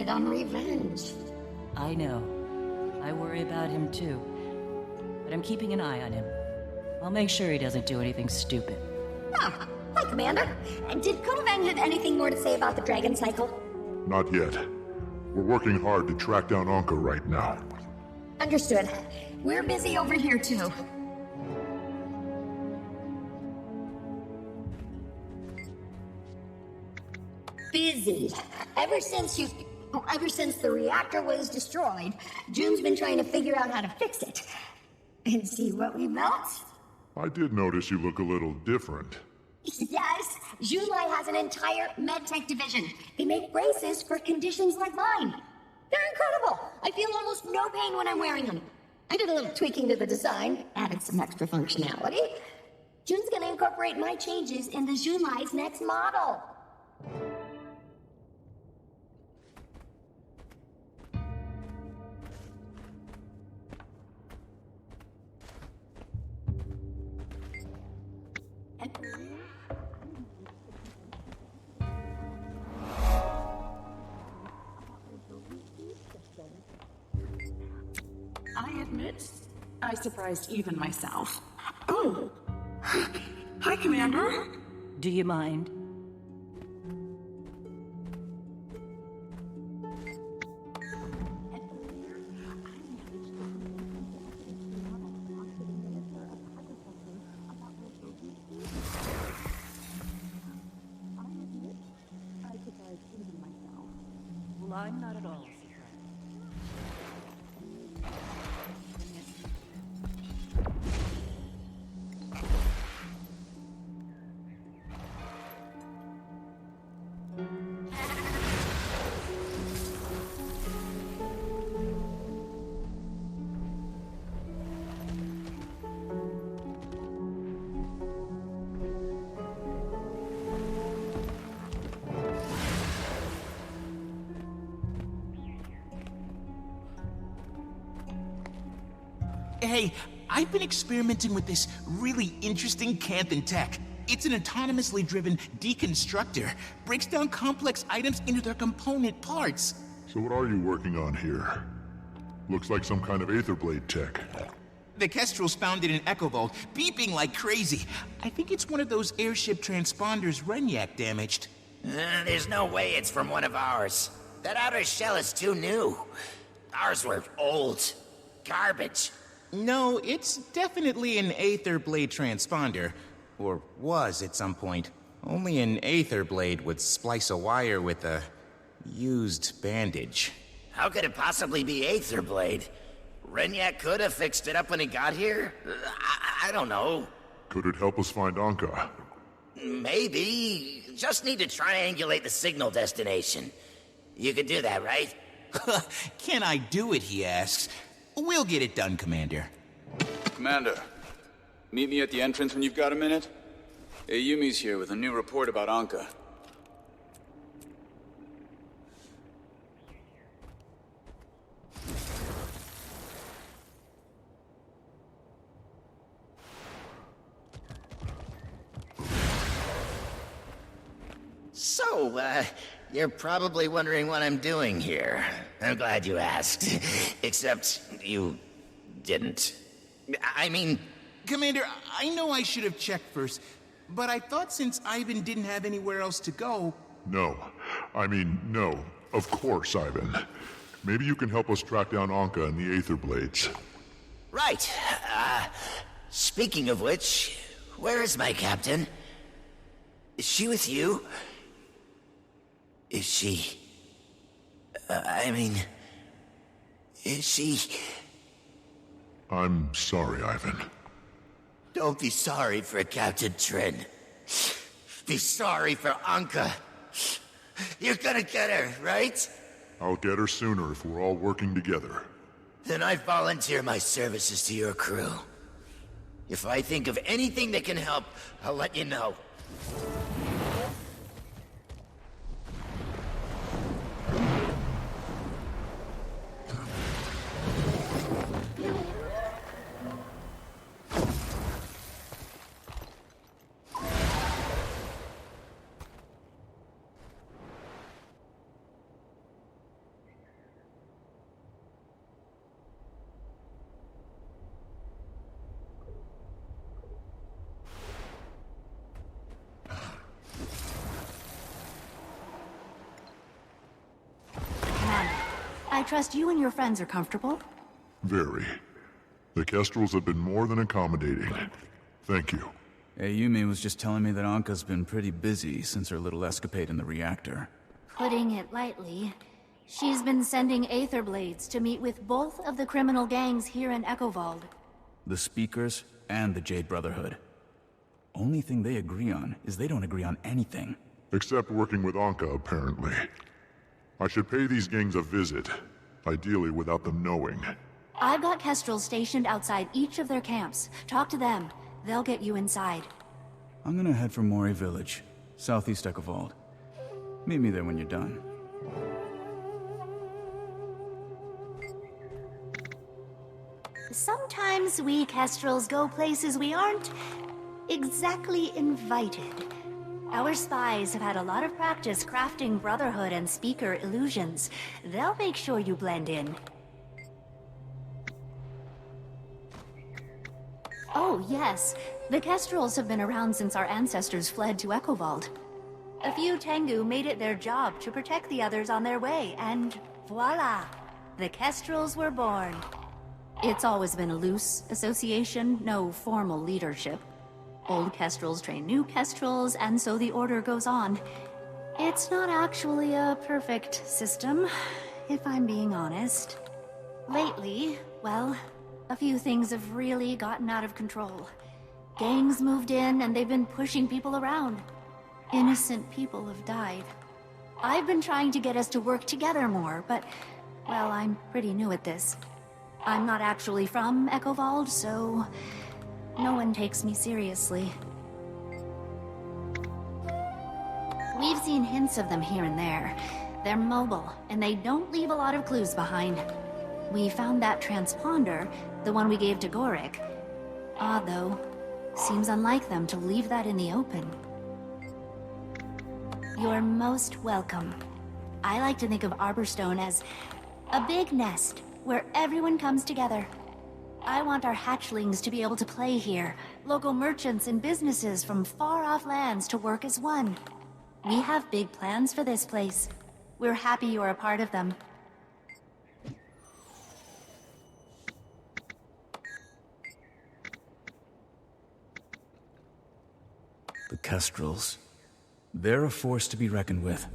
fixated on revenge. I know. I worry about him too. But I'm keeping an eye on him. I'll make sure he doesn't do anything stupid. Oh, hi, Commander. Did Kuunavang have anything more to say about the Dragon Cycle? Not yet. We're working hard to track down Anka right now. Understood. We're busy over here, too. Busy. Ever since the reactor was destroyed, Joon's been trying to figure out how to fix it. And see what we melt? I did notice you look a little different. Yes, Junlai has an entire medtech division. They make braces for conditions like mine. They're incredible. I feel almost no pain when I'm wearing them. I did a little tweaking to the design, added some extra functionality. Joon's gonna incorporate my changes into Junlai's next model. I admit, I surprised even myself. Oh! Hi, Commander! Do you mind? Well, I'm not at all. Hey, I've been experimenting with this really interesting Canthan tech. It's an autonomously driven deconstructor. Breaks down complex items into their component parts. So what are you working on here? Looks like some kind of Aetherblade tech. The Kestrel's found it in Echo Vault, beeping like crazy. I think it's one of those airship transponders Renyak damaged. There's no way it's from one of ours. That outer shell is too new. Ours were old. Garbage. No, it's definitely an Aetherblade transponder. Or was at some point. Only an Aetherblade would splice a wire with a used bandage. How could it possibly be Aetherblade? Renyak could have fixed it up when he got here? I don't know. Could it help us find Anka? Maybe. Just need to triangulate the signal destination. You could do that, right? Can I do it, he asks. We'll get it done, Commander. Commander, meet me at the entrance when you've got a minute. Ayumi's here with a new report about Anka. So, you're probably wondering what I'm doing here. I'm glad you asked. Except, you didn't. I mean... Commander, I know I should have checked first, but I thought since Ivan didn't have anywhere else to go... No. No. Of course, Ivan. Maybe you can help us track down Anka and the Aetherblades. Right. Speaking of which, where is my captain? Is she with you? Is she... is she... I'm sorry, Ivan. Don't be sorry for Captain Trin. Be sorry for Anka. You're gonna get her, right? I'll get her sooner if we're all working together. Then I volunteer my services to your crew. If I think of anything that can help, I'll let you know. trust you and your friends are comfortable. Very. The Kestrels have been more than accommodating. Thank you. Ayumi was just telling me that Anka's been pretty busy since her little escapade in the reactor. Putting it lightly, she's been sending Aether Blades to meet with both of the criminal gangs here in Echovald. The Speakers and the Jade Brotherhood. Only thing they agree on is they don't agree on anything. Except working with Anka, apparently. I should pay these gangs a visit, ideally without them knowing. I've got Kestrels stationed outside each of their camps. Talk to them. They'll get you inside. I'm gonna head for Mori Village, southeast Echovald. Meet me there when you're done. Sometimes we Kestrels go places we aren't exactly invited. Our spies have had a lot of practice crafting Brotherhood and Speaker illusions. They'll make sure you blend in. Oh, yes. The Kestrels have been around since our ancestors fled to Echovald. A few Tengu made it their job to protect the others on their way, and voila! The Kestrels were born. It's always been a loose association, no formal leadership. Old Kestrels train new Kestrels, and so the order goes on. It's not actually a perfect system, if I'm being honest. Lately, well, a few things have really gotten out of control. Gangs moved in, and they've been pushing people around. Innocent people have died. I've been trying to get us to work together more, but, well, I'm pretty new at this. I'm not actually from Echovald, so no one takes me seriously. We've seen hints of them here and there. They're mobile, and they don't leave a lot of clues behind. We found that transponder, the one we gave to Gorik. Odd, though. Seems unlike them to leave that in the open. You're most welcome. I like to think of Arborstone as a big nest where everyone comes together. I want our hatchlings to be able to play here, local merchants and businesses from far-off lands to work as one. We have big plans for this place. We're happy you're a part of them. The Kestrels. They're a force to be reckoned with.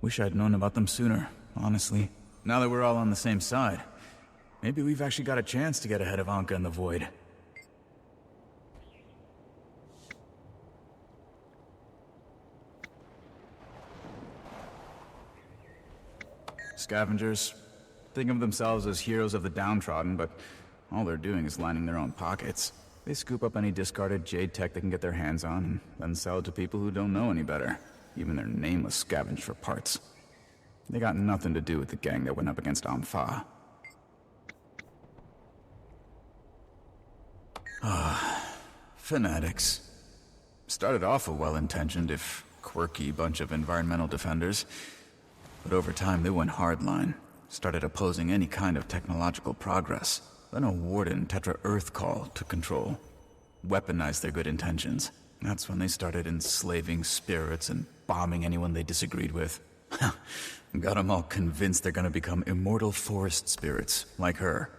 Wish I'd known about them sooner, honestly. Now that we're all on the same side, maybe we've actually got a chance to get ahead of Anka and the Void. Scavengers think of themselves as heroes of the downtrodden, but all they're doing is lining their own pockets. They scoop up any discarded Jade tech they can get their hands on, and then sell it to people who don't know any better. Even their nameless scavenge for parts. They got nothing to do with the gang that went up against Ampha. Fanatics. Started off a well-intentioned, if quirky, bunch of environmental defenders. But over time they went hardline. Started opposing any kind of technological progress. Then a Warden Tetra-Earth call took control. Weaponized their good intentions. That's when they started enslaving spirits and bombing anyone they disagreed with. Got them all convinced they're gonna become immortal forest spirits, like her.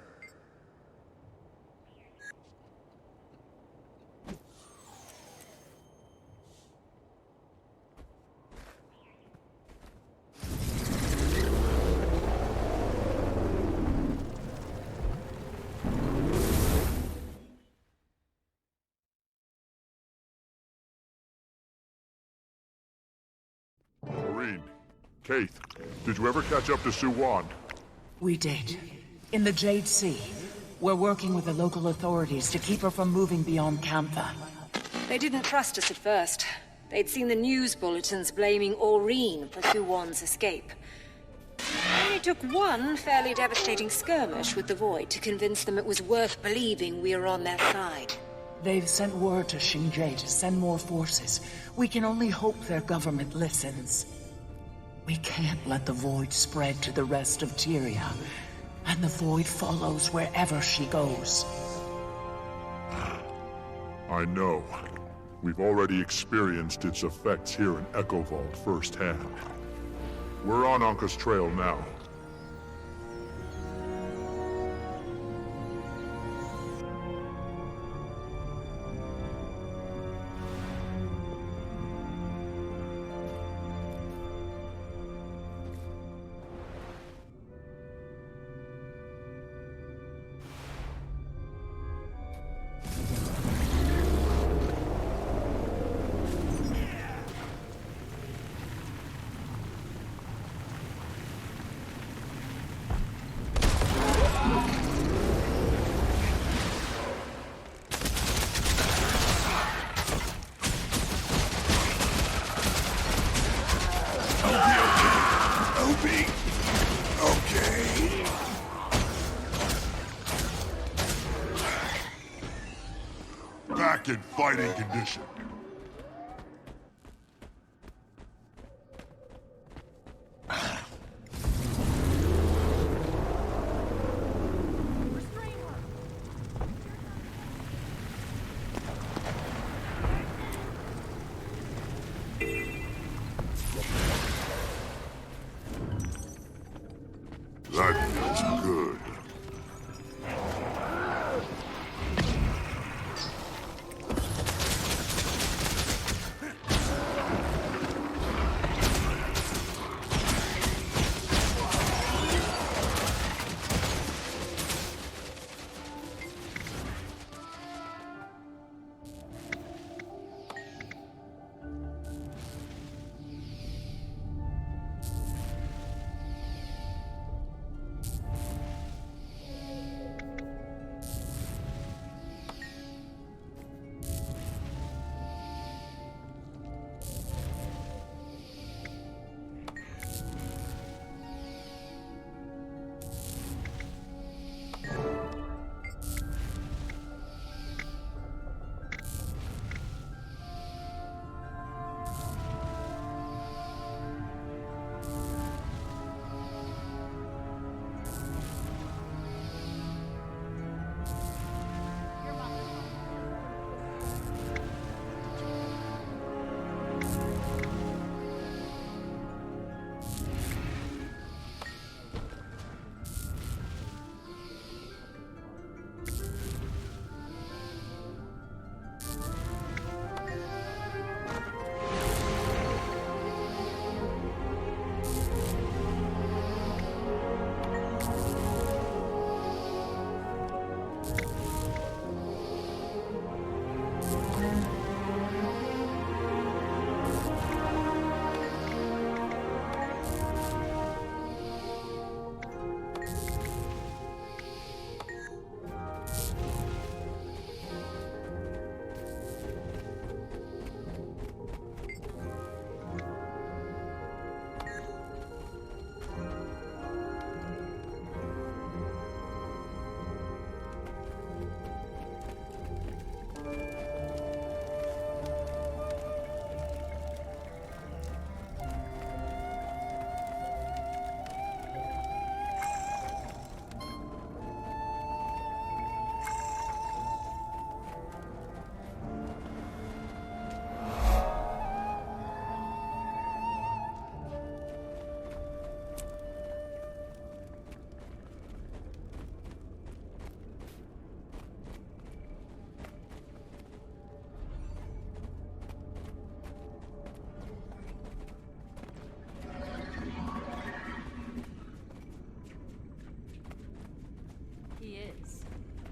Aurene, Kate, did you ever catch up to Soo-Won? We did. In the Jade Sea. We're working with the local authorities to keep her from moving beyond Kantha. They didn't trust us at first. They'd seen the news bulletins blaming Aurene for Soo-Won's escape. It only took one fairly devastating skirmish with the Void to convince them it was worth believing we were on their side. They've sent word to Xinjie to send more forces. We can only hope their government listens. We can't let the Void spread to the rest of Tyria. And the Void follows wherever she goes. I know. We've already experienced its effects here in Echovald firsthand. We're on Anka's trail now. back in fighting condition. That feels good.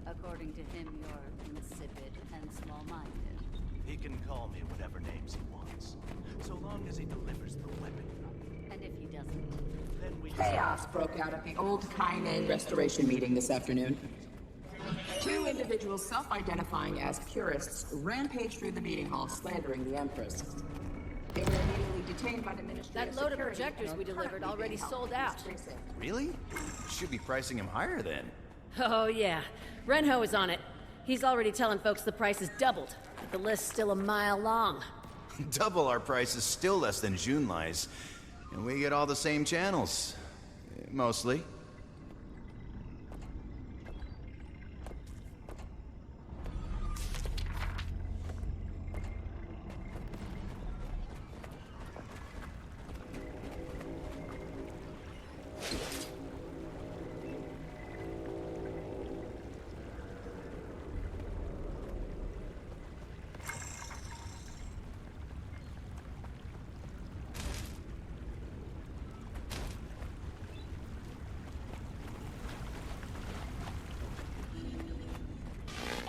According to him, you're insipid and small-minded. He can call me whatever names he wants, so long as he delivers the weapon. And if he doesn't? Then we... Chaos broke out at the old Kaine Restoration meeting this afternoon. 2 individuals self-identifying as purists rampaged through the meeting hall, slandering the Empress. They were immediately detained by the Ministry That of load of Security projectors and we are delivered currently already being held sold in out. precinct. Really? Should be pricing him higher then. Oh yeah, Renho is on it. He's already telling folks the price is doubled, but the list's still a mile long. Double our price is still less than Joon lies. And we get all the same channels. Mostly.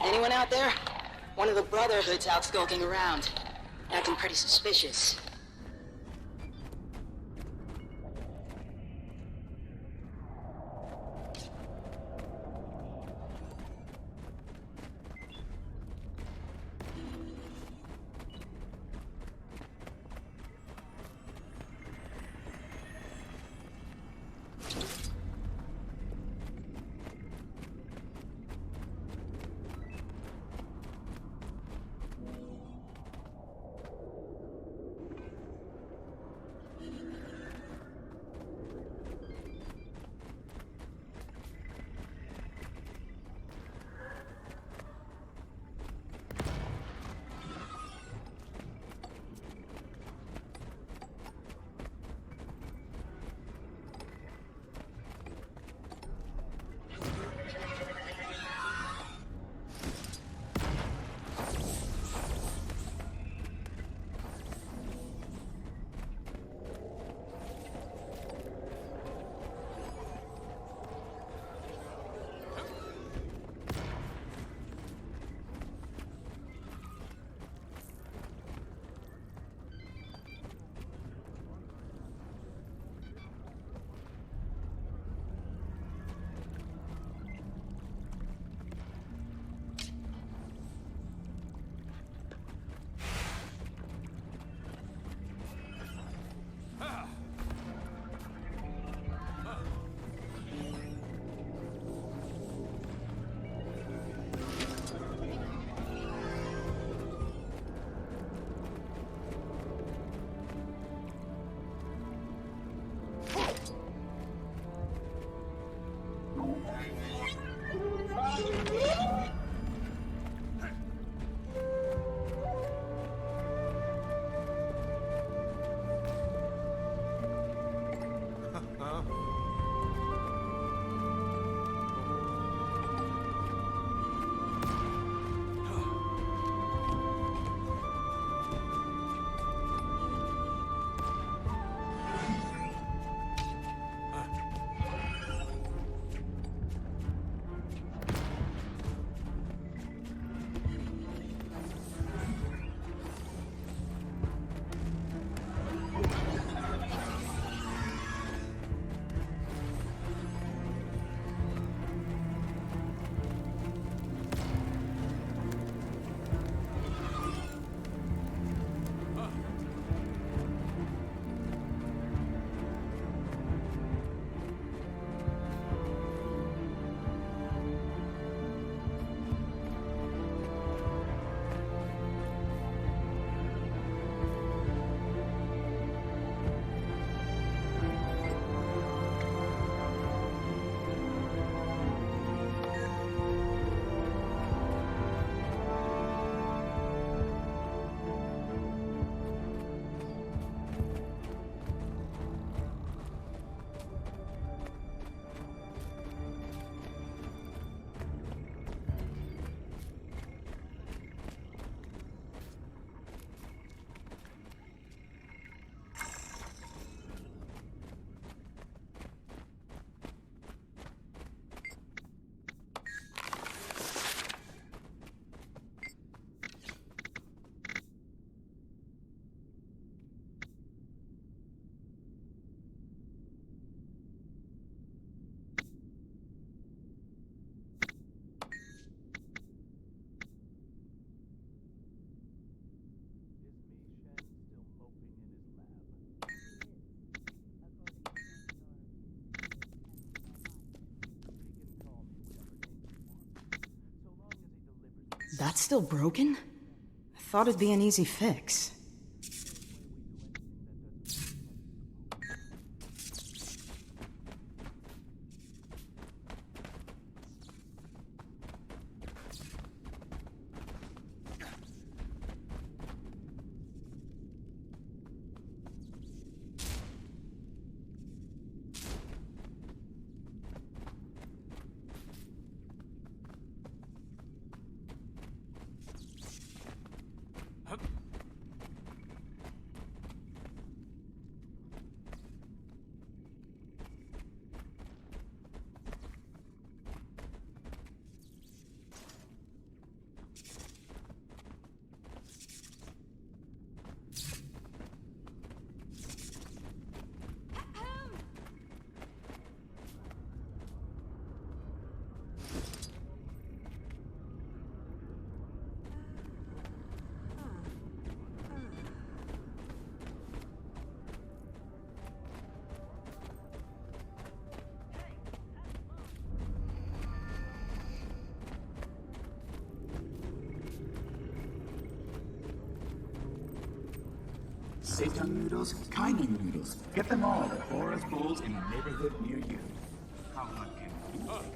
Anyone out there? One of the Brotherhood's out skulking around. Acting pretty suspicious. That's still broken? I thought it'd be an easy fix. Seitan noodles, Kaining noodles. Get them all at Bora's Bowls in the neighborhood near you. How much can you take?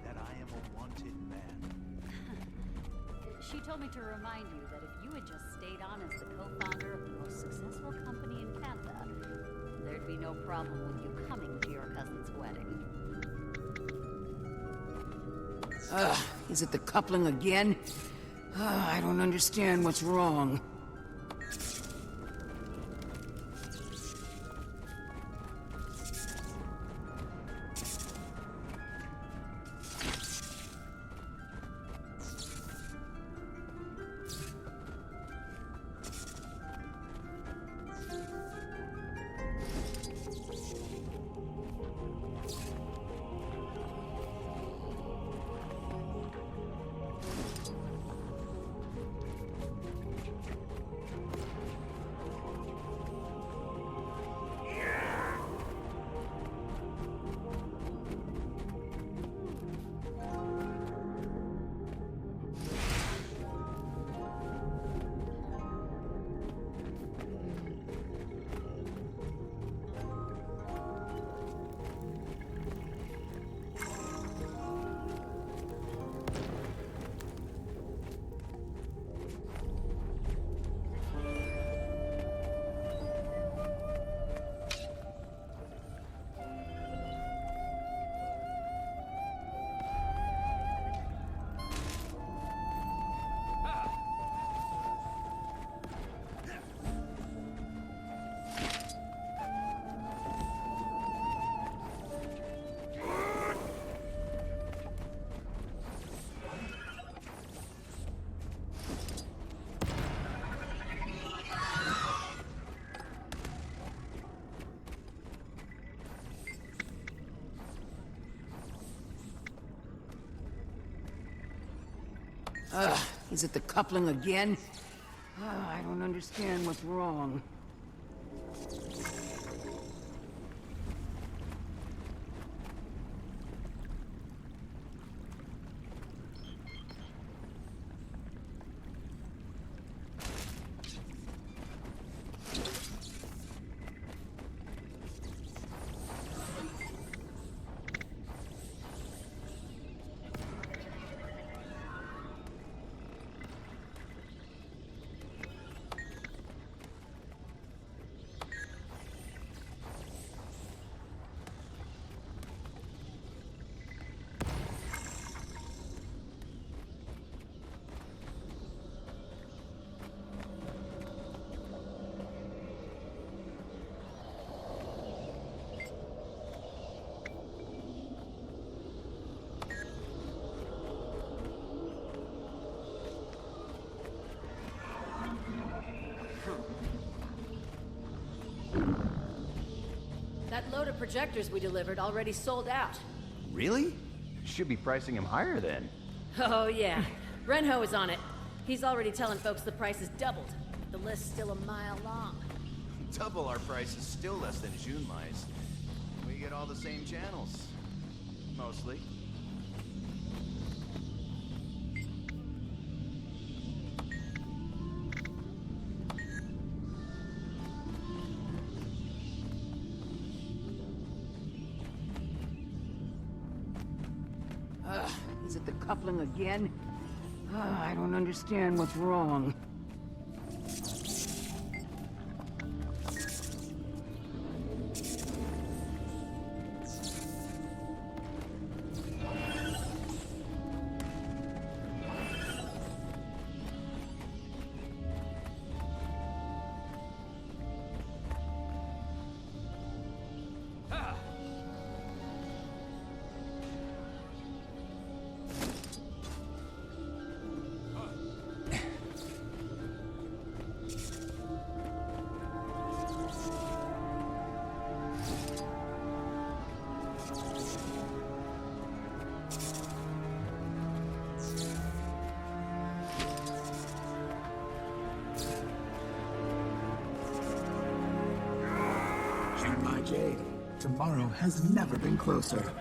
That I am a wanted man. She told me to remind you that if you had just stayed on as the co-founder of the most successful company in Canada, there'd be no problem with you coming to your cousin's wedding. Is it the coupling again? I don't understand what's wrong. Is it the coupling again? I don't understand what's wrong. That load of projectors we delivered already sold out. Really? Should be pricing him higher then. Oh yeah, Renho is on it. He's already telling folks the price is doubled. The list's still a mile long. Double our price is still less than Joon lies. We get all the same channels. Mostly. Is it the coupling again? I don't understand what's wrong. My Jade, tomorrow has never been closer.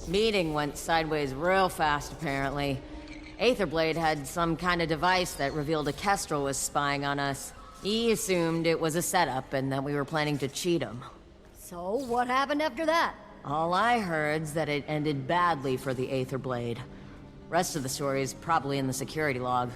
Meeting went sideways real fast, apparently. Aetherblade had some kind of device that revealed a Kestrel was spying on us. He assumed it was a setup and that we were planning to cheat him. So, what happened after that? All I heard's that it ended badly for the Aetherblade. Rest of the story is probably in the security log.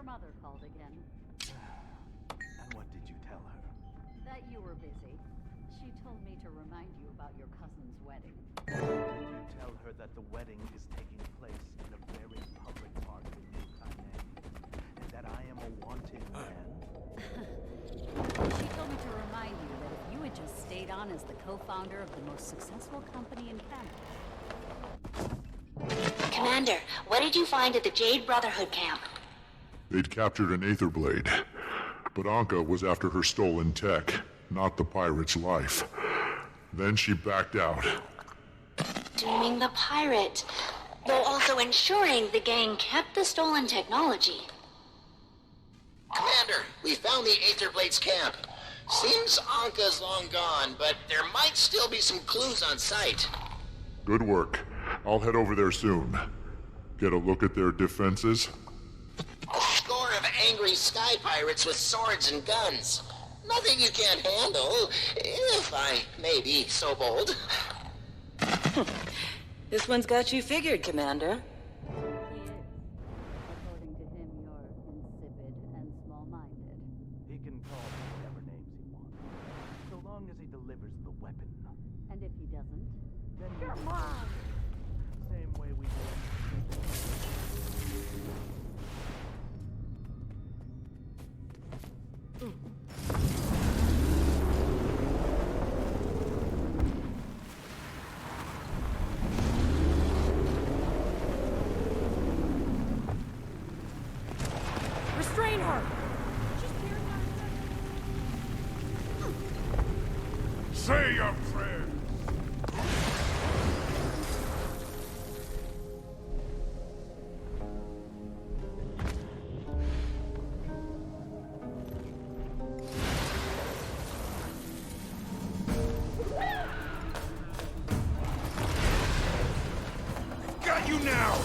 Your mother called again. And what did you tell her? That you were busy. She told me to remind you about your cousin's wedding. Did you tell her that the wedding is taking place in a very public part of New Kaineng? And that I am a wanted man? She told me to remind you that if you had just stayed on as the co-founder of the most successful company in Canada. Commander, what did you find at the Jade Brotherhood camp? They'd captured an Aether Blade, but Anka was after her stolen tech, not the pirate's life. Then she backed out. Dooming the pirate, though also ensuring the gang kept the stolen technology. Commander, we found the Aether Blade's camp. Seems Anka's long gone, but there might still be some clues on site. Good work. I'll head over there soon. Get a look at their defenses? A score of angry sky pirates with swords and guns. Nothing you can't handle, if I may be so bold. This one's got you figured, Commander. According to him, you're insipid and small-minded. He can call me whatever names he wants, so long as he delivers the weapon. And if he doesn't? Then you're mine! Same way we did. Restrain her! Say your prayers! Got you now!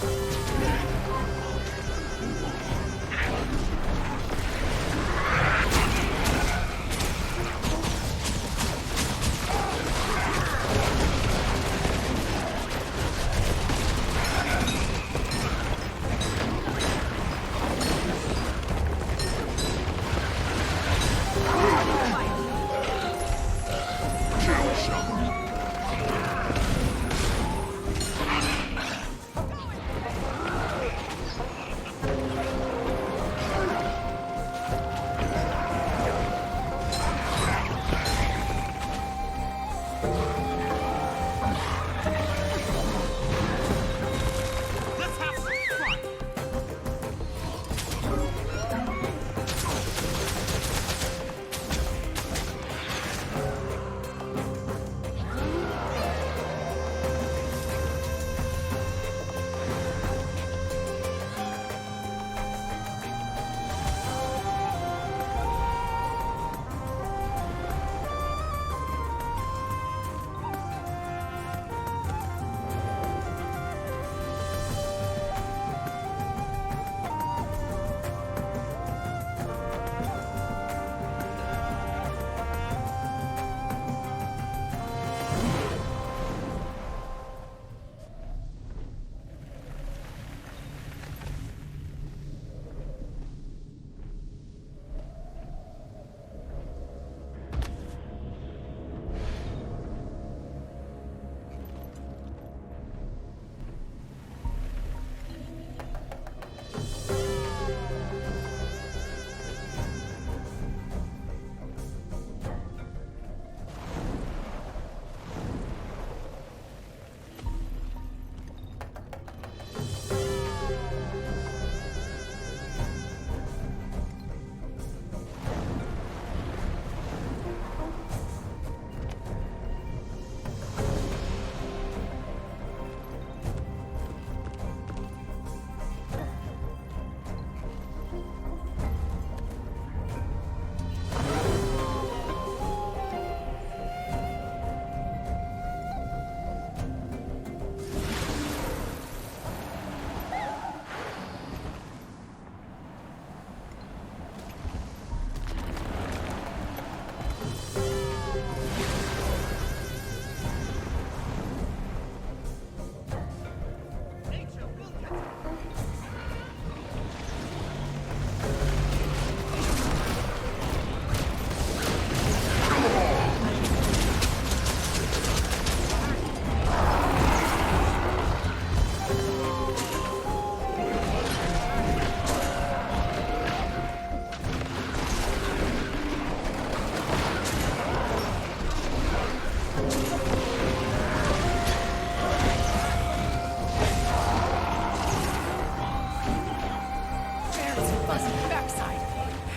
bust backside.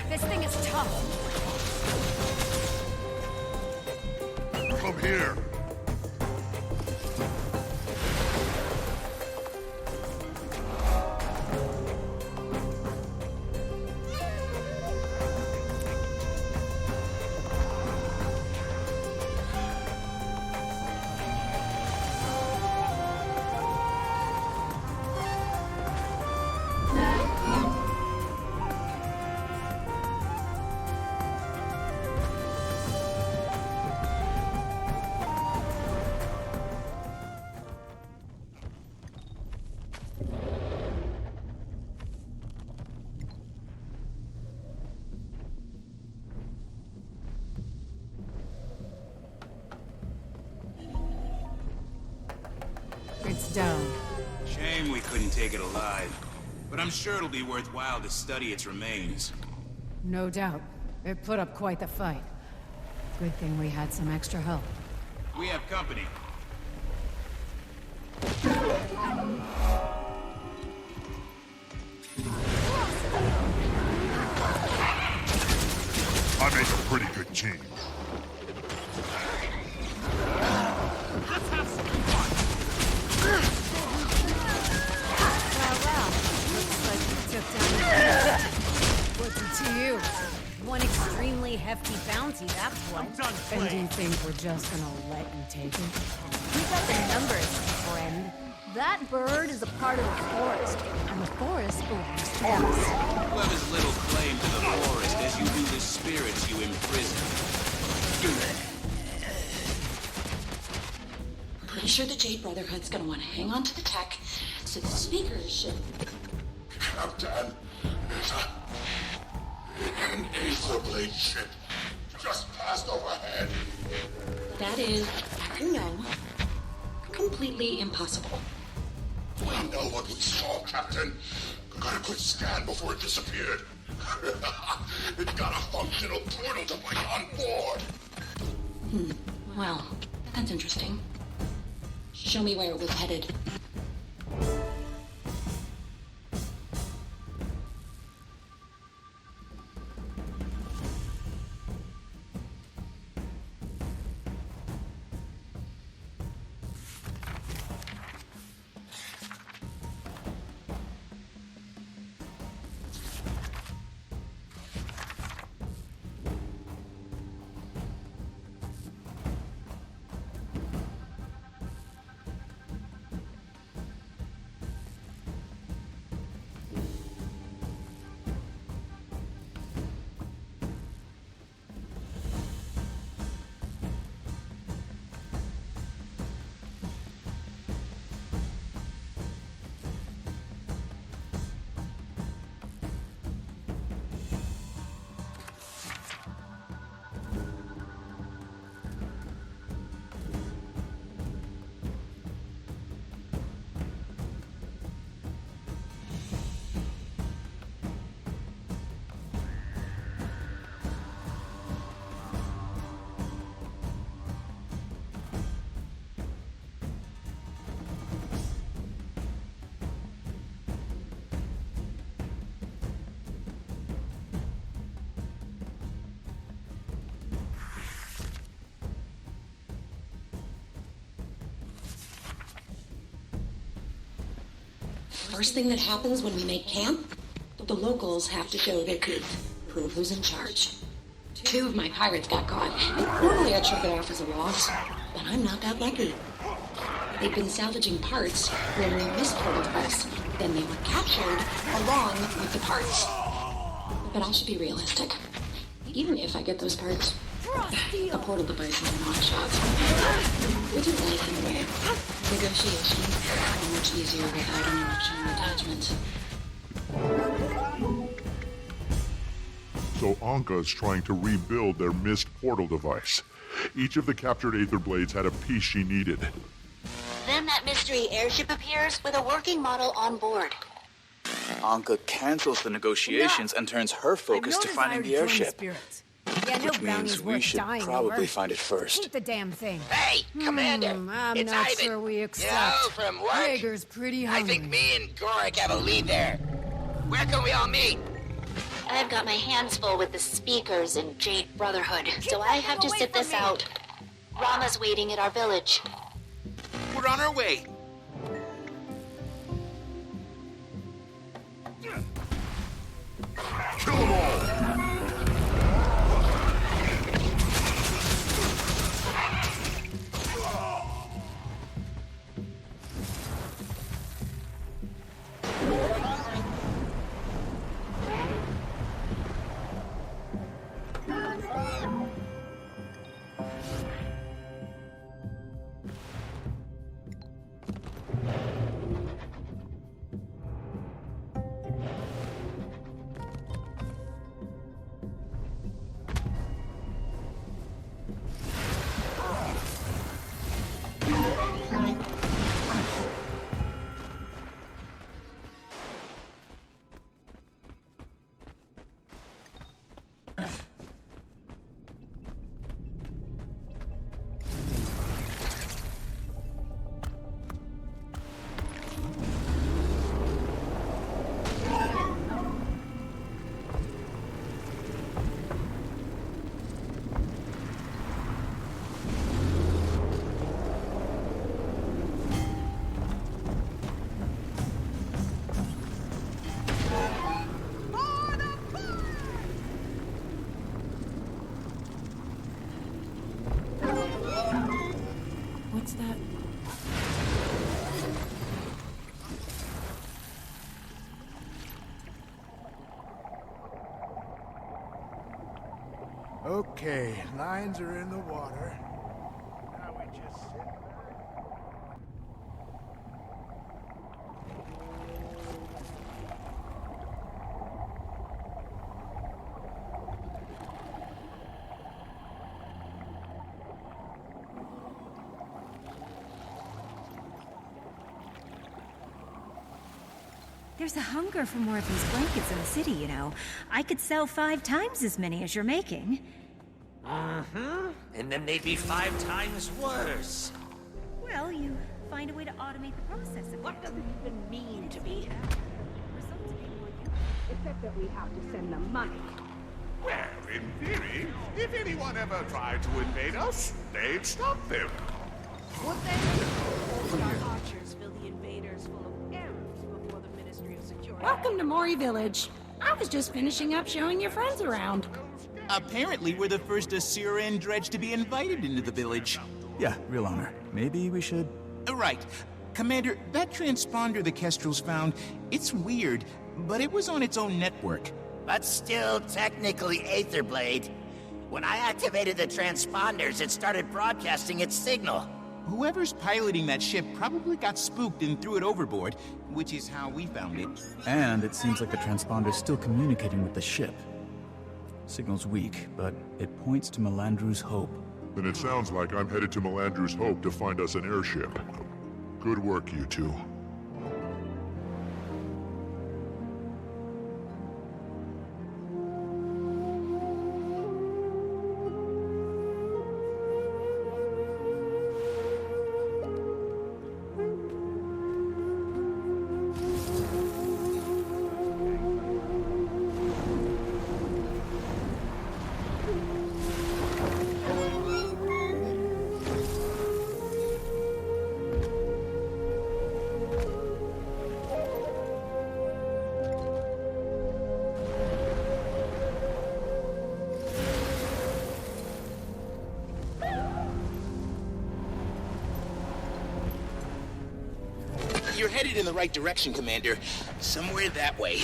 This thing is tough. Come here. It's down. Shame we couldn't take it alive. But I'm sure it'll be worthwhile to study its remains. No doubt. It put up quite the fight. Good thing we had some extra help. We have company. I make a pretty good team. Well, looks like we took down what's it to you? One extremely hefty bounty, that's what. And do you think we're just gonna let you take it? You got the numbers, friend. That bird is a part of the forest, and the forest belongs to us. You have as little claim to the forest as you do the spirits you imprison. Pretty sure the Jade Brotherhood's gonna want to hang on to the tech, so the speakers should... Captain, an Aetherblade ship just passed overhead. That is, you know, completely impossible. We know what we saw, Captain. Got a good scan before it disappeared. It got a functional portal device on board. Well, that's interesting. Show me where it was headed. First thing that happens when we make camp, the locals have to show their teeth, prove who's in charge. 2 of my pirates got caught, and normally I'd shrug it off as a loss, but I'm not that lucky. They'd been salvaging parts when we missed portal device. Then they were captured along with the parts. But I should be realistic. Even if I get those parts, the portal device is a long-shot. Which is life anyway. Negotiations are much easier without an emotional attachment. So Anka is trying to rebuild their missed portal device. Each of the captured Aetherblades had a piece she needed. Then that mystery airship appears with a working model on board. Anka cancels the negotiations and turns her focus to finding the airship. Which means we should probably find it first. Keep the damn thing. Hey, Commander! I'm it's not Ivan. sure we accept. You know, from work, Jaeger's pretty hungry. I think me and Gorik have a lead there. Where can we all meet? I've got my hands full with the speakers in Jade Brotherhood, so I have to sit this out. Rama's waiting at our village. We're on our way. Kill them all! What's that? Okay, lines are in the water. Now we just sit back. There's a hunger for more of these blankets in the city, you know. I could sell 5 times as many as you're making. Mm-hmm. And then they'd be 5 times worse. Well, you find a way to automate the process. What does it even mean to be? Except that we have to send them money. Well, in theory, if anyone ever tried to invade us, they'd stop them. Would they? Our archers fill the invaders full of arrows before the Ministry of Security. Welcome to Mori Village. I was just finishing up showing your friends around. Apparently, we're the first Asura and Dredge to be invited into the village. Yeah, real honor. Maybe we should... Right. Commander, that transponder the Kestrels found, it's weird, but it was on its own network. But still technically Aetherblade. When I activated the transponders, it started broadcasting its signal. Whoever's piloting that ship probably got spooked and threw it overboard, which is how we found it. And it seems like the transponder's still communicating with the ship. Signal's weak, but it points to Melandru's Hope. Then it sounds like I'm headed to Melandru's Hope to find us an airship. Good work, you two. You're headed in the right direction, Commander. Somewhere that way.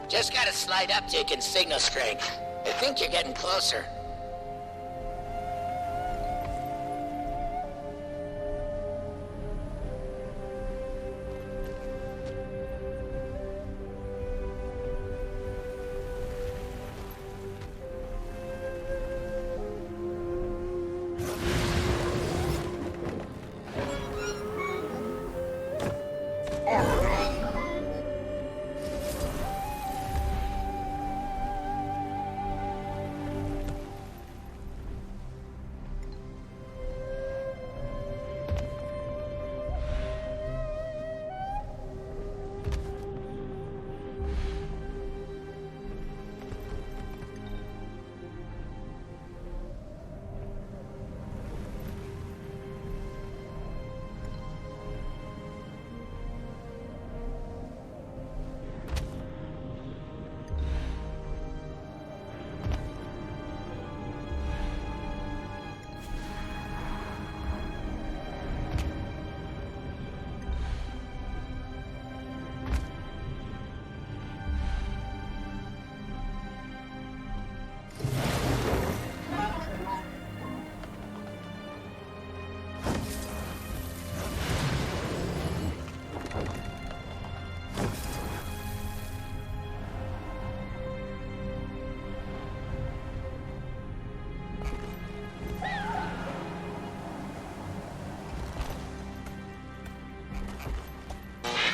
Just got a slight uptick in signal strength. I think you're getting closer.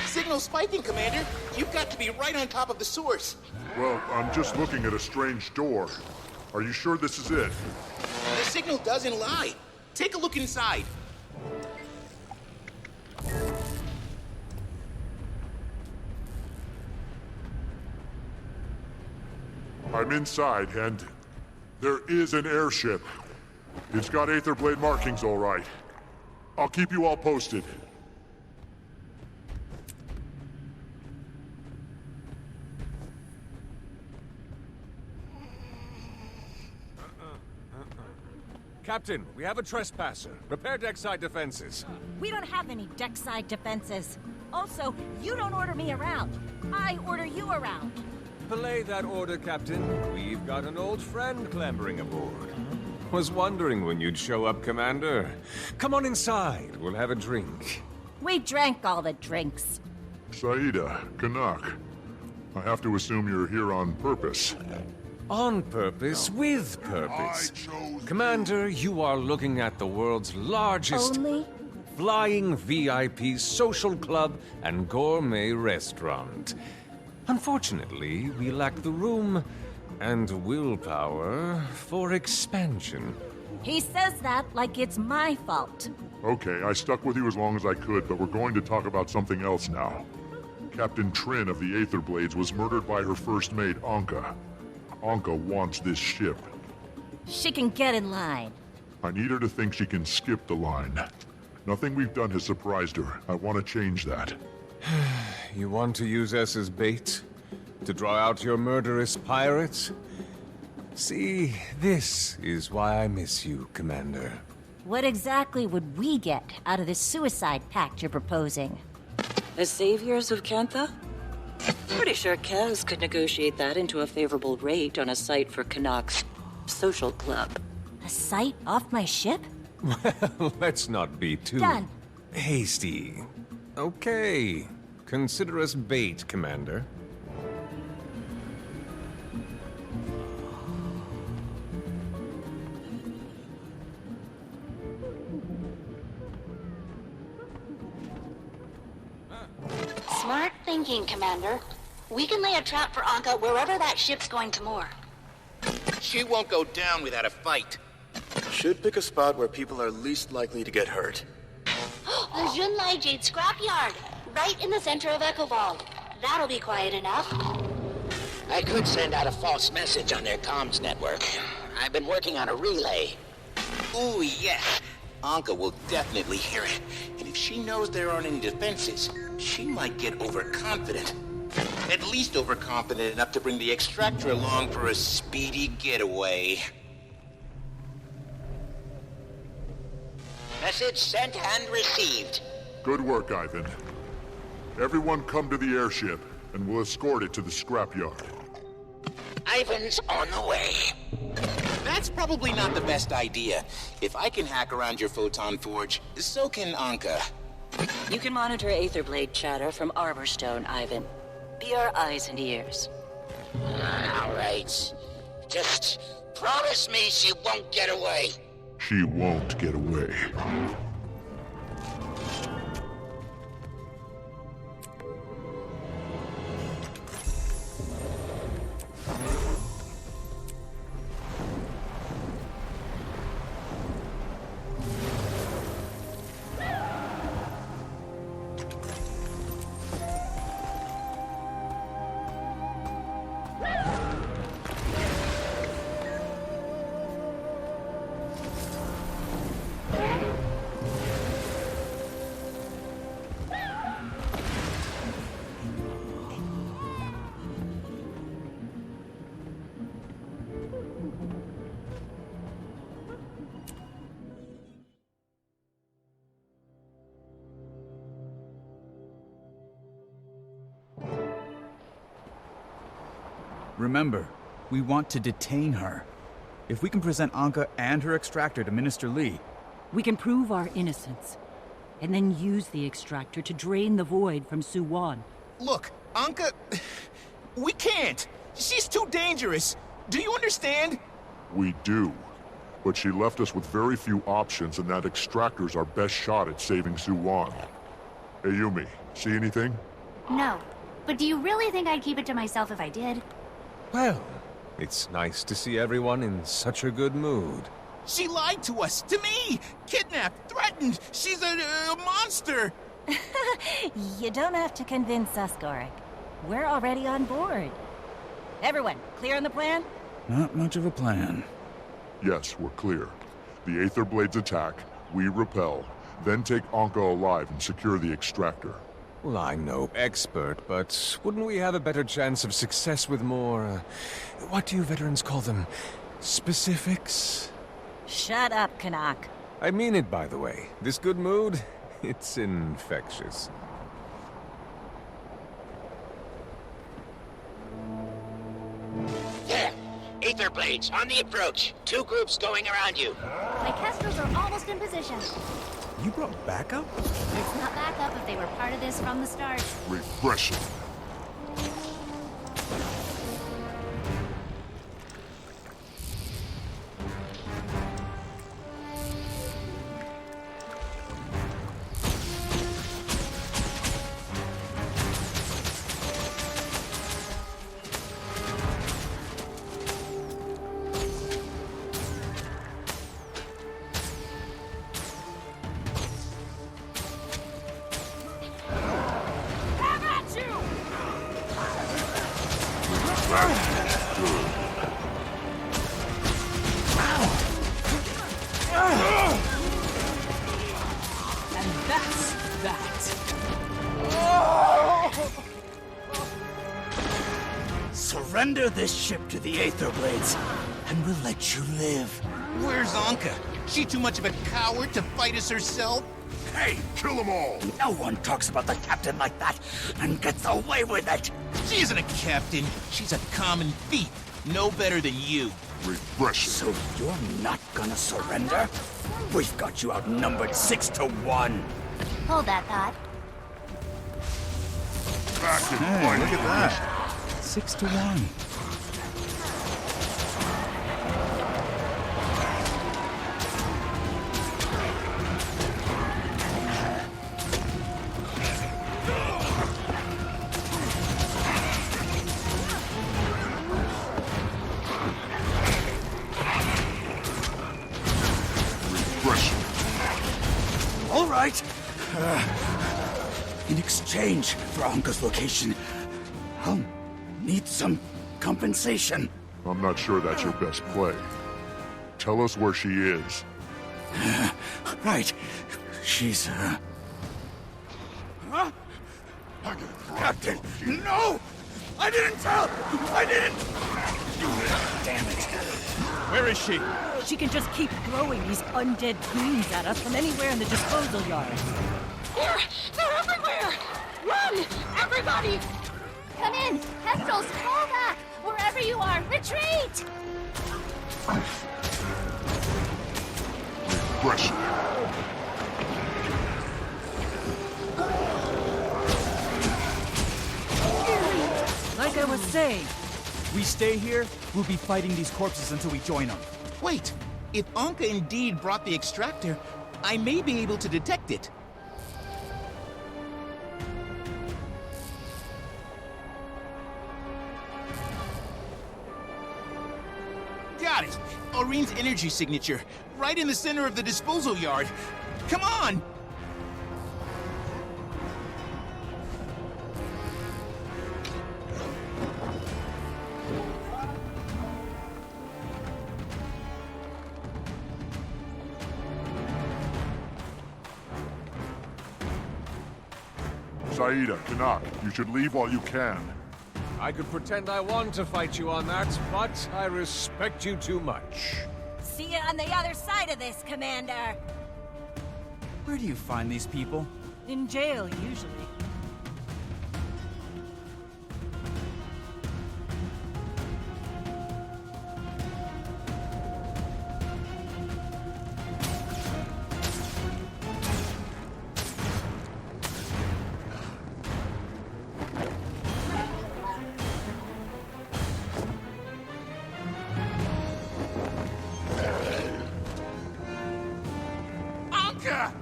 Signal spiking, Commander. You've got to be right on top of the source. Well, I'm just looking at a strange door. Are you sure this is it? The signal doesn't lie. Take a look inside. I'm inside, and there is an airship. It's got Aetherblade markings, all right. I'll keep you all posted. Captain, we have a trespasser. Repair deckside defenses. We don't have any deckside defenses. Also, you don't order me around. I order you around. Belay that order, Captain. We've got an old friend clambering aboard. Was wondering when you'd show up, Commander. Come on inside. We'll have a drink. We drank all the drinks. Saida, Canuck. I have to assume you're here on purpose. On purpose, with purpose. Commander, you are looking at the world's largest flying VIP social club and gourmet restaurant. Unfortunately, we lack the room and willpower for expansion. He says that like it's my fault. Okay, I stuck with you as long as I could, but we're going to talk about something else now. Captain Trin of the Aetherblades was murdered by her first mate, Anka. Anka wants this ship. She can get in line. I need her to think she can skip the line. Nothing we've done has surprised her. I want to change that. You want to use us as bait? To draw out your murderous pirates? See, this is why I miss you, Commander. What exactly would we get out of this suicide pact you're proposing? The saviors of Kantha? Pretty sure Kaz could negotiate that into a favorable rate on a site for Canuck's social club. A site off my ship? Well, let's not be too Done. hasty. Okay. Consider us bait, Commander. Smart thinking, Commander. We can lay a trap for Anka wherever that ship's going to moor. She won't go down without a fight. Should pick a spot where people are least likely to get hurt. The Junlai Jade scrapyard, right in the center of Echovold. That'll be quiet enough. I could send out a false message on their comms network. I've been working on a relay. Ooh, yes. Anka will definitely hear it. And if she knows there aren't any defenses, she might get overconfident. At least overconfident enough to bring the extractor along for a speedy getaway. Message sent and received. Good work, Ivan. Everyone come to the airship. and we'll escort it to the scrapyard. Ivan's on the way. That's probably not the best idea. If I can hack around your photon forge, so can Anka. You can monitor Aetherblade chatter from Arborstone, Ivan. Be our eyes and ears. All right. Just promise me she won't get away. She won't get away. Remember, we want to detain her. If we can present Anka and her extractor to Minister Lee... We can prove our innocence, and then use the extractor to drain the void from Soo-Won. Look, Anka... We can't! She's too dangerous! Do you understand? We do. But she left us with very few options, and that extractor's our best shot at saving Soo-Won. Hey, Yumi, see anything? No. But do you really think I'd keep it to myself if I did? Well, it's nice to see everyone in such a good mood. She lied to us, to me! Kidnapped, threatened! She's a monster! You don't have to convince us, Gorik. We're already on board. Everyone, clear on the plan? Not much of a plan. Yes, we're clear. The Aetherblades attack, we repel, then take Anka alive and secure the extractor. Well, I'm no expert, but wouldn't we have a better chance of success with more, what do you veterans call them? Specifics? Shut up, Canuck. I mean it, by the way. This good mood, it's infectious. There! Aetherblades, on the approach. 2 groups going around you. My Kestrels are almost in position. You brought backup? It's not backup if they were part of this from the start. Refreshing. And that's that. Surrender this ship to the Aetherblades, and we'll let you live. Where's Anka? She too much of a coward to fight us herself? Hey, kill them all! No one talks about the captain like that and gets away with it. She isn't a captain. She's a common thief. No better than you. Refreshing. So you're not gonna surrender? We've got you outnumbered 6-1. Hold that thought. Back in Hey, look at that. 6-1. All right. In exchange for Anka's location, I'll need some compensation. I'm not sure that's your best play. Tell us where she is. Right. She's, Huh? Captain, no! I didn't tell! I didn't! Damn it. Where is she? She can just keep throwing these undead goons at us from anywhere in the disposal yard. They're everywhere! Run! Everybody! Come in! Kestrels, fall back! Wherever you are, retreat! Regression. Like I was saying, we stay here, we'll be fighting these corpses until we join them. Wait, if Anka indeed brought the extractor, I may be able to detect it. Got it! Aurene's energy signature, right in the center of the disposal yard. Come on! Saida, Kanak, you should leave while you can. I could pretend I want to fight you on that, but I respect you too much. See you on the other side of this, Commander. Where do you find these people? In jail, usually.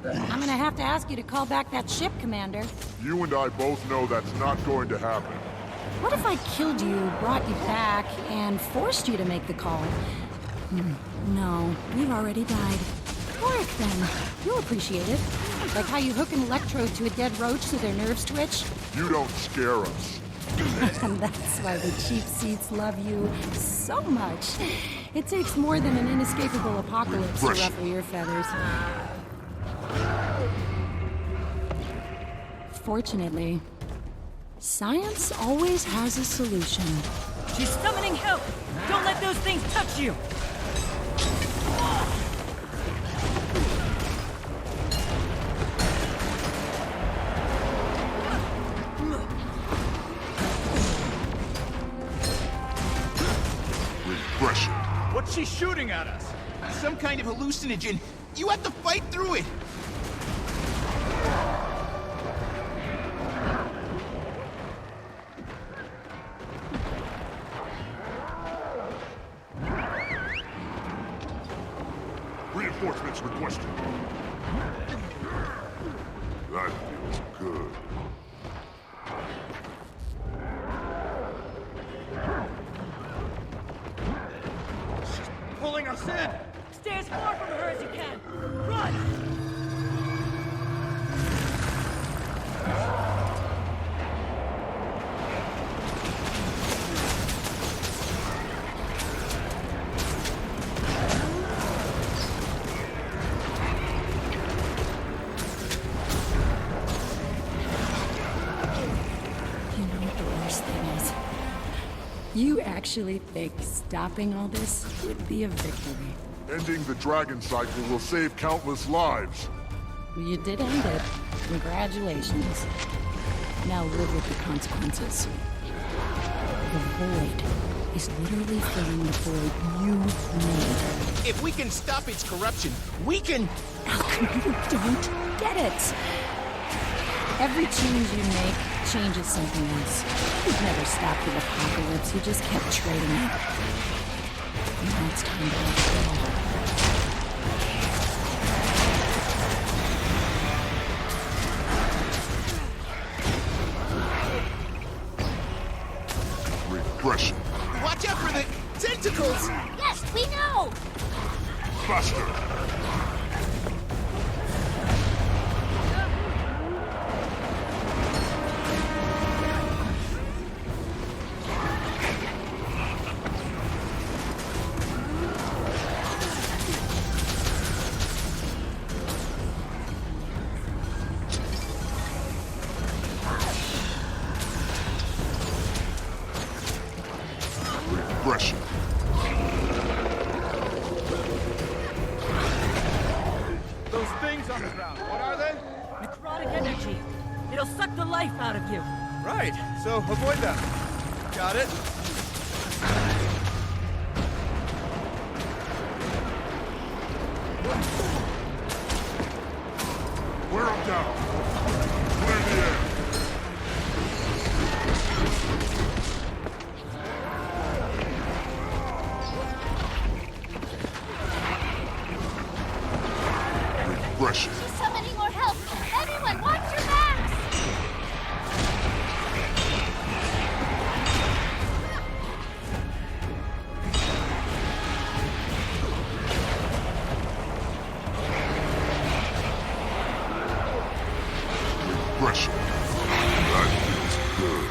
I'm gonna have to ask you to call back that ship, Commander. You and I both know that's not going to happen. What if I killed you, brought you back, and forced you to make the call? No, you've already died. Work, then. You'll appreciate it. Like how you hook an electrode to a dead roach so their nerves twitch. You don't scare us. And that's why the cheap seats love you so much. It takes more than an inescapable apocalypse to ruffle your feathers. Fortunately, science always has a solution. She's summoning help! Don't let those things touch you! Regression. What's she shooting at us? Some kind of hallucinogen. You have to fight through it! Reinforcements requested. That feels good. She's pulling us in! Stay as far from her as you can! Run! You actually think stopping all this would be a victory? Ending the dragon cycle will save countless lives. You did end it. Congratulations. Now live with the consequences. The void is literally filling the void you made. If we can stop its corruption, we can... Alchemy, you don't get it! Every change you make changes something else. You've never stopped the apocalypse, you just kept trading it. Now it's time to let go. Regression. Watch out for the tentacles! Yes, we know! Faster! Regression. Things on the ground. What are they? Necrotic energy. It'll suck the life out of you. Right, so avoid them. Got it? Wear them down. Clear the air. Refreshing. She's summoning more help! Everyone, watch your backs! Refreshing. That feels good.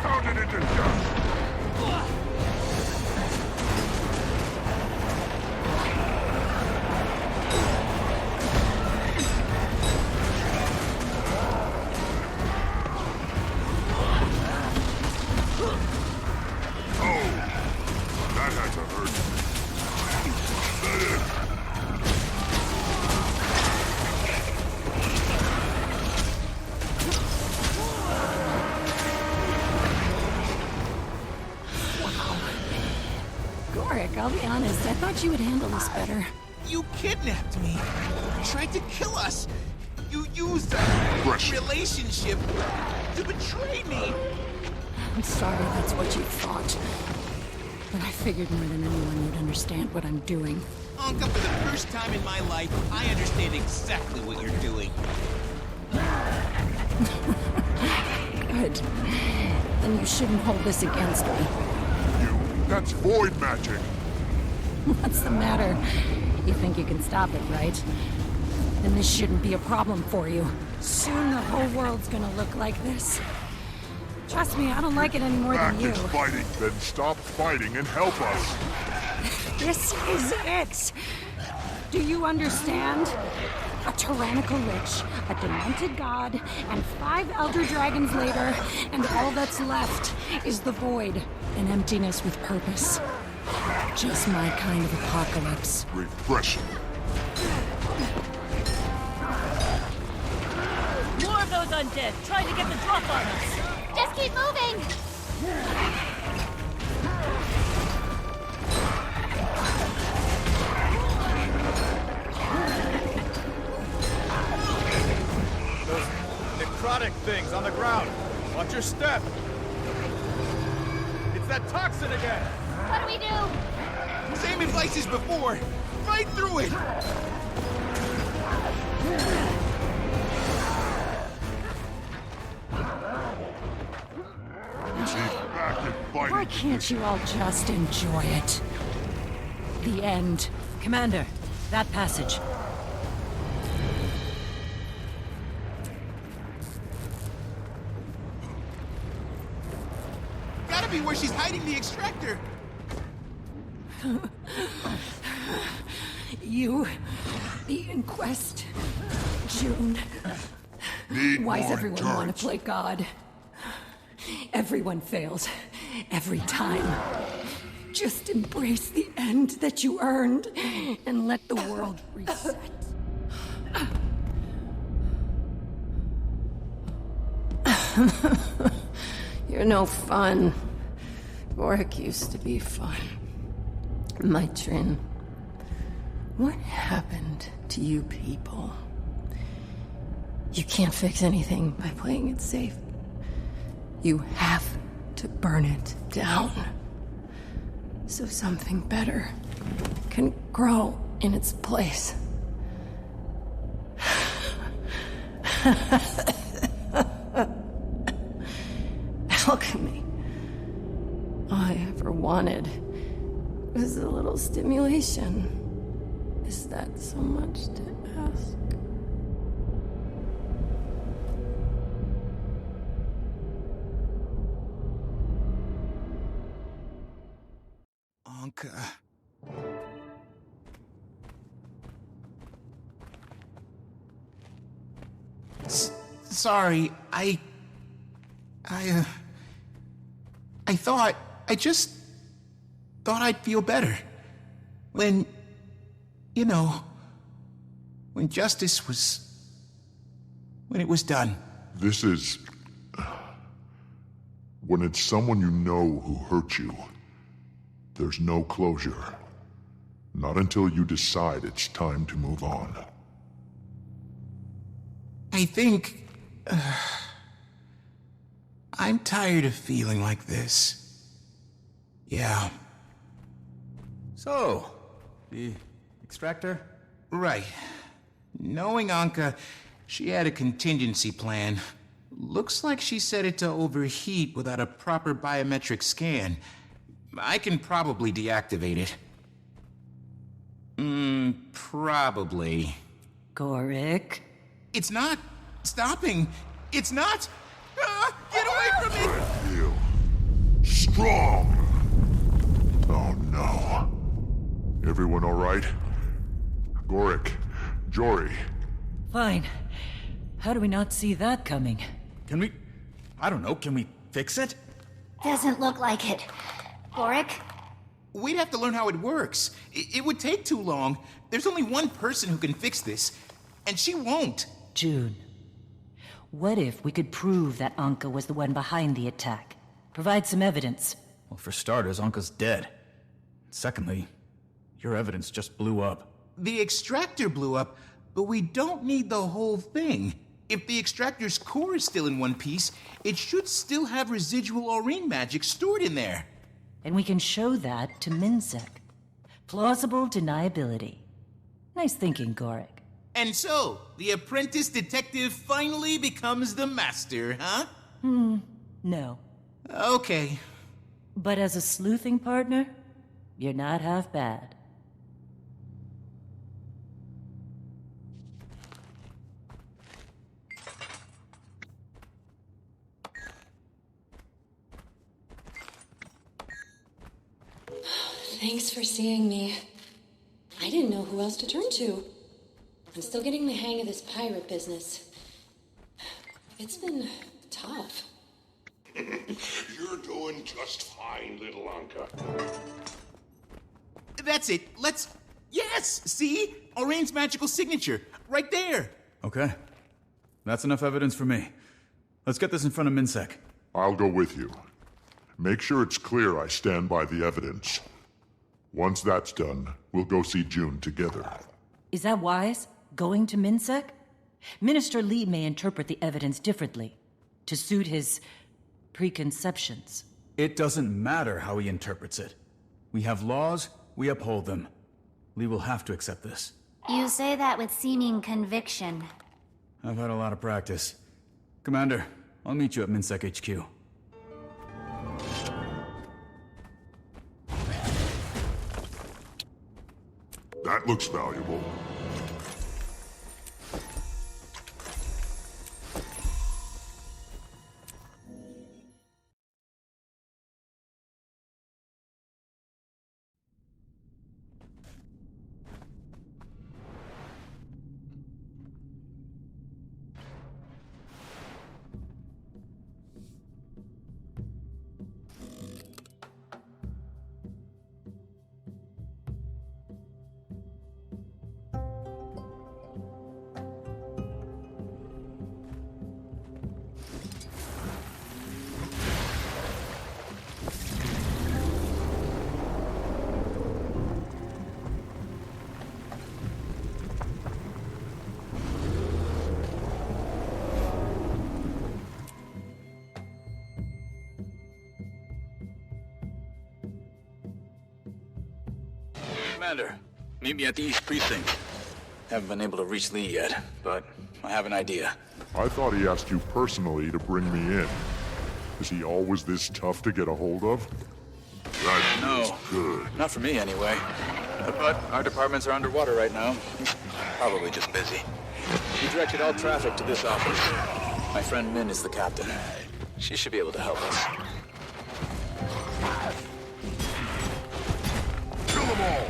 Pound it into dust. That had to hurt. Let it. Gorik, I'll be honest, I thought you would handle this better. You kidnapped me. Tried to kill us. You used a relationship to betray me. I'm sorry that's what you thought. But I figured more than anyone you'd understand what I'm doing. Anka, for the first time in my life, I understand exactly what you're doing. Good. Then you shouldn't hold this against me. That's void magic. What's the matter? You think you can stop it, right? Then this shouldn't be a problem for you. Soon the whole world's gonna look like this. Trust me, I don't like it any more than you. Back is fighting, then stop fighting and help us. This is it! Do you understand? A tyrannical lich, a demented god, and 5 elder dragons later, and all that's left is the void. An emptiness with purpose. Just my kind of apocalypse. Refreshing. More of those undead trying to get the drop on us! Just keep moving! Those necrotic things on the ground. Watch your step. It's that toxin again. What do we do? Same advice as before. Right through it. Why can't you all just enjoy it? The end. Commander, that passage. Gotta be where she's hiding the extractor. You, the inquest, Joon. Why does everyone want to play God? Everyone fails. Every time. Just embrace the end that you earned and let the world reset. You're no fun. Gorik used to be fun. My Trin. What happened to you people? You can't fix anything by playing it safe. You have to burn it down. So something better can grow in its place. Alchemy. All I ever wanted was a little stimulation. Is that so much to ask? Anka. Sorry, I just thought I'd feel better. When, you know, when justice was when it was done. This is... when it's someone you know who hurt you, there's no closure. Not until you decide it's time to move on. I think... I'm tired of feeling like this. Yeah. So, the extractor? Right. Knowing Anka, she had a contingency plan. Looks like she set it to overheat without a proper biometric scan. I can probably deactivate it. Probably. Gorik? It's not stopping. It's not. Get away from me! I feel strong. Oh no. Everyone all right? Gorik, Jory. Fine. How do we not see that coming? Can we... I don't know, can we fix it? Doesn't look like it. Gorik? We'd have to learn how it works. It would take too long. There's only one person who can fix this, and she won't. Joon, what if we could prove that Anka was the one behind the attack? Provide some evidence. Well, for starters, Anka's dead. Secondly, your evidence just blew up. The extractor blew up, but we don't need the whole thing. If the extractor's core is still in one piece, it should still have residual Aurene magic stored in there. And we can show that to Minsec. Plausible deniability. Nice thinking, Gorik. And so, the apprentice detective finally becomes the master, huh? No. Okay. But as a sleuthing partner, you're not half bad. Thanks for seeing me. I didn't know who else to turn to. I'm still getting the hang of this pirate business. It's been tough. You're doing just fine, little Anka. That's it. Let's... Yes! See? Aurene's magical signature. Right there. Okay. That's enough evidence for me. Let's get this in front of Minsec. I'll go with you. Make sure it's clear I stand by the evidence. Once that's done, we'll go see Joon together. Is that wise? Going to Minsec? Minister Lee may interpret the evidence differently, to suit his preconceptions. It doesn't matter how he interprets it. We have laws, we uphold them. Lee will have to accept this. You say that with seeming conviction. I've had a lot of practice. Commander, I'll meet you at Minsec HQ. That looks valuable. Commander, meet me at the East Precinct. Haven't been able to reach Lee yet, but I have an idea. I thought he asked you personally to bring me in. Is he always this tough to get a hold of? That feels good. Not for me, anyway. But our departments are underwater right now. Probably just busy. He directed all traffic to this office. My friend Min is the captain. She should be able to help us. Kill them all!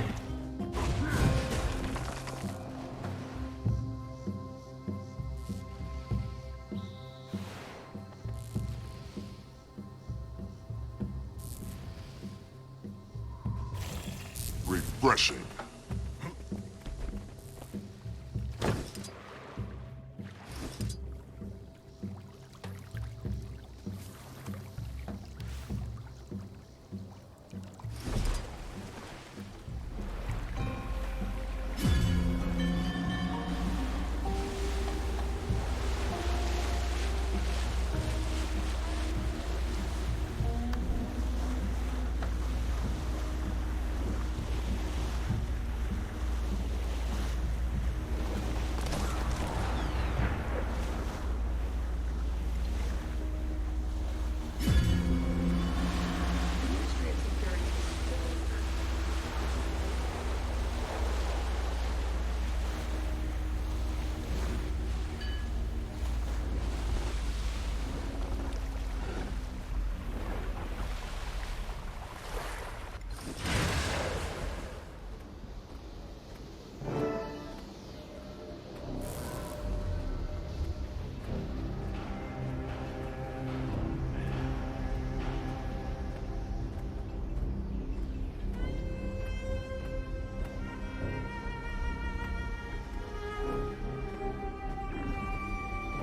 Refreshing.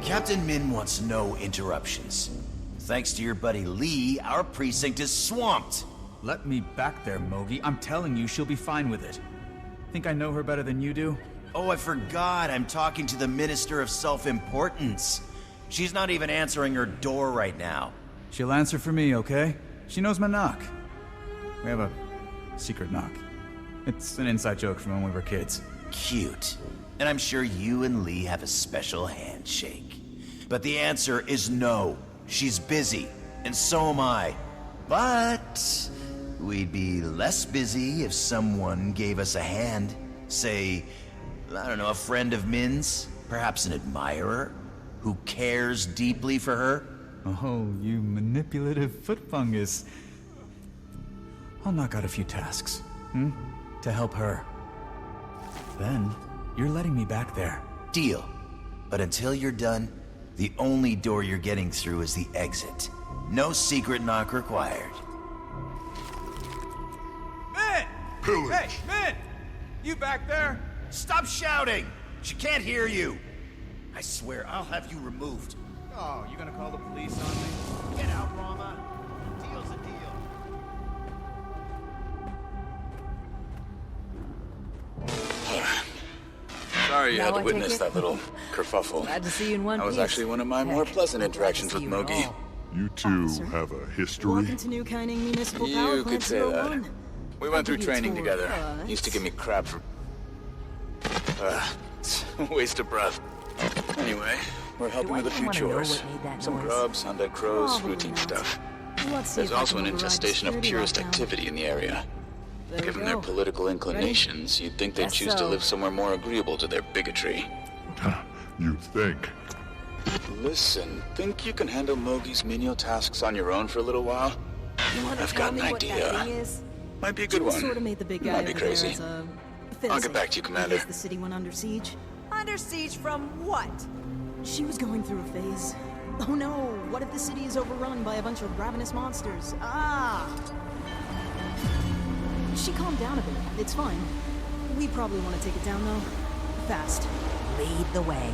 Captain Min wants no interruptions. Thanks to your buddy Lee, our precinct is swamped. Let me back there, Mogi. I'm telling you, she'll be fine with it. Think I know her better than you do? Oh, I forgot. I'm talking to the Minister of Self-Importance. She's not even answering her door right now. She'll answer for me, okay? She knows my knock. We have a secret knock. It's an inside joke from when we were kids. Cute. And I'm sure you and Lee have a special handshake. But the answer is no. She's busy, and so am I. But we'd be less busy if someone gave us a hand. Say, I don't know, a friend of Min's? Perhaps an admirer? Who cares deeply for her? Oh, you manipulative foot fungus. I'll knock out a few tasks, to help her. Then, you're letting me back there. Deal. But until you're done, the only door you're getting through is the exit. No secret knock required. Min! Pillage! Hey, Min! You back there? Stop shouting! She can't hear you! I swear, I'll have you removed. Oh, you gonna call the police on me? Get out, Rama. Deal's a deal. Sorry you Now had to I witness take it? that little kerfuffle. Glad to see you in one That was piece. actually one of my more Heck, pleasant glad to interactions see with you at Mogi. all. You two have a history? Welcome to New Kining Municipal Power You Plant could say that. 01. We went through I'll give you a training tour, together. but- Used to give me crap for... it's a waste of breath. Anyway, we're helping with a few chores. Some grubs, undead crows, Probably routine not. stuff. Let's see There's if I also can an override infestation of security purist lockdown. activity in the area. There we Given their go. political inclinations, you'd think they'd Guess choose to so. live somewhere more agreeable to their bigotry. You think? Listen, think you can handle Mogi's menial tasks on your own for a little while? You wanna I've tell got an me what that idea. thing is? Might be a good June one. Sort of made the big guy Might be over there crazy. as a I'll get back to you, Commander. I guess the city went under siege. Under siege from what? She was going through a phase. Oh no, what if the city is overrun by a bunch of ravenous monsters? Ah! She calmed down a bit. It's fine. We probably want to take it down though. Fast. Lead the way.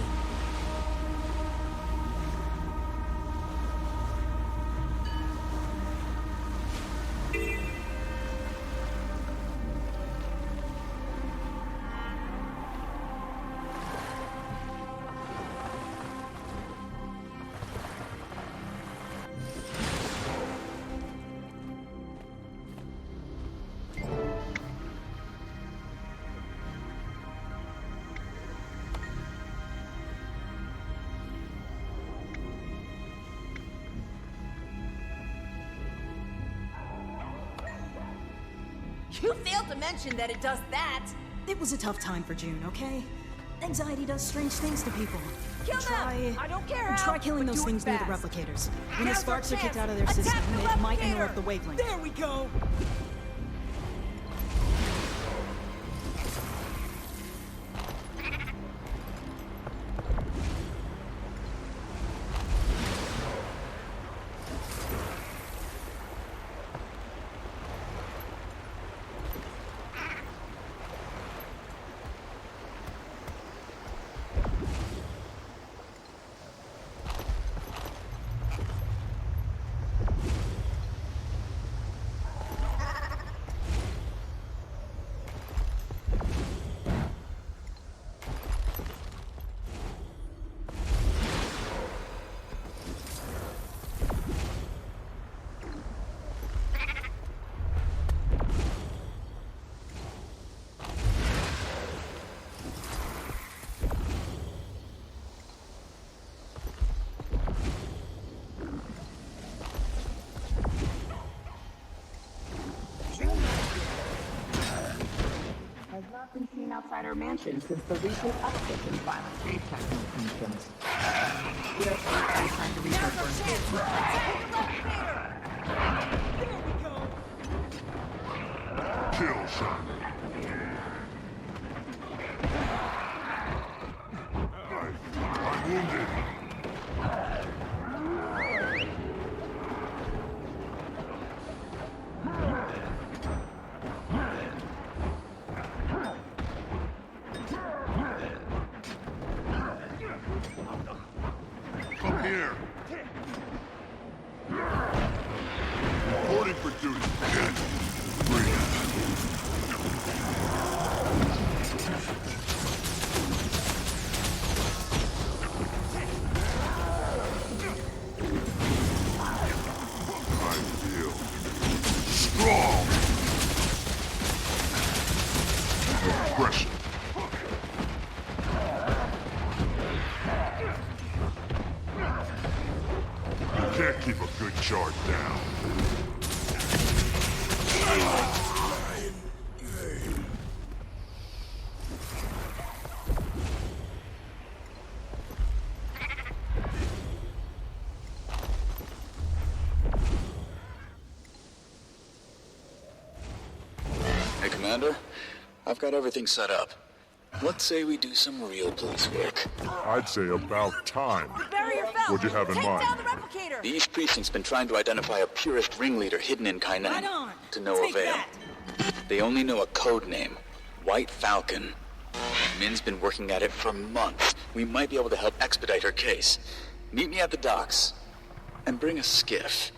You failed to mention that it does that. It was a tough time for June, okay? Anxiety does strange things to people. Kill them! I don't care how, Try killing but those do it things near the fast. replicators. When the Now's our sparks are kicked chance. out of their Attack system, the it might replicator. interrupt the wavelength. There we go. Has not been seen outside our mansion since the recent uptick in violence and technical tensions. We are trying to reach our first Kill shot. I'm wounded. here. Reporting for duty. Breathe. I feel strong. Aggression. You can't keep a good charge down. Hey, Commander. I've got everything set up. Let's say we do some real police work. I'd say about time. What'd you have in mind? The East Precinct's been trying to identify a purist ringleader hidden in Kaineng. To no avail. They only know a code name, White Falcon. Min's been working at it for months. We might be able to help expedite her case. Meet me at the docks. And bring a skiff.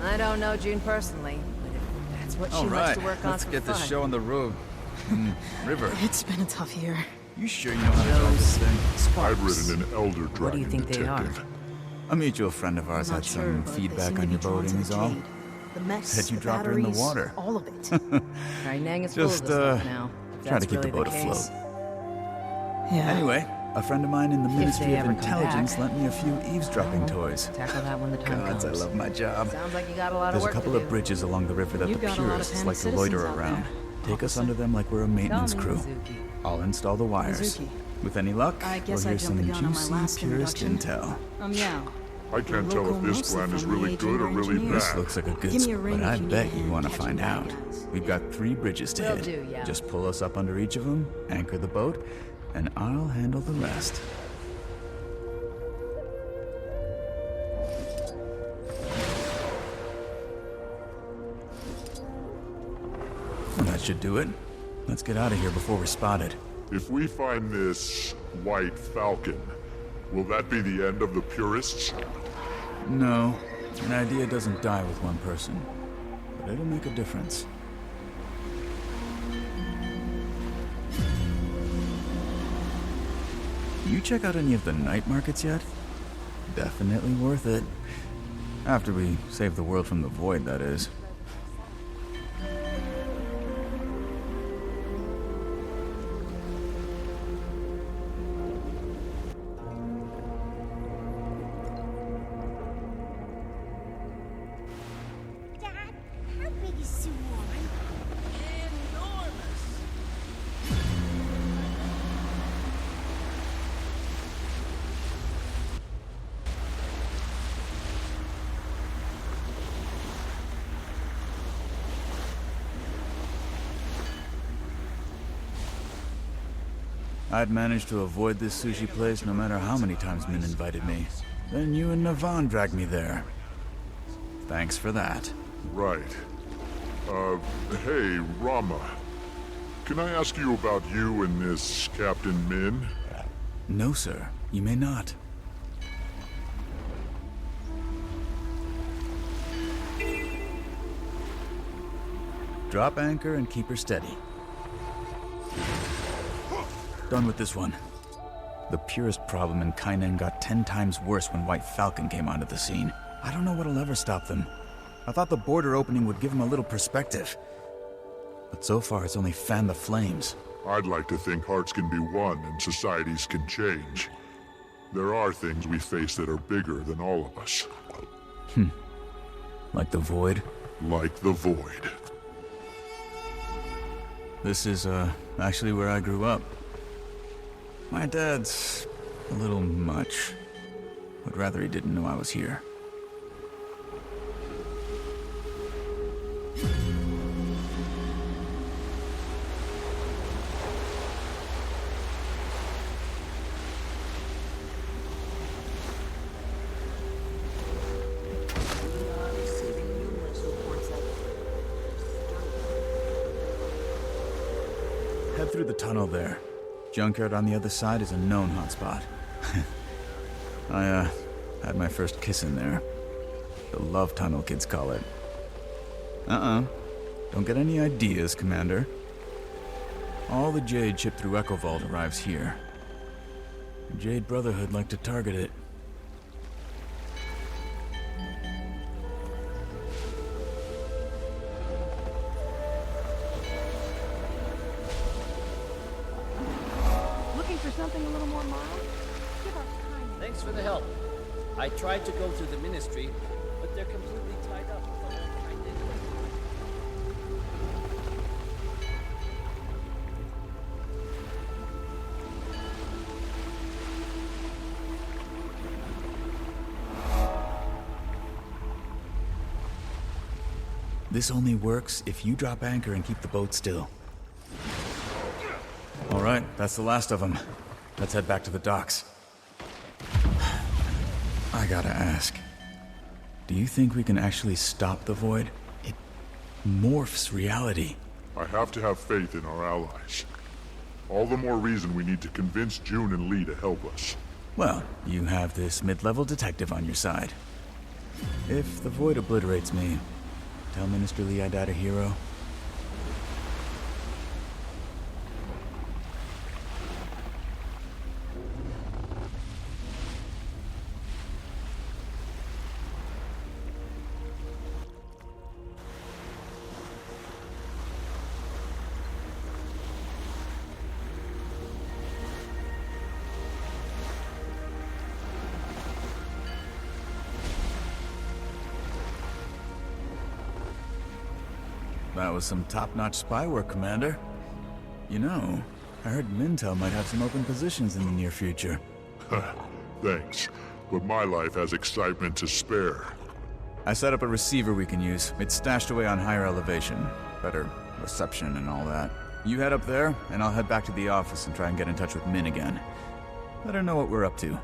I don't know Joon personally, but if that's what she All wants right, to work on let's for get fun. this show on the road. River. It's been a tough year. You sure you know how to drive this thing? I've ridden an elder dragon What do you think they are? detective. A mutual friend of ours had some feedback on your boating is all. The mess, Said you the dropped her in the batteries, water. all of it. Kaineng is full of Just, this stuff now. if try to that's keep the really boat case. afloat. Yeah. Anyway, a friend of mine in the Ministry they of ever come Intelligence back. lent me a few eavesdropping toys. Tackle that when the time Gods, I comes. love my job. Sounds like you got a lot There's of a work couple to of do. bridges along the river that You've the got a lot of purists panicked like to loiter citizens out around. there. Take us under them like we're a maintenance me, crew. Mizuki. I'll install the wires. Mizuki. With any luck, I we'll guess I hear jumped the some gun on my juicy last purist introduction. intel. Yeah. I can't tell if this plan is really good or really This bad. looks like a good Give me a spot, ring but if I you bet need you want to catching find bad out. guys. We've got 3 bridges to Will hit. do, yeah. Just pull us up under each of them, anchor the boat, and I'll handle the rest. Well, that should do it. Let's get out of here before we're spotted. If we find this White Falcon, will that be the end of the purists? No, an idea doesn't die with one person, but it'll make a difference. You check out any of the night markets yet? Definitely worth it. After we save the world from the void, that is. Dad, how big is Soo-Won? I'd managed to avoid this sushi place no matter how many times Min invited me. Then you and Navan dragged me there. Thanks for that. Right. Hey, Rama. Can I ask you about you and this Captain Min? No, sir. You may not. Drop anchor and keep her steady. Done with this one. The purist problem in Kaineng got 10 times worse when White Falcon came onto the scene. I don't know what'll ever stop them. I thought the border opening would give them a little perspective. But so far, it's only fanned the flames. I'd like to think hearts can be won and societies can change. There are things we face that are bigger than all of us. Like the void? Like the void. This is, actually where I grew up. My dad's a little much. Would rather he didn't know I was here. Head through the tunnel there. Junkyard on the other side is a known hotspot. I, had my first kiss in there. The love tunnel, kids call it. Don't get any ideas, Commander. All the Jade shipped through Echo Vault arrives here. The Jade Brotherhood like to target it. Looking for something a little more mild? Give us time. Thanks for the help. I tried to go through the Ministry, but they're completely tied up with the whole kind of... This only works if you drop anchor and keep the boat still. All right, that's the last of them. Let's head back to the docks. I gotta ask, do you think we can actually stop the Void? It morphs reality. I have to have faith in our allies. All the more reason we need to convince Joon and Lee to help us. Well, you have this mid-level detective on your side. If the Void obliterates me, tell Minister Lee I died a hero. That was some top-notch spy work, Commander. You know, I heard Mintel might have some open positions in the near future. Thanks, but my life has excitement to spare. I set up a receiver we can use. It's stashed away on higher elevation. Better reception and all that. You head up there, and I'll head back to the office and try and get in touch with Min again. Let her know what we're up to.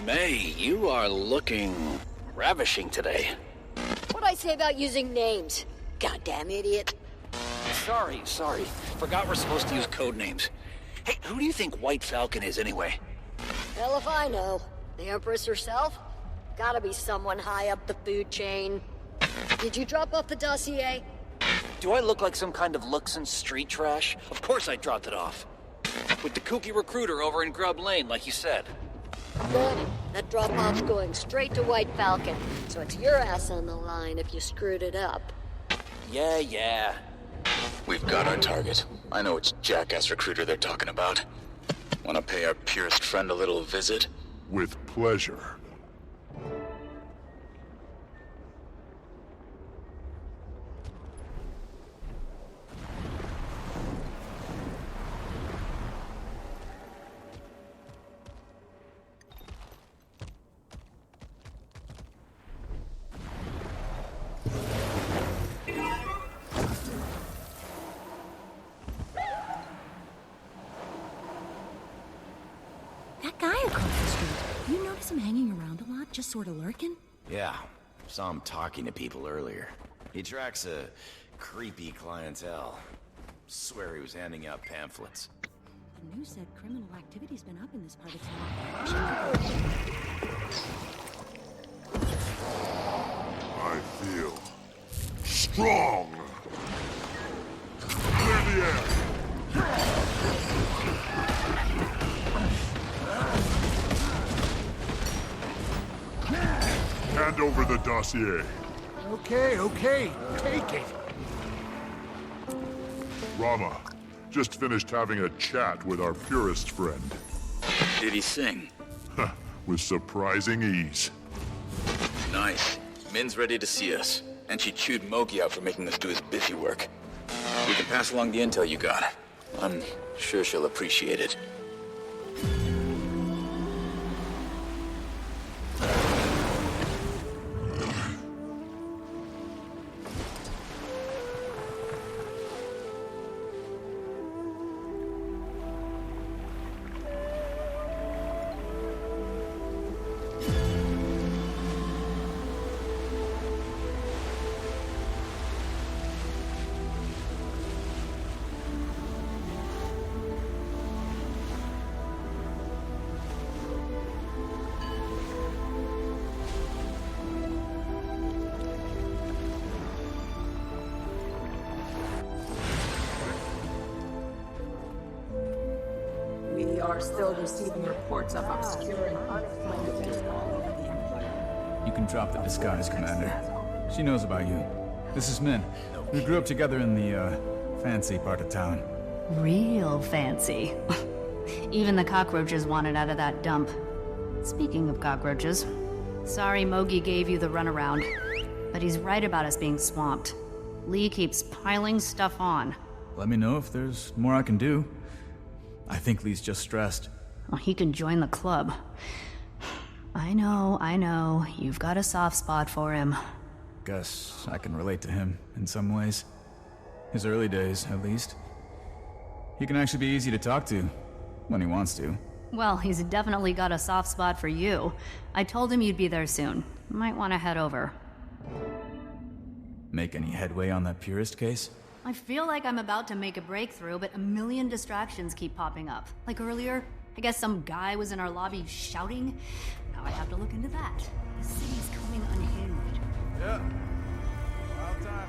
May, you are looking ravishing today. What'd I say about using names? Goddamn idiot. Sorry. Forgot we're supposed to use code names. Hey, who do you think White Falcon is anyway? Hell if I know. The Empress herself? Gotta be someone high up the food chain. Did you drop off the dossier? Do I look like some kind of Luxon street trash? Of course I dropped it off. With the kooky recruiter over in Grub Lane, like you said. Good. That drop-off's going straight to White Falcon, so it's your ass on the line if you screwed it up. Yeah. We've got our target. I know which jackass recruiter they're talking about. Want to pay our purest friend a little visit? With pleasure. That guy across the street, you notice him hanging around a lot, just sort of lurking? Yeah, saw him talking to people earlier. He tracks a creepy clientele. Swear he was handing out pamphlets. The news said criminal activity's been up in this part of town. I feel strong. Clear the air. Hand over the dossier. Okay. Take it. Rama, just finished having a chat with our purist friend. Did he sing? With surprising ease. Nice. Min's ready to see us. And she chewed Mogi out for making us do his busy work. We can pass along the intel you got. I'm sure she'll appreciate it. We are still receiving reports of obscure and unexplained events all over the Empire. You can drop the disguise, Commander. She knows about you. This is Min. We grew up together in the, fancy part of town. Real fancy. Even the cockroaches wanted out of that dump. Speaking of cockroaches, sorry Mogi gave you the runaround, but he's right about us being swamped. Lee keeps piling stuff on. Let me know if there's more I can do. I think Lee's just stressed. Well, he can join the club. I know. You've got a soft spot for him. Guess I can relate to him in some ways. His early days, at least. He can actually be easy to talk to, when he wants to. Well, he's definitely got a soft spot for you. I told him you'd be there soon. Might want to head over. Make any headway on that purist case? I feel like I'm about to make a breakthrough, but a million distractions keep popping up. Like earlier, I guess some guy was in our lobby shouting. Now I have to look into that. The city's coming unhinged. Yeah. Wild time.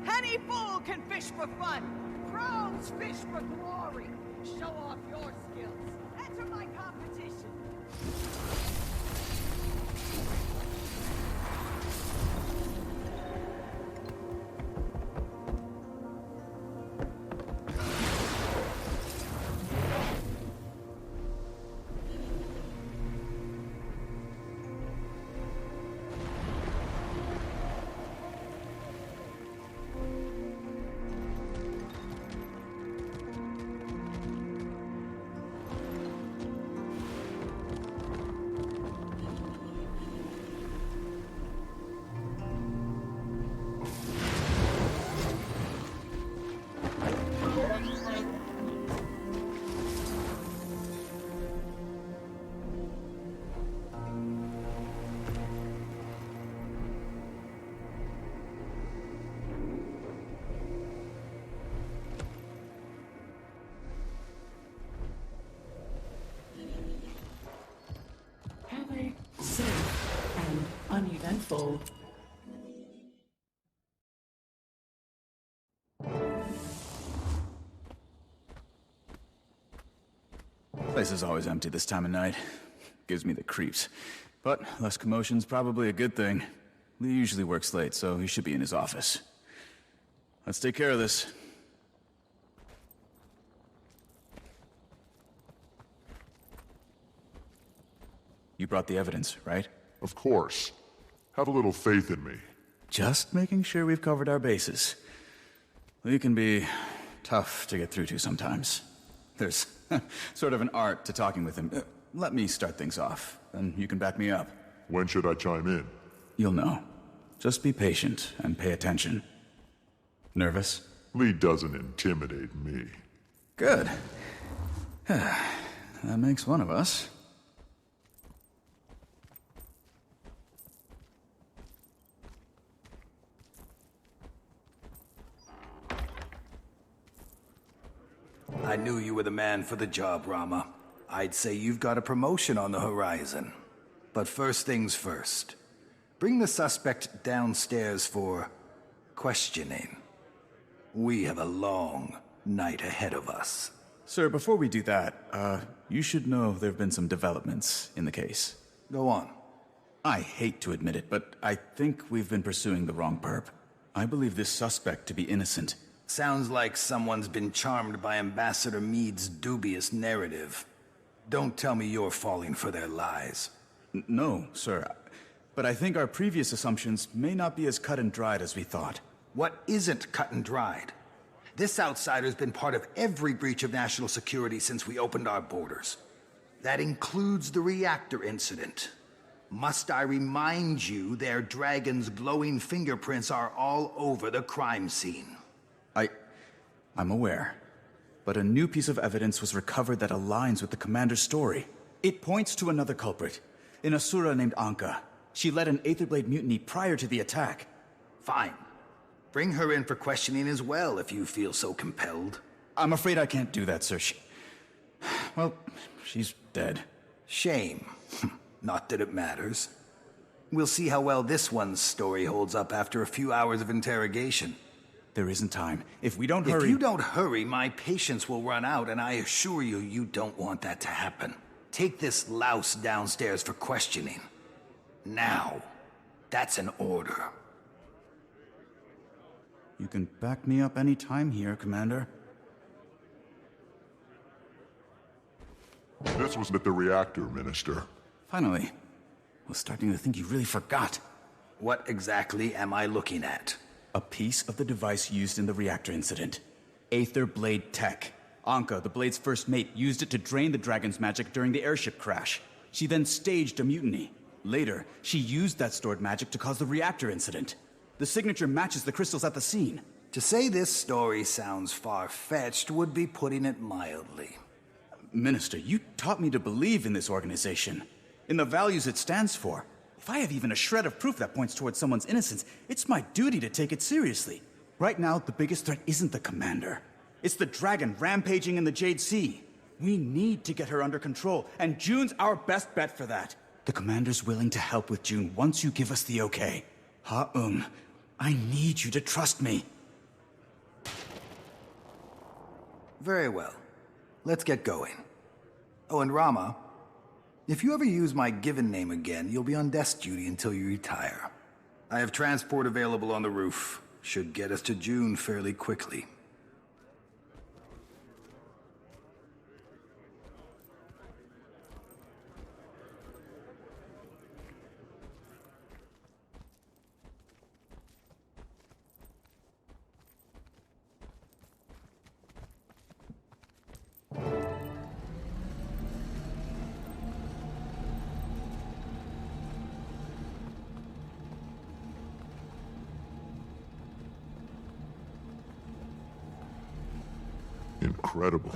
Any fool can fish for fun. Pros fish for glory. Show off your skills. Enter my competition. Safe and uneventful. Place is always empty this time of night. Gives me the creeps. But less commotion's probably a good thing. Lee usually works late, so he should be in his office. Let's take care of this. You brought the evidence, right? Of course. Have a little faith in me. Just making sure we've covered our bases. Lee can be tough to get through to sometimes. There's sort of an art to talking with him. Let me start things off, and you can back me up. When should I chime in? You'll know. Just be patient and pay attention. Nervous? Lee doesn't intimidate me. Good. That makes one of us. I knew you were the man for the job, Rama. I'd say you've got a promotion on the horizon. But first things first. Bring the suspect downstairs for questioning. We have a long night ahead of us. Sir, before we do that, you should know there have been some developments in the case. Go on. I hate to admit it, but I think we've been pursuing the wrong perp. I believe this suspect to be innocent. Sounds like someone's been charmed by Ambassador Meade's dubious narrative. Don't tell me you're falling for their lies. No, sir. But I think our previous assumptions may not be as cut and dried as we thought. What isn't cut and dried? This outsider's been part of every breach of national security since we opened our borders. That includes the reactor incident. Must I remind you their dragon's glowing fingerprints are all over the crime scene? I'm aware. But a new piece of evidence was recovered that aligns with the commander's story. It points to another culprit, an Asura named Anka. She led an Aetherblade mutiny prior to the attack. Fine. Bring her in for questioning as well, if you feel so compelled. I'm afraid I can't do that, sir. Well, she's dead. Shame. Not that it matters. We'll see how well this one's story holds up after a few hours of interrogation. There isn't time. If we don't hurry... If you don't hurry, my patience will run out, and I assure you, you don't want that to happen. Take this louse downstairs for questioning. Now. That's an order. You can back me up any time here, Commander. This was at the reactor, Minister. Finally. I was starting to think you really forgot. What exactly am I looking at? A piece of the device used in the reactor incident. Aether Blade Tech. Anka, the Blade's first mate, used it to drain the dragon's magic during the airship crash. She then staged a mutiny. Later, she used that stored magic to cause the reactor incident. The signature matches the crystals at the scene. To say this story sounds far-fetched would be putting it mildly. Minister, you taught me to believe in this organization, in the values it stands for. If I have even a shred of proof that points towards someone's innocence, it's my duty to take it seriously. Right now, the biggest threat isn't the commander. It's the dragon rampaging in the Jade Sea. We need to get her under control, and Joon's our best bet for that. The commander's willing to help with Joon once you give us the okay. Ha-Um, I need you to trust me. Very well. Let's get going. Oh, and Rama, if you ever use my given name again, you'll be on desk duty until you retire. I have transport available on the roof. Should get us to Joon fairly quickly. Incredible.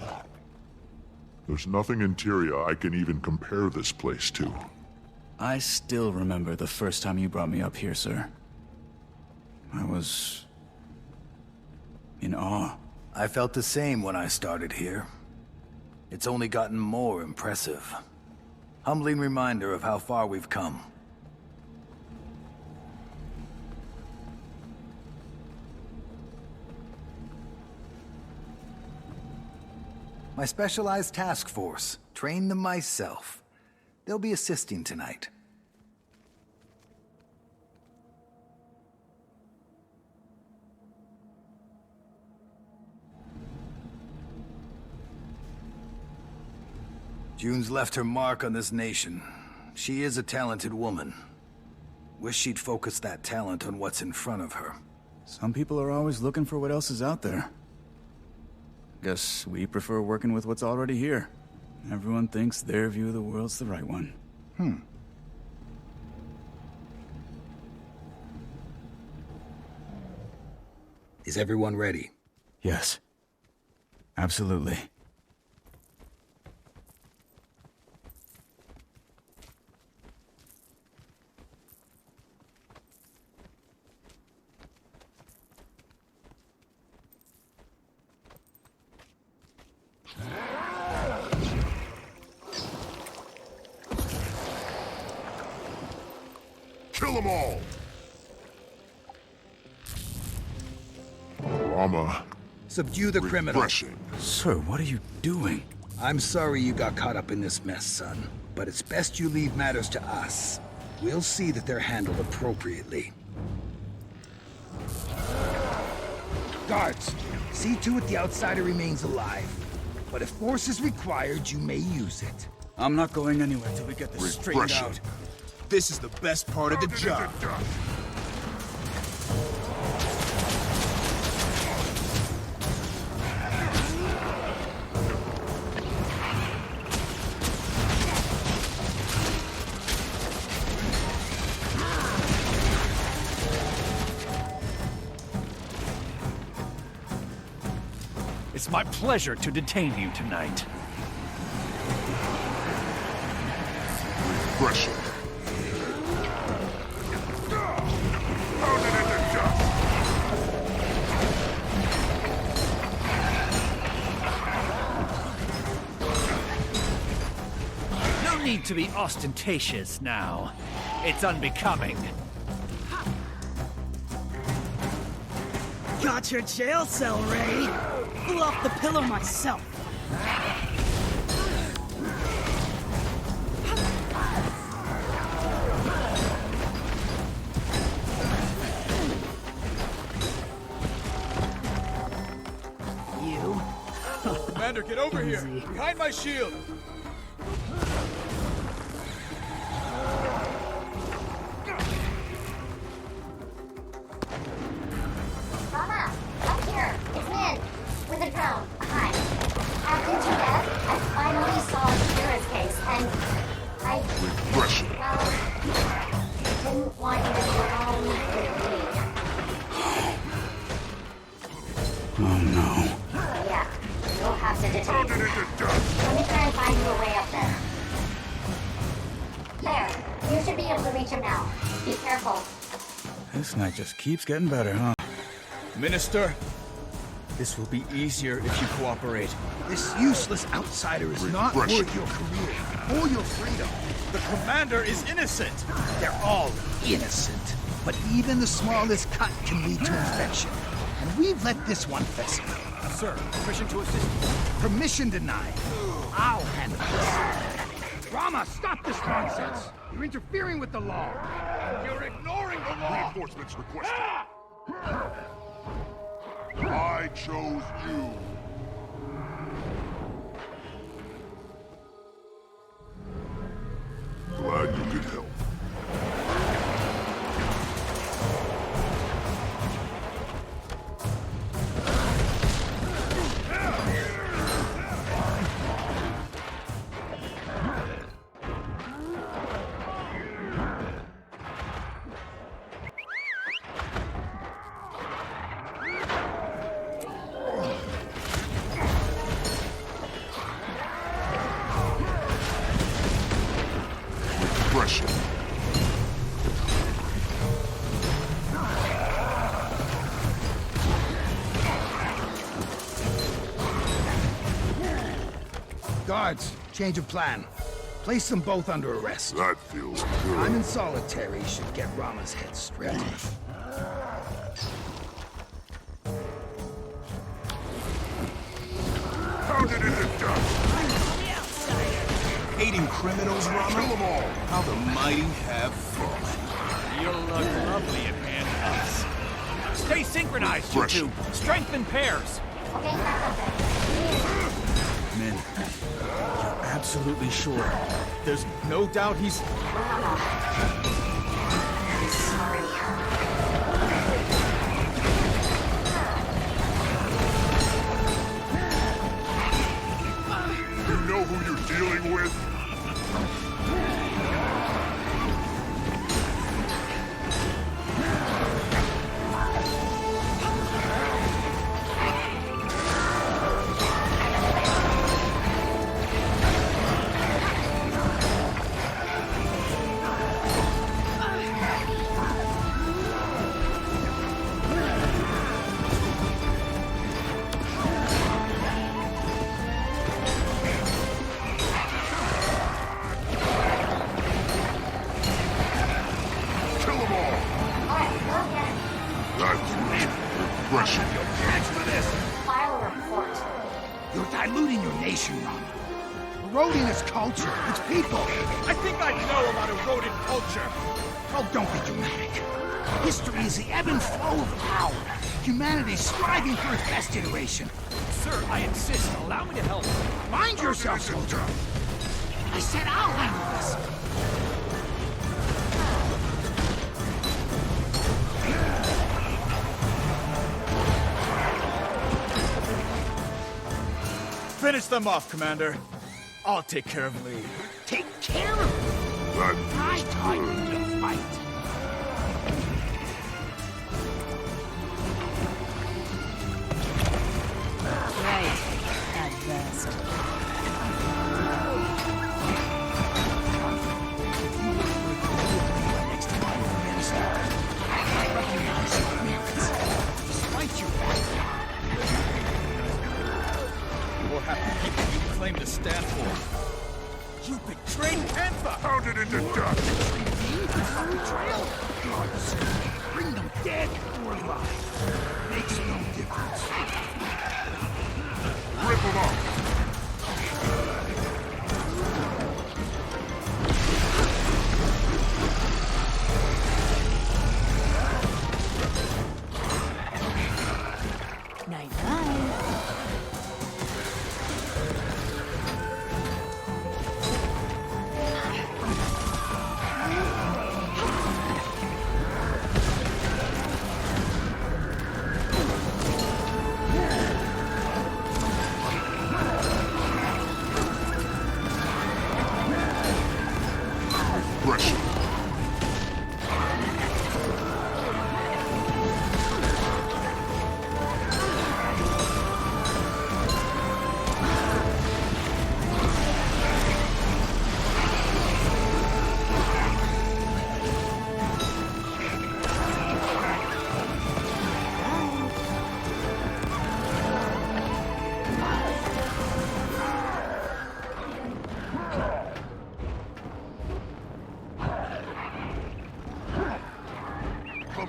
There's nothing in Tyria I can even compare this place to. I still remember the first time you brought me up here, sir. I was... in awe. I felt the same when I started here. It's only gotten more impressive. Humbling reminder of how far we've come. My specialized task force. Trained them myself. They'll be assisting tonight. Joon's left her mark on this nation. She is a talented woman, Wish she'd focus that talent on what's in front of her. Some people are always looking for what else is out there. Guess we prefer working with what's already here. Everyone thinks their view of the world's the right one. Is everyone ready? Yes. Absolutely. Kill them all! Rama. Subdue the criminal. Sir, what are you doing? I'm sorry you got caught up in this mess, son. But it's best you leave matters to us. We'll see that they're handled appropriately. Guards, see to it the outsider remains alive. But if force is required, you may use it. I'm not going anywhere till we get this straightened out. This is the best part of the job. It's my pleasure to detain you tonight. Repression. No need to be ostentatious now. It's unbecoming. Got your jail cell ready. Flew off the pillow myself. You? Commander, get over here! Behind my shield! Mama, up here. It's Min. With a drone. Hi. After Tibet, I finally saw Kira's case, and I... Well, didn't want you to be alone with me. Oh no. Yeah, you'll have to detain me. Let me try and find you a way up there. There. You should be able to reach him now. Be careful. This night just keeps getting better, huh? Minister, this will be easier if you cooperate. This useless outsider is not worth your career or your freedom. The commander is innocent. They're all innocent. But even the smallest cut can lead to infection. And we've let this one fester. Sir, permission to assist. Permission denied. I'll handle this. Rama, stop this nonsense. You're interfering with the law. You're ignoring the law! Reinforcements requested. I chose you. Glad you could help. Guards, change of plan. Place them both under arrest. That feels good. I'm in solitary should get Rama's head straight. Pounded into dust. Hating criminals, Rama? Kill them all. How the mighty have fallen. You'll look lovely in handcuffs. Stay synchronized, you two. Strength in pairs. Min, you're absolutely sure? There's no doubt he's... with? Eroding its culture, its people. I think I know about eroded culture. Oh, don't be dramatic. History is the ebb and flow of power. Humanity striving for its best iteration. Sir, I insist. Allow me to help. Mind yourself, soldier. I said I'll handle this. Finish them off, Commander. I'll take care of Lee. Take care of you? I taught you to fight. Right. Adversary. Next time I'm the minister, I recognize your merits, despite your background. We'll have to keep what you claim to stand for. You betrayed Panther! Pounded into dust! Betrayal? Gods, bring them dead or alive. Makes no difference. Rip them up! Night-night.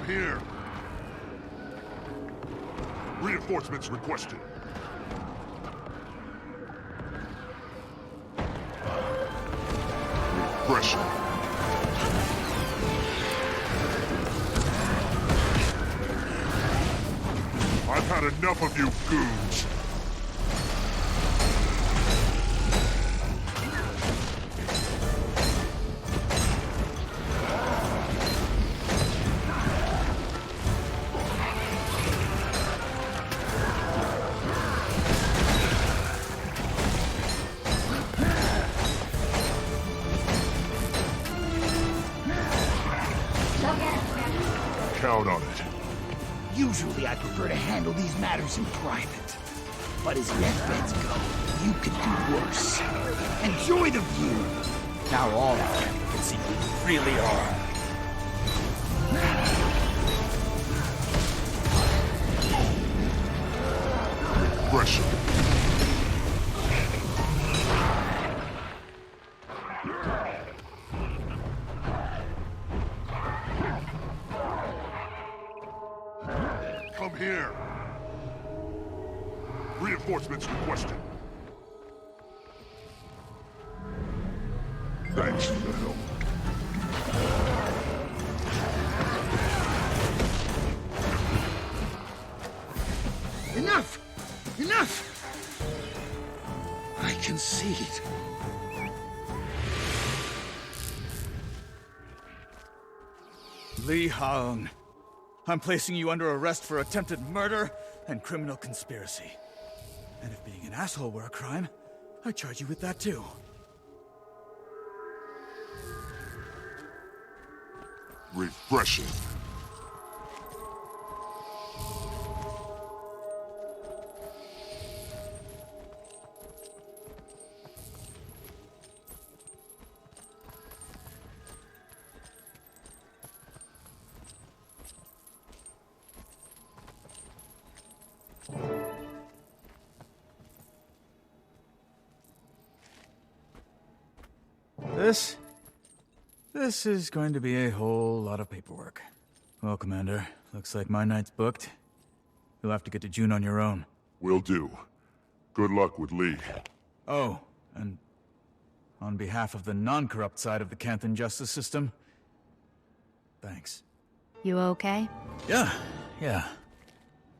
Here. Reinforcements requested. Pressure. I've had enough of you goons. Count on it. Usually I prefer to handle these matters in private. But as deathbeds go, you could do worse. Enjoy the view. Now all of them can see who you really are. Pressure. Come here. Reinforcements requested. Thanks for the help. Enough! Enough! I concede. Lee Haung, I'm placing you under arrest for attempted murder and criminal conspiracy. And if being an asshole were a crime, I charge you with that too. Refreshing. This is going to be a whole lot of paperwork. Well, Commander, looks like my night's booked. You'll have to get to Joon on your own. Will do. Good luck with Lee. Oh, and on behalf of the non-corrupt side of the Canthan justice system, thanks. You okay? Yeah.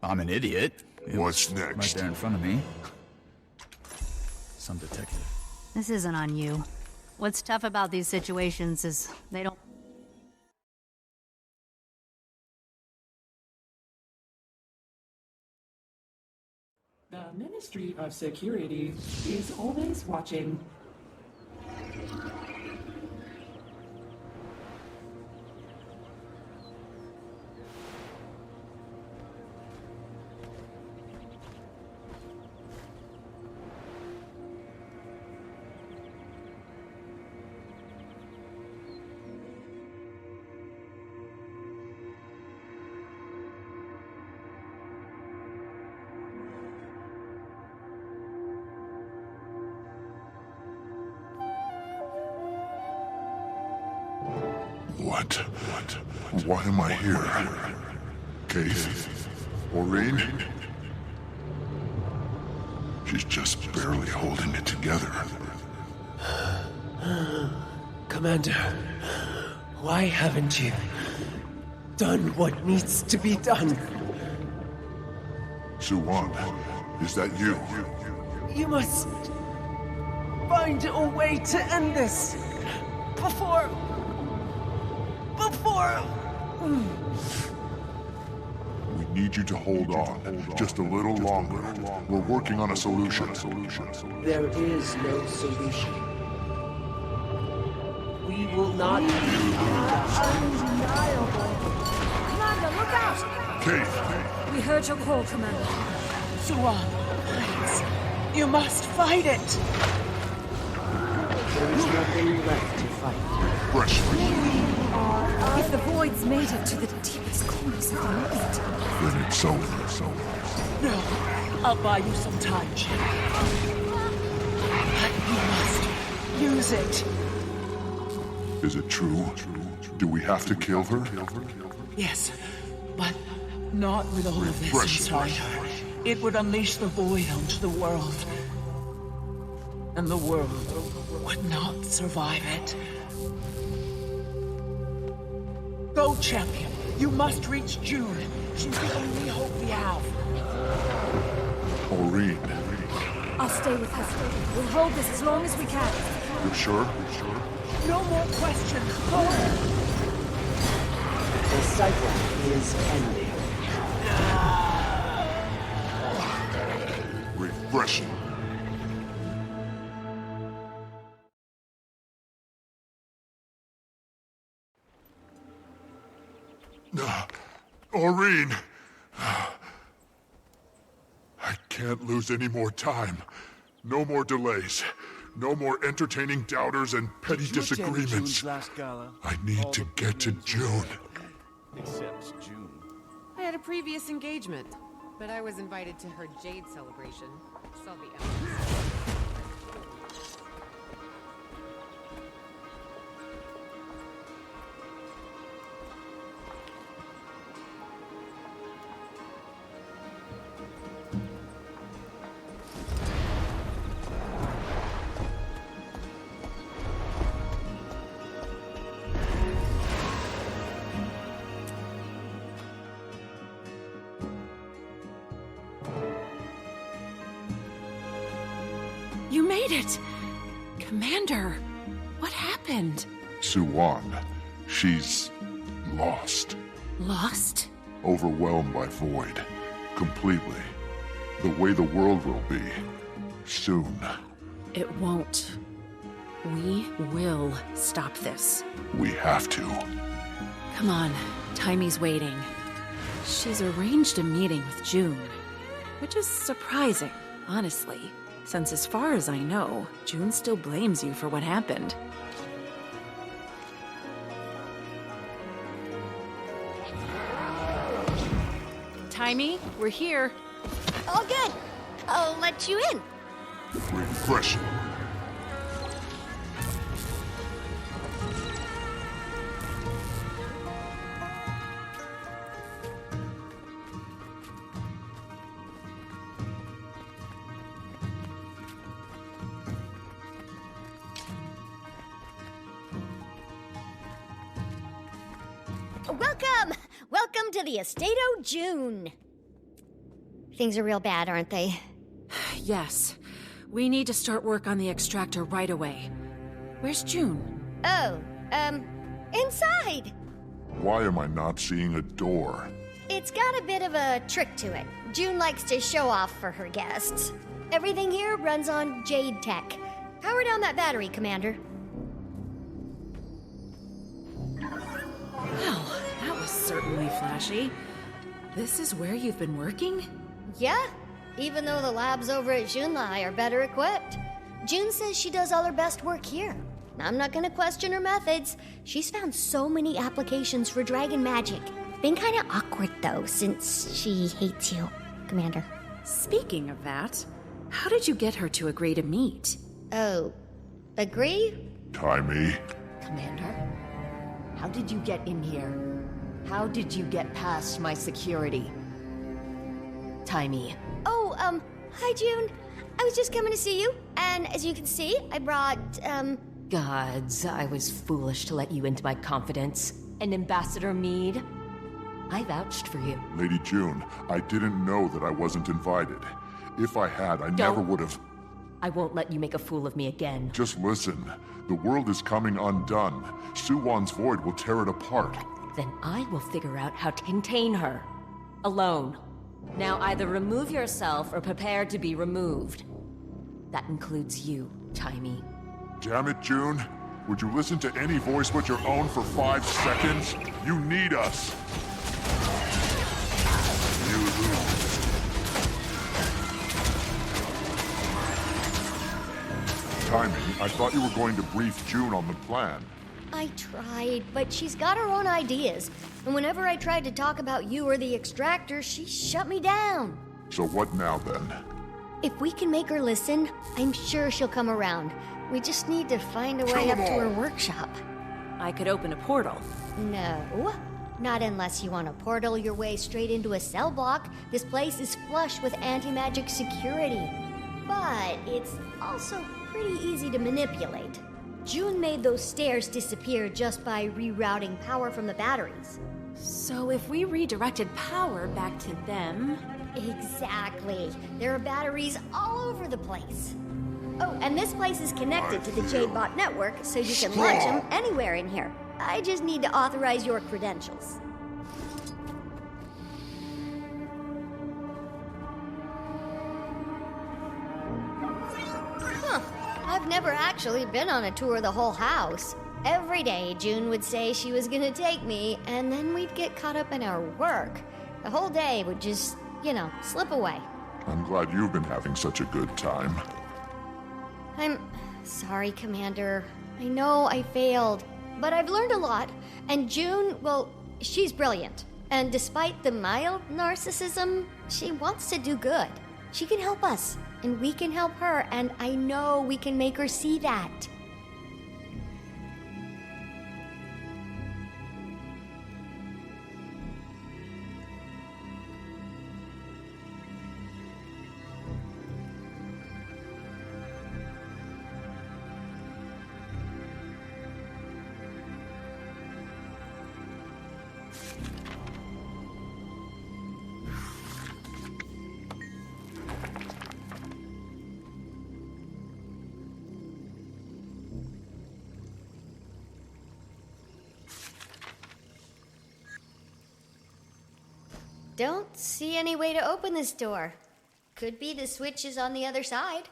I'm an idiot. What's next? Right there in front of me. Some detective. This isn't on you. What's tough about these situations is they don't... The Ministry of Security is always watching. Why am I here? Kate? Aurene? She's just barely holding it together. Commander, why haven't you done what needs to be done? Soo-Won, is that you? You must find a way to end this before... We need you to hold on, just a little longer. We're working on a solution. There is no solution. We will not be undeniable. Commander, look out! Kate! We heard your call, Commander. Soo-Won, please. You must fight it! There is nothing left to fight. Fresh. If the Void's made it to the deepest corners of the night... Then it's over. No, I'll buy you some time, Jade. You must use it. Is it true? Do we have to kill her? Yes, but not with all of this inside her. It would unleash the Void onto the world. And the world would not survive it. Go, champion. You must reach Joon. She's the only hope we have. Aurene. I'll stay with her. We'll hold this as long as we can. You're sure? No more questions. Go. The cycle is ending. Refreshing. Aurene! I can't lose any more time. No more delays. No more entertaining doubters and petty disagreements. I need to get to Joon. Except Joon. I had a previous engagement, but I was invited to her Jade celebration. Saw the elements. You made it! Commander, what happened? Soo-Won. She's lost. Lost? Overwhelmed by Void. Completely. The way the world will be. Soon. It won't. We will stop this. We have to. Come on, Timey's waiting. She's arranged a meeting with Joon, which is surprising, honestly, since as far as I know, Joon still blames you for what happened. Timey, we're here. All good. I'll let you in. Refreshing. Welcome! Welcome to the estate o' Joon. Things are real bad, aren't they? Yes. We need to start work on the extractor right away. Where's Joon? Oh, inside. Why am I not seeing a door? It's got a bit of a trick to it. Joon likes to show off for her guests. Everything here runs on Jade tech. Power down that battery, Commander. Well, that was certainly flashy. This is where you've been working? Yeah, even though the labs over at Joonlai are better equipped. Joon says she does all her best work here. I'm not gonna question her methods. She's found so many applications for dragon magic. Been kinda awkward though, since she hates you, Commander. Speaking of that, how did you get her to agree to meet? Oh, agree? Timey. Commander, how did you get in here? How did you get past my security? Timey. Oh, hi Joon. I was just coming to see you, and as you can see, I brought, Gods, I was foolish to let you into my confidence. And Ambassador Mead, I vouched for you. Lady Joon, I didn't know that I wasn't invited. If I had, I never would have... I won't let you make a fool of me again. Just listen. The world is coming undone. Soo-Won's void will tear it apart. Then I will figure out how to contain her. Alone. Now either remove yourself or prepare to be removed. That includes you, Timey. Damn it, Joon. Would you listen to any voice but your own for 5 seconds? You need us. You lose. Timey, I thought you were going to brief Joon on the plan. I tried, but she's got her own ideas. And whenever I tried to talk about you or the extractor, she shut me down. So what now, then? If we can make her listen, I'm sure she'll come around. We just need to find a way up to her workshop. I could open a portal. No. Not unless you want to portal your way straight into a cell block. This place is flush with anti-magic security. But it's also pretty easy to manipulate. Joon made those stairs disappear just by rerouting power from the batteries. So if we redirected power back to them... Exactly. There are batteries all over the place. Oh, and this place is connected to the Jade Bot network, so you can launch them anywhere in here. I just need to authorize your credentials. I've never actually been on a tour of the whole house. Every day, Joon would say she was gonna take me, and then we'd get caught up in our work. The whole day would just, slip away. I'm glad you've been having such a good time. I'm sorry, Commander. I know I failed, but I've learned a lot, and Joon, well, she's brilliant. And despite the mild narcissism, she wants to do good. She can help us, and we can help her, and I know we can make her see that. Don't see any way to open this door. Could be the switch is on the other side.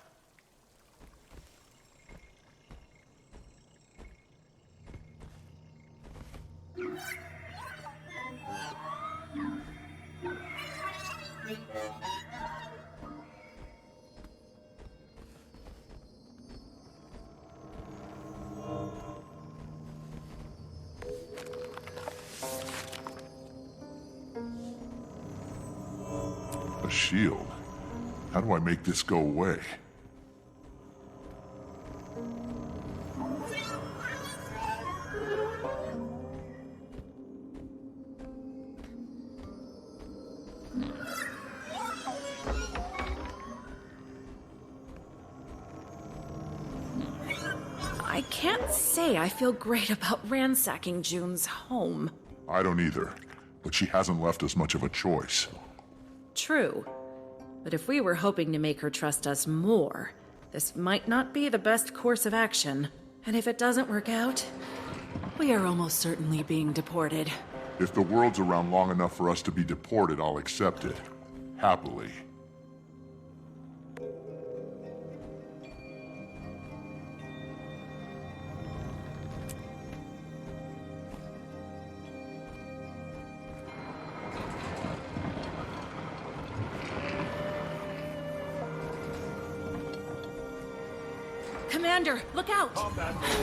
A shield? How do I make this go away? I can't say I feel great about ransacking June's home. I don't either, but she hasn't left us much of a choice. True. But if we were hoping to make her trust us more, this might not be the best course of action. And if it doesn't work out, we are almost certainly being deported. If the world's around long enough for us to be deported, I'll accept it. Happily. Commander, look out!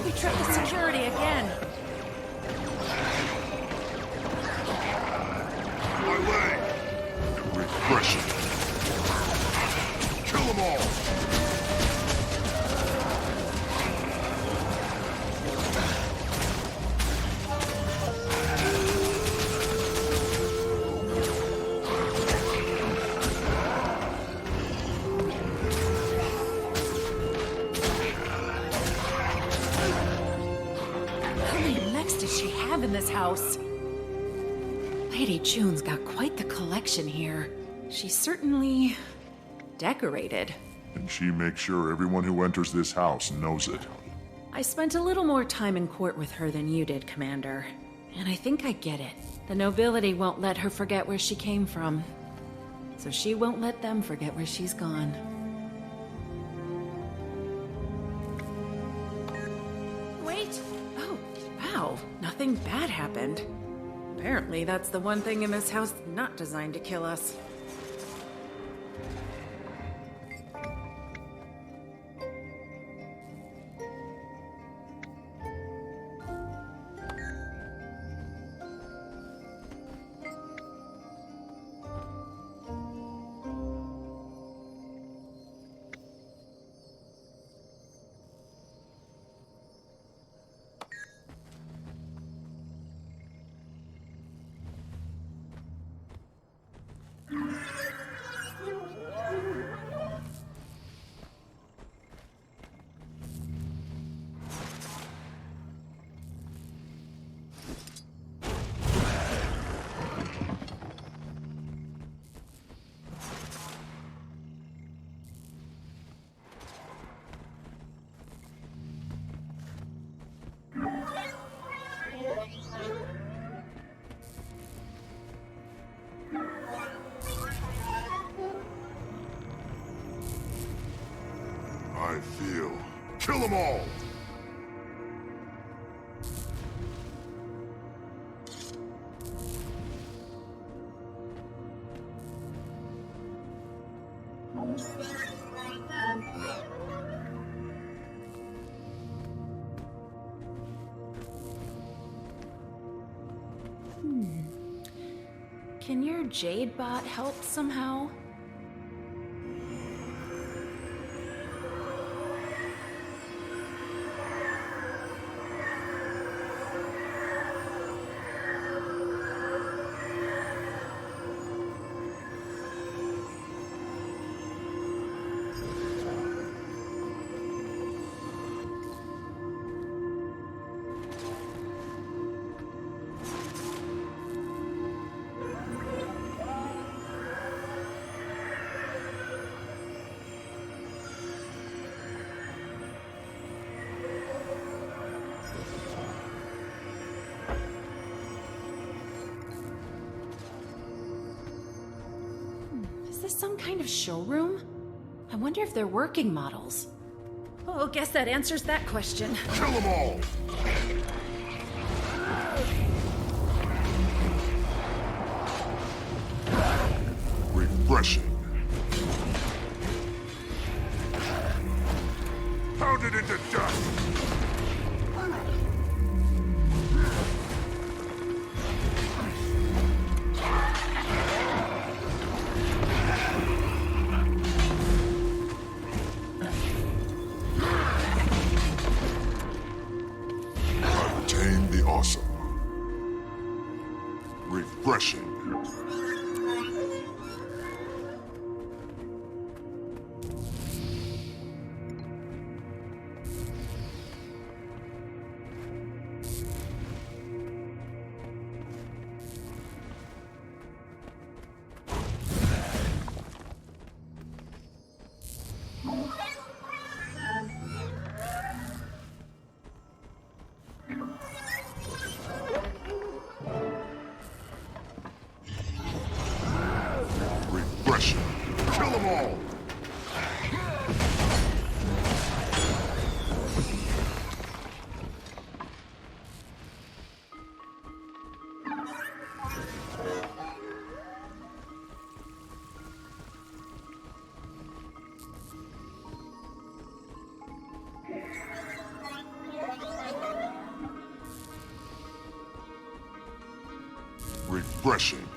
We tripped the security again. My leg! Refreshing. Kill them all! In this house. Lady June's got quite the collection here. She's certainly decorated. And she makes sure everyone who enters this house knows it. I spent a little more time in court with her than you did, Commander. And I think I get it. The nobility won't let her forget where she came from. So she won't let them forget where she's gone. Wait! Oh, wow. Nothing bad happened. Apparently, that's the one thing in this house not designed to kill us. I feel. Kill them all! Can your Jade Bot help somehow? Is this some kind of showroom? I wonder if they're working models. Oh, guess that answers that question. Kill them all! Refreshing. Pounded into dust. Obtain the awesome. Refreshing. Refreshing. Kill them all! Refreshing.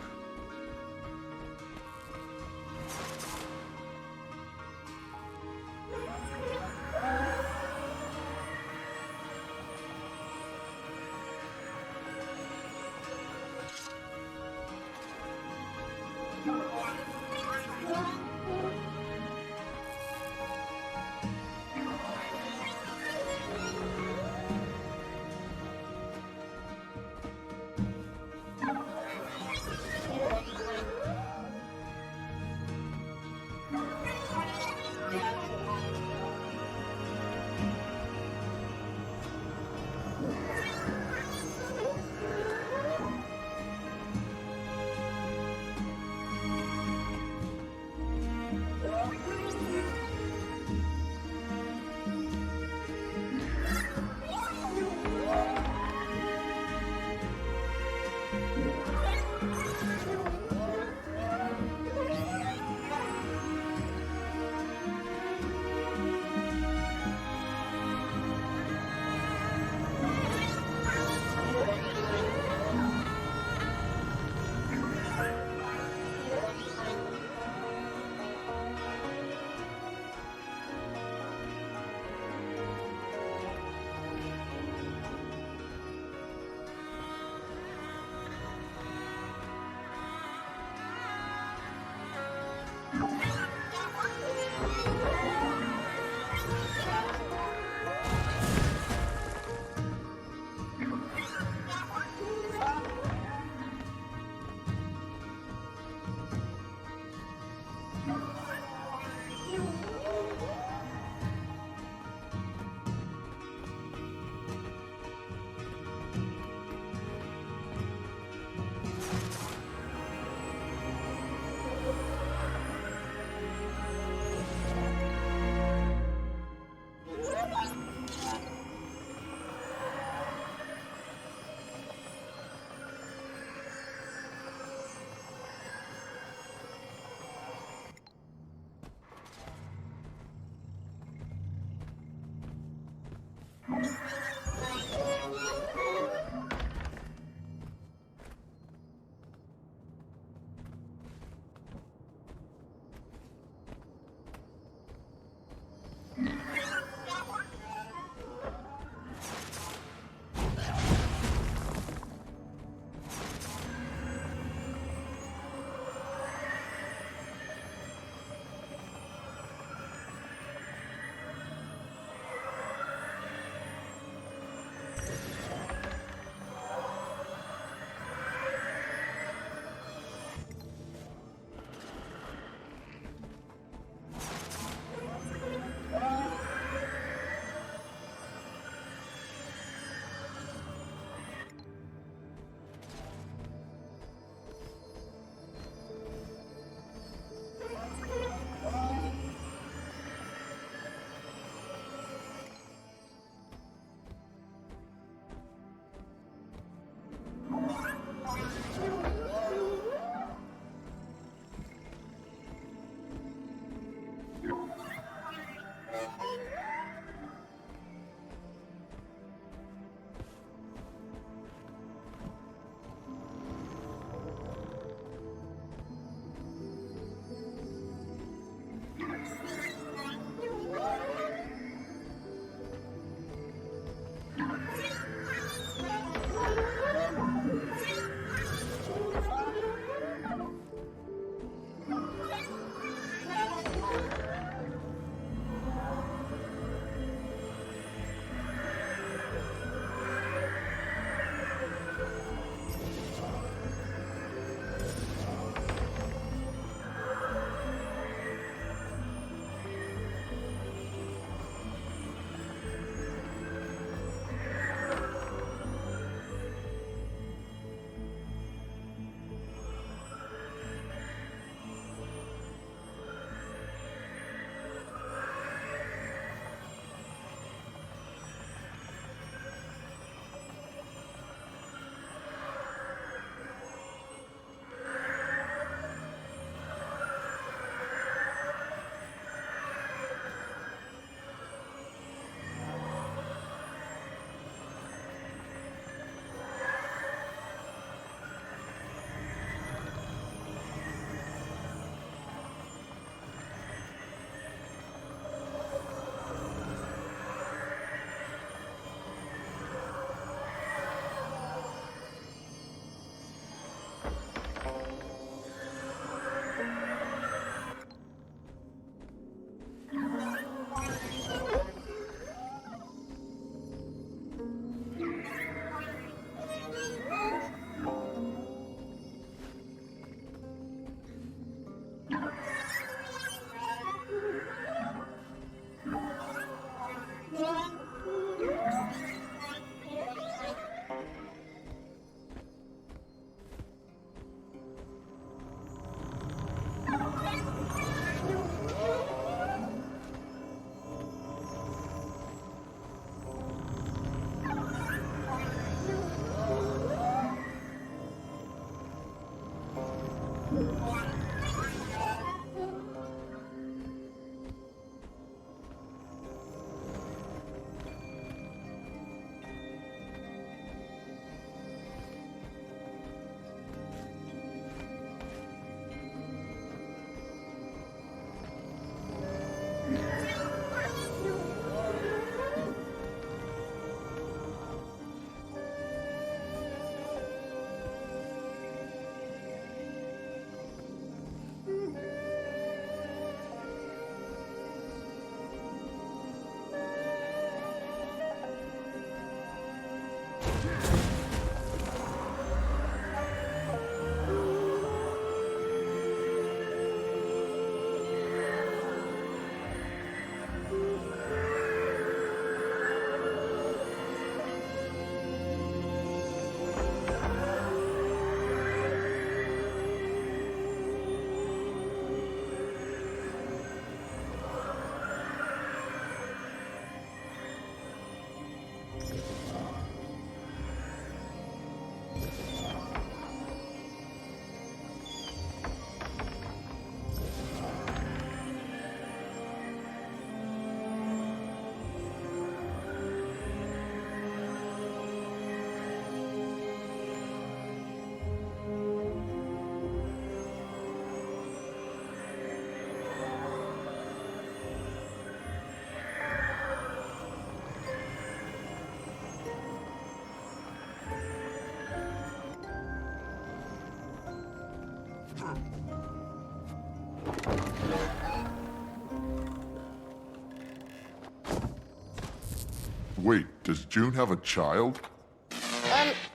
Wait, does Joon have a child?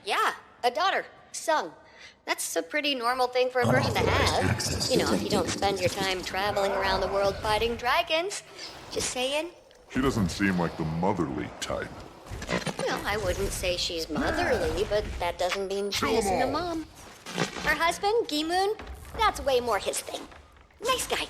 Yeah, a daughter, Sung. That's a pretty normal thing for a person to have. You know, if you don't spend your time traveling around the world fighting dragons. Just saying. She doesn't seem like the motherly type. Well, I wouldn't say she's motherly, but that doesn't mean she isn't a mom. Her husband, Gi-moon, that's way more his thing. Nice guy.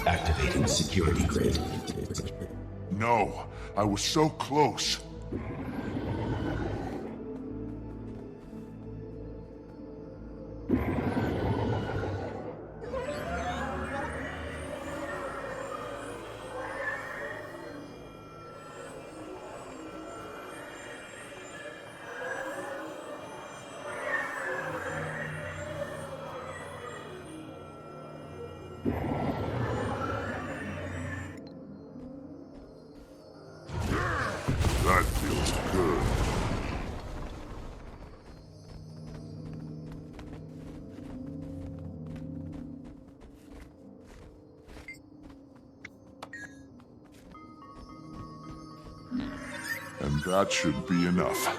Activating security grid. No, I was so close. That feels good. And that should be enough.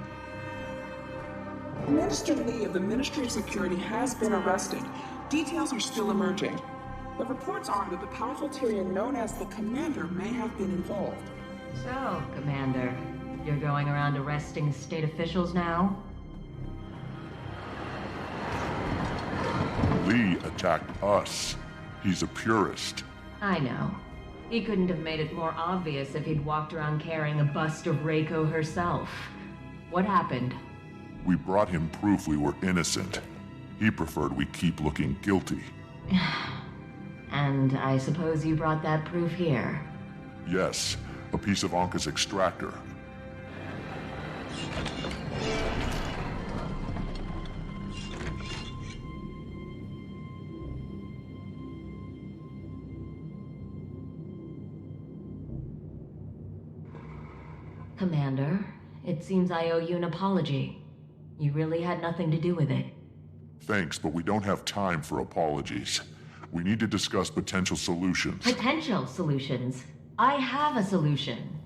Minister Lee of the Ministry of Security has been arrested. Details are still emerging. The reports are that the powerful Tyrian known as the Commander may have been involved. So, Commander, you're going around arresting state officials now? Lee attacked us. He's a purist. I know. He couldn't have made it more obvious if he'd walked around carrying a bust of Reiko herself. What happened? We brought him proof we were innocent. He preferred we keep looking guilty. And I suppose you brought that proof here? Yes, a piece of Anka's extractor. Commander, it seems I owe you an apology. You really had nothing to do with it. Thanks, but we don't have time for apologies. We need to discuss potential solutions. Potential solutions? I have a solution.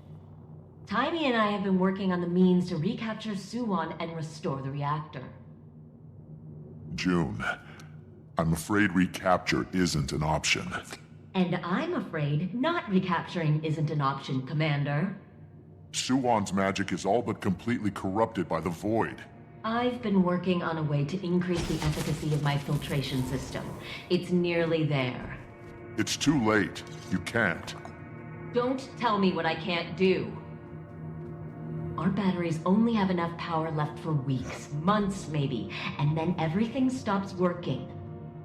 Tiny and I have been working on the means to recapture Soo-Won and restore the reactor. Joon, I'm afraid recapture isn't an option. And I'm afraid not recapturing isn't an option, Commander. Soo-Won's magic is all but completely corrupted by the Void. I've been working on a way to increase the efficacy of my filtration system. It's nearly there. It's too late. You can't. Don't tell me what I can't do. Our batteries only have enough power left for weeks, months maybe, and then everything stops working.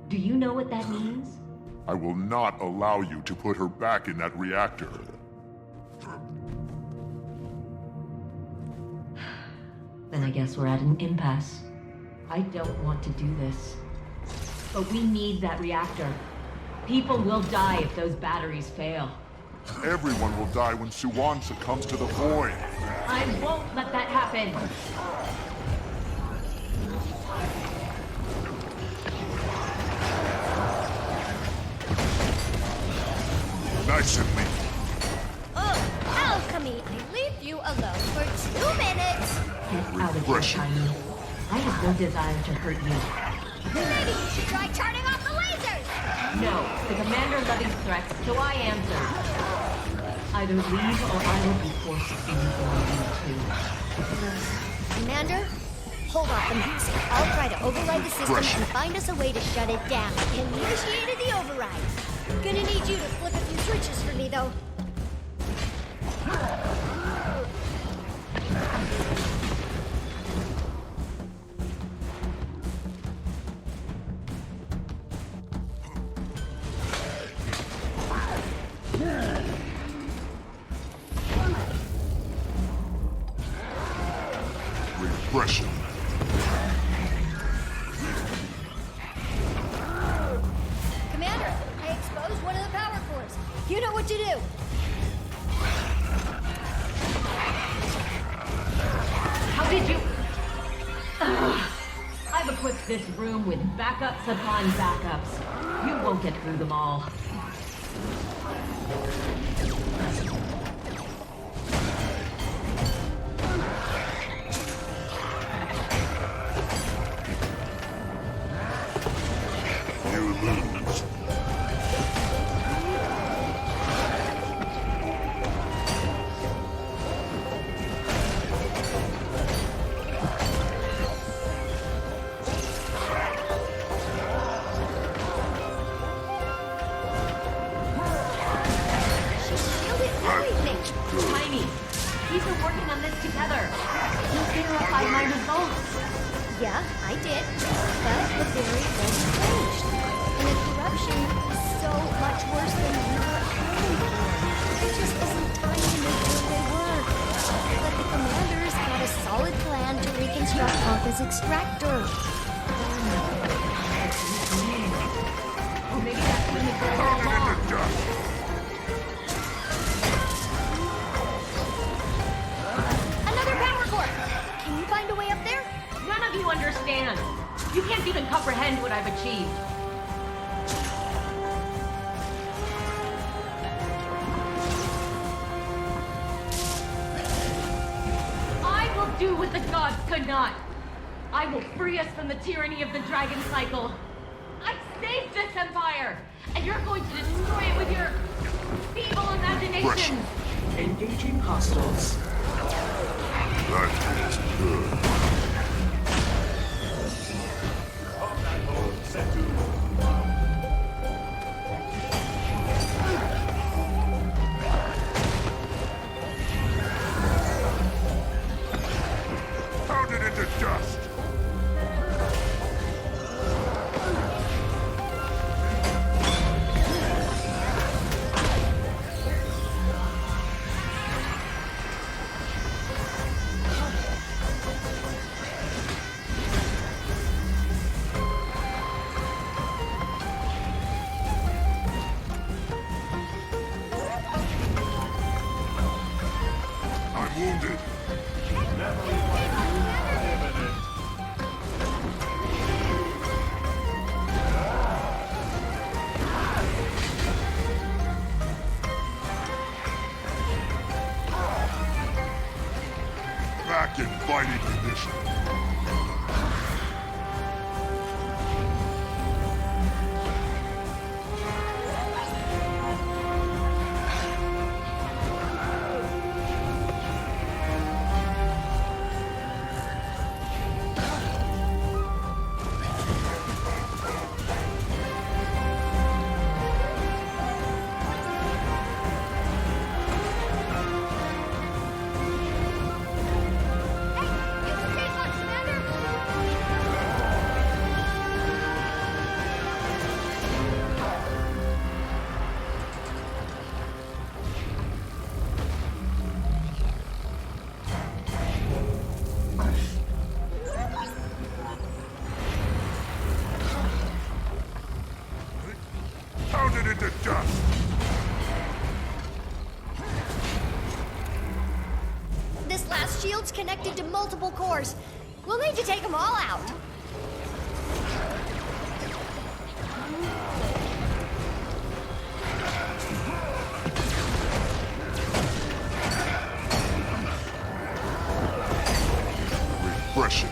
Do you know what that means? I will not allow you to put her back in that reactor. Then I guess we're at an impasse. I don't want to do this. But we need that reactor. People will die if those batteries fail. Everyone will die when Soo-Won succumbs to the Void. I won't let that happen. Nice and neat. Alchemy, I leave you alone for 2 minutes. Get out of here, Tiny. I have no desire to hurt you. Maybe you should try turning off the lasers! No, the commander levies threats, so I answer. Either leave or I will be forced to inform you too. Commander, hold off the music. I'll try to override the system and find us a way to shut it down. Initiated the override. Gonna need you to flip a few switches for me, though. Repression. Commander, I exposed one of the power cores. You know what to do. How did you... I've equipped this room with backups upon backups. You won't get through them all. You lose. Tiny, we've been working on this together. You verified my results. Yeah, I did. But the theory wasn't changed. And the corruption is so much worse than we were accounting for. It just isn't time to make sure they were. But the commander's got a solid plan to reconstruct Anka's extractor. Or maybe that's been the goal all along. Another power core! Can you find a way up there? None of you understand. You can't even comprehend what I've achieved. I will do what the gods could not. I will free us from the tyranny of the Dragon Cycle. I saved this empire, and you're going to destroy it with your feeble imagination. Engaging hostiles. That is good. Pounded into dust. I'm wounded. Back in fighting condition. Pounded into dust. This last shield's connected to multiple cores. We'll need to take them all out. Refreshing.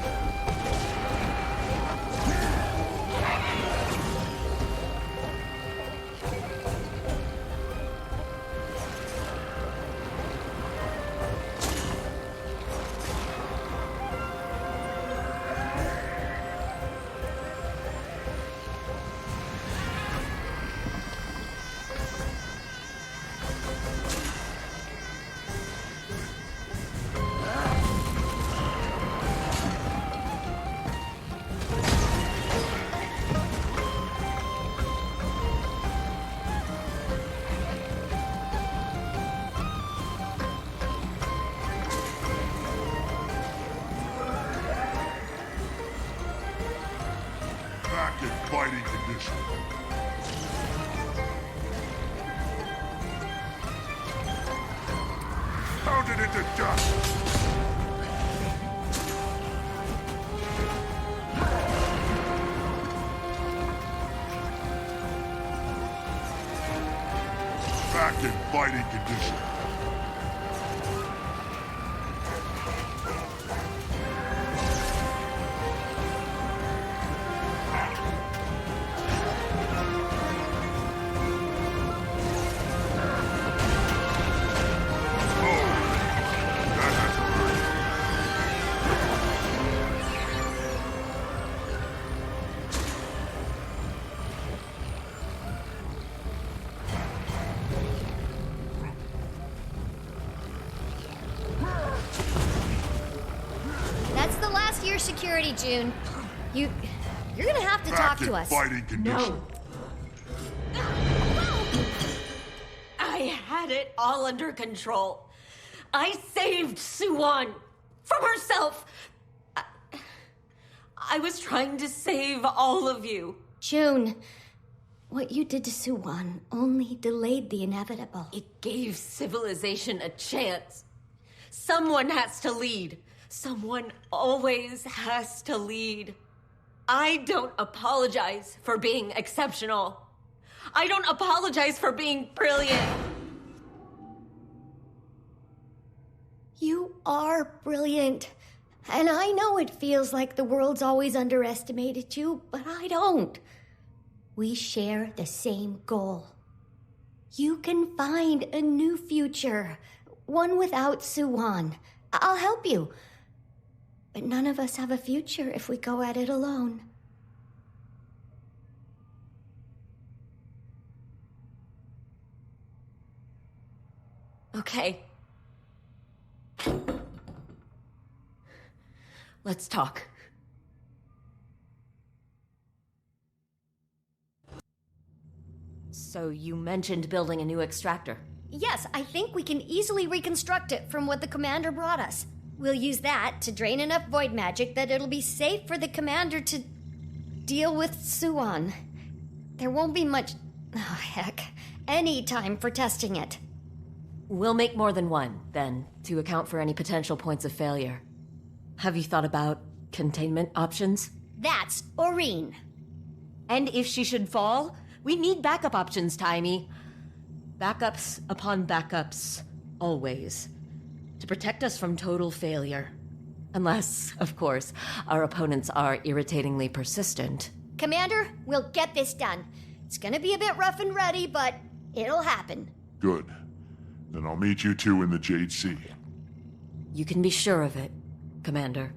Back in fighting condition. Pounded into dust. Back in fighting condition. That's the last year security, Joon. You're gonna have to talk to us. Fighting condition. No. I had it all under control. I saved Soo-Won from herself. I was trying to save all of you. Joon, what you did to Soo-Won only delayed the inevitable. It gave civilization a chance. Someone has to lead. Someone always has to lead. I don't apologize for being exceptional. I don't apologize for being brilliant. You are brilliant. And I know it feels like the world's always underestimated you, but I don't. We share the same goal. You can find a new future, one without Soo-Won. I'll help you. But none of us have a future if we go at it alone. Okay. Let's talk. So you mentioned building a new extractor. Yes, I think we can easily reconstruct it from what the commander brought us. We'll use that to drain enough void magic that it'll be safe for the commander to deal with Soo-Won. There won't be much, any time for testing it. We'll make more than one, then, to account for any potential points of failure. Have you thought about containment options? That's Aurene. And if she should fall, we need backup options, Taimi. Backups upon backups, always. To protect us from total failure. Unless, of course, our opponents are irritatingly persistent. Commander, we'll get this done. It's gonna be a bit rough and ready, but it'll happen. Good. Then I'll meet you two in the Jade Sea. You can be sure of it, Commander.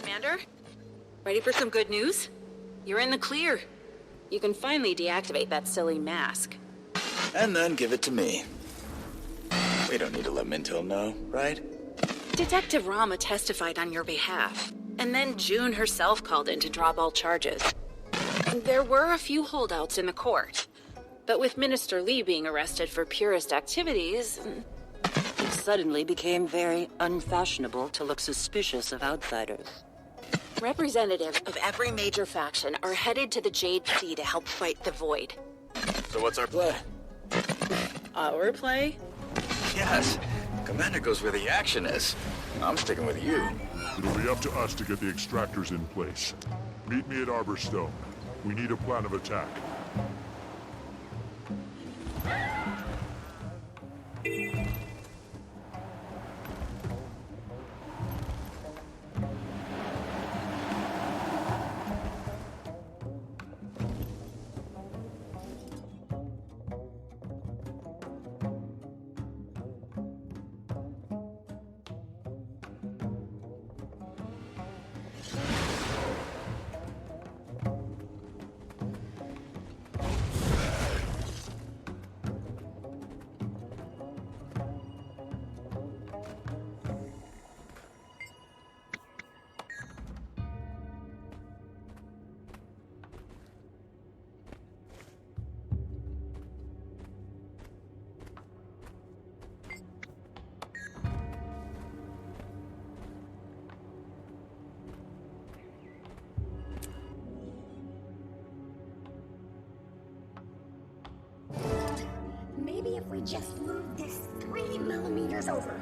Commander? Ready for some good news? You're in the clear. You can finally deactivate that silly mask. And then give it to me. We don't need to let Mintil know, right? Detective Rama testified on your behalf, and then Joon herself called in to drop all charges. There were a few holdouts in the court, but with Minister Lee being arrested for purist activities, it suddenly became very unfashionable to look suspicious of outsiders. representatives of every major faction are headed to the Jade Sea to help fight the Void. So what's our play? Our play? Yes. Commander goes where the action is. I'm sticking with you. It'll be up to us to get the extractors in place. Meet me at Arborstone. We need a plan of attack. Maybe if we just move this 3 millimeters over.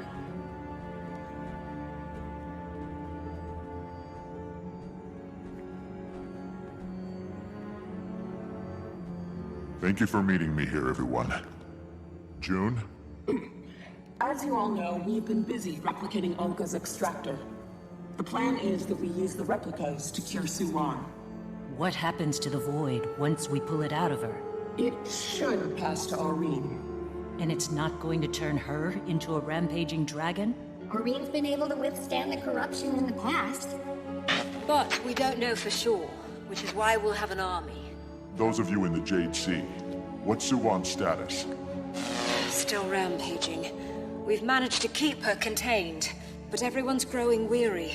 Thank you for meeting me here, everyone. Joon? As you all know, we've been busy replicating Olga's extractor. The plan is that we use the replicas to cure Soo-Won. What happens to the Void once we pull it out of her? It should pass to Aurene. And it's not going to turn her into a rampaging dragon? Aurene's been able to withstand the corruption in the past. But we don't know for sure, which is why we'll have an army. Those of you in the Jade Sea, what's Soo-Won's status? Still rampaging. We've managed to keep her contained, but everyone's growing weary.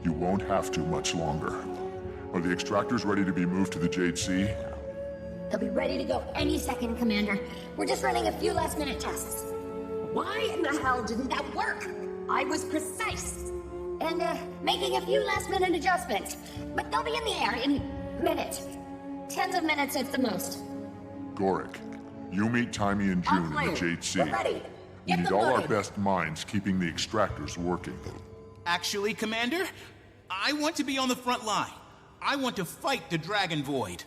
You won't have to much longer. Are the extractors ready to be moved to the Jade Sea? They'll be ready to go any second, Commander. We're just running a few last-minute tests. Why in the hell didn't that work? I was precise. And, making a few last-minute adjustments. But they'll be in the air in minutes. Tens of minutes at the most. Gorik, You meet Timmy and Joon in the Jade Sea. We need all our best minds keeping the extractors working. Actually, Commander, I want to be on the front line. I want to fight the Dragonvoid.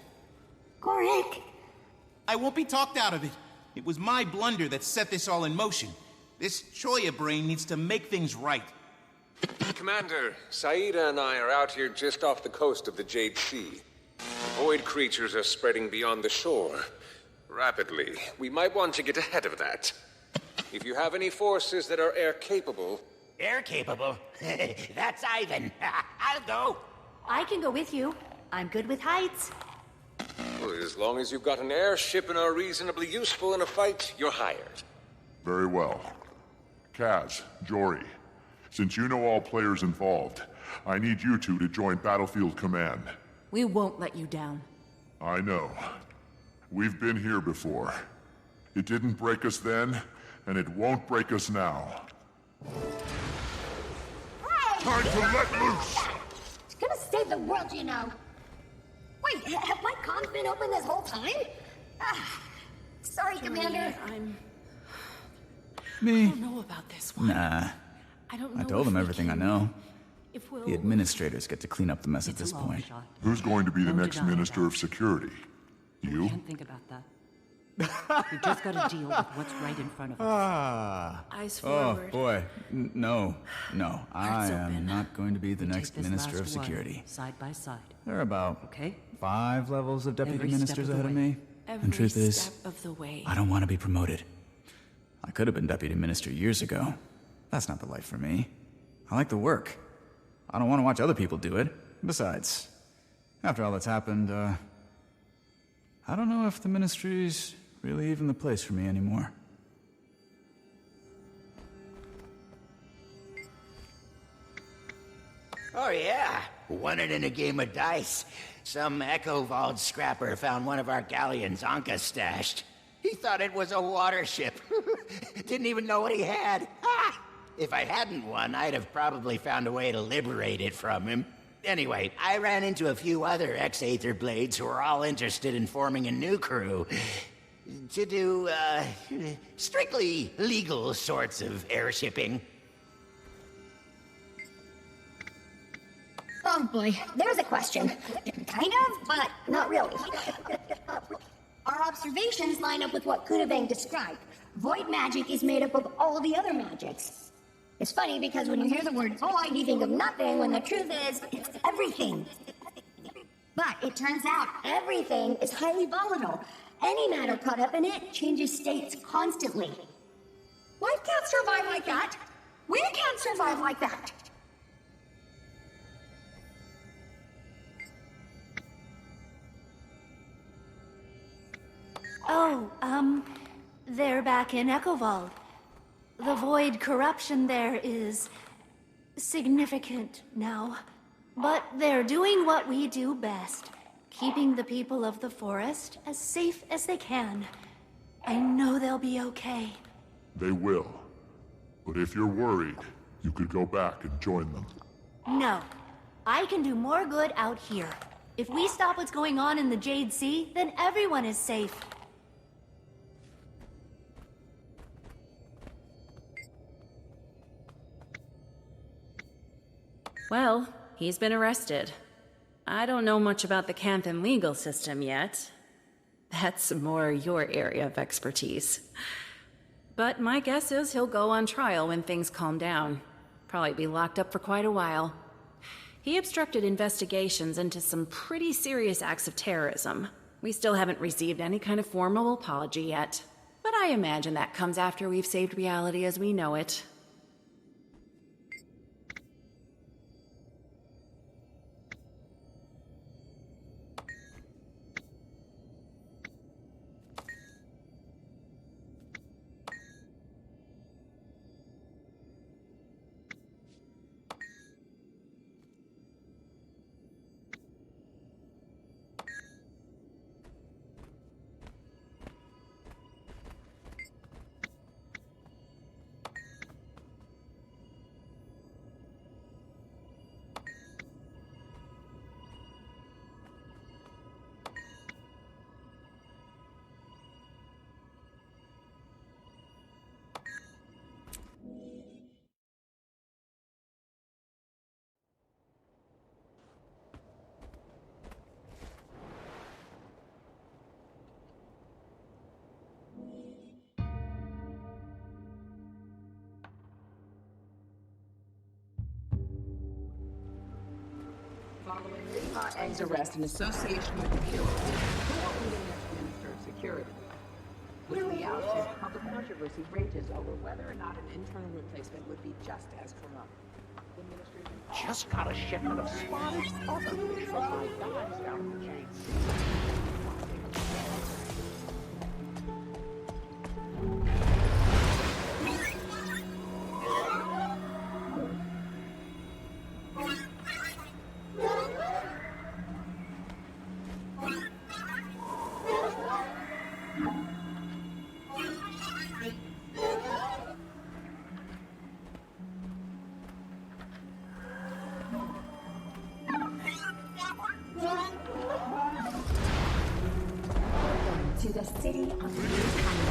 Correct. I won't be talked out of it. It was my blunder that set this all in motion. This Choya brain needs to make things right. Commander, Saida and I are out here just off the coast of the Jade Sea. Void creatures are spreading beyond the shore. Rapidly. We might want to get ahead of that. If you have any forces that are air-capable... Air-capable? That's Ivan. I'll go. I can go with you. I'm good with heights. Well, as long as you've got an airship and are reasonably useful in a fight, you're hired. Very well. Kaz, Jory, since you know all players involved, I need you two to join Battlefield Command. We won't let you down. I know. We've been here before. It didn't break us then, and it won't break us now. Time to let loose! It's gonna save the world, you know. Wait, have my comms been open this whole time? Sorry, Commander. Me? I don't know about this one. Nah. I told them everything I know. If we'll... The administrators get to clean up the mess at this point. Who's going to be the next Minister of Security? You? Can't think about that. We just gotta deal with what's right in front of us. Eyes forward. Oh, boy. No. I am not going to be the next Minister of Security. Side by side. There are about 5 levels of deputy Every step ministers of the ahead of way. me. Every And truth is, step of the way. I don't want to be promoted. I could have been deputy minister years ago. That's not the life for me. I like the work. I don't want to watch other people do it. Besides, after all that's happened, I don't know if the ministry's really even the place for me anymore. Oh yeah, won it in a game of dice. Some Echo-Vault scrapper found one of our galleons Anka stashed. He thought it was a water ship. Didn't even know what he had. Ah! If I hadn't won, I'd have probably found a way to liberate it from him. Anyway, I ran into a few other ex-Aether Blades who were all interested in forming a new crew. To do, strictly legal sorts of airshipping. Oh boy, there's a question. Kind of, but not really. Our observations line up with what Kuunavang described. Void magic is made up of all the other magics. It's funny because when you hear the word void, you think of nothing, when the truth is, it's everything. But it turns out everything is highly volatile. Any matter caught up in it changes states constantly. Life can't survive like that. We can't survive like that. Oh, they're back in Echo-Vault. The void corruption there is significant now. But they're doing what we do best, keeping the people of the forest as safe as they can. I know they'll be okay. They will. But if you're worried, you could go back and join them. No. I can do more good out here. If we stop what's going on in the Jade Sea, then everyone is safe. Well, he's been arrested. I don't know much about the Canthan legal system yet. That's more your area of expertise. But my guess is he'll go on trial when things calm down. Probably be locked up for quite a while. He obstructed investigations into some pretty serious acts of terrorism. We still haven't received any kind of formal apology yet. But I imagine that comes after we've saved reality as we know it. Following Lima Eng's arrest in association with the Bureau, who will be the next Minister of Security? With the ousted, public controversy rages over whether or not an internal replacement would be just as corrupt. The administration Just got a shipment of spotted pufferfish from my guys down at the Jade Sea. To the city of Kuunavang,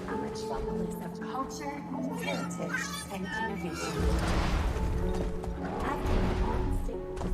a metropolis of culture, heritage, and innovation. After the old cities.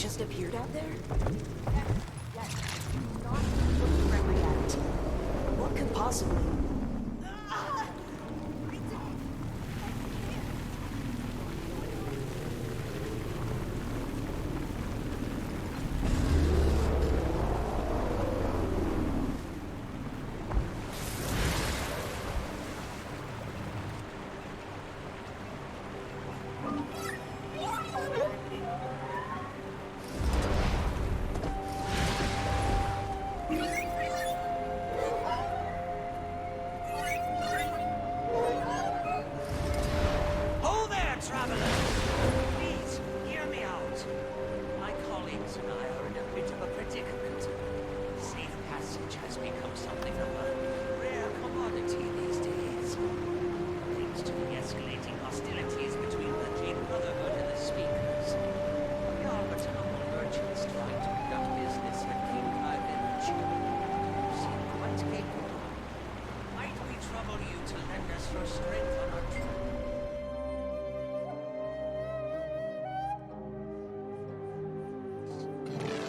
just appeared out there? Yes. Do not look directly at it. What could possibly...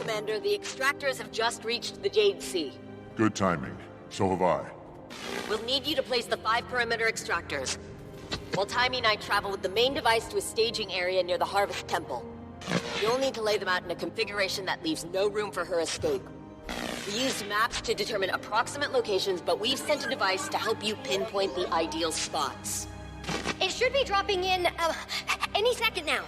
Commander, the extractors have just reached the Jade Sea. Good timing. So have I. We'll need you to place the 5 perimeter extractors, while Timey and I travel with the main device to a staging area near the Harvest Temple. You'll need to lay them out in a configuration that leaves no room for her escape. We used maps to determine approximate locations, but we've sent a device to help you pinpoint the ideal spots. It should be dropping in any second now.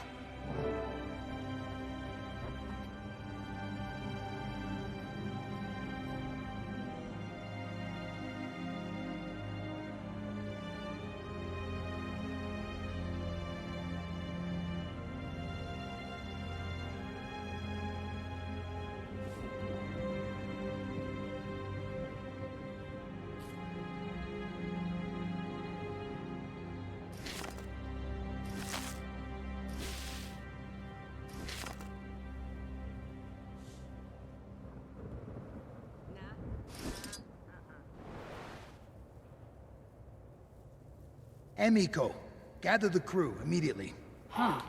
Emiko, gather the crew immediately. Huh.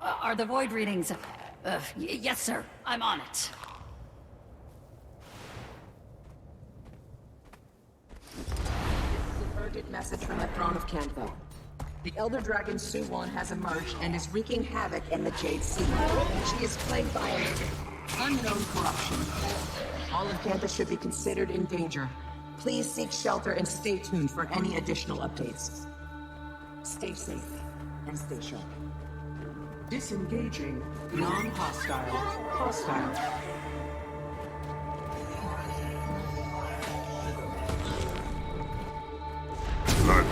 Are the void readings... yes, sir. I'm on it. This is an urgent message from the Throne of Kuunavang. The Elder Dragon Soo-Won has emerged and is wreaking havoc in the Jade Sea. She is plagued by an unknown corruption. All of Kuunavang should be considered in danger. Please seek shelter and stay tuned for any additional updates. Stay safe and stay sharp. Disengaging non-hostile. Hostile. Good.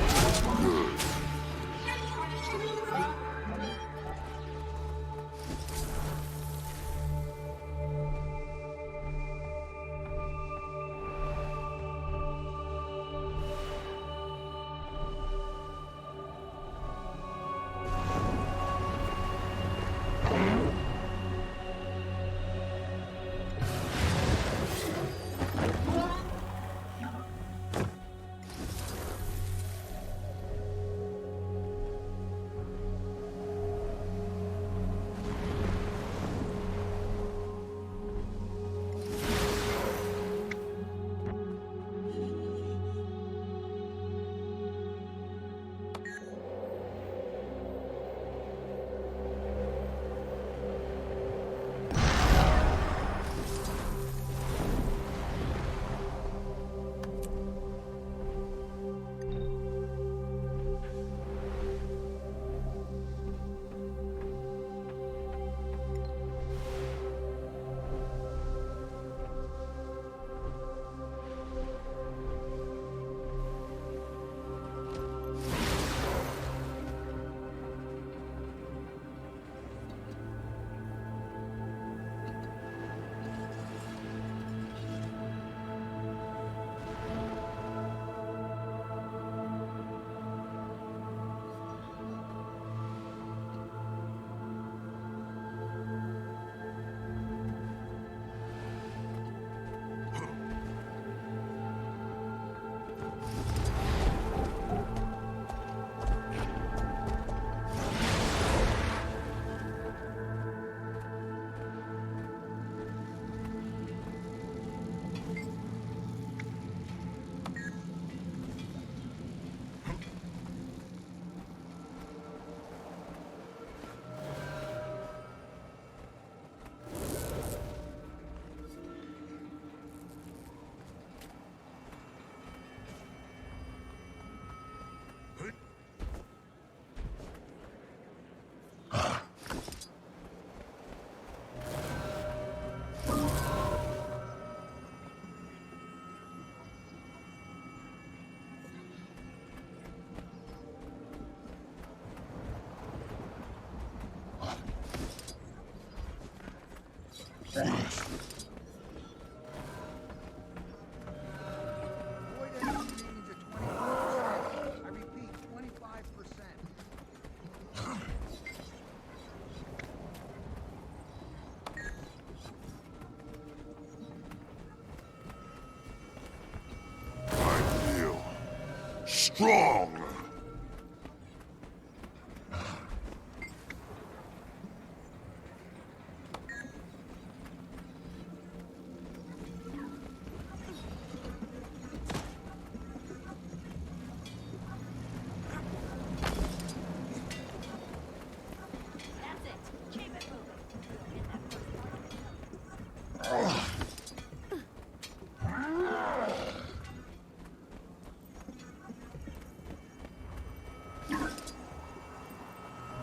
Strong!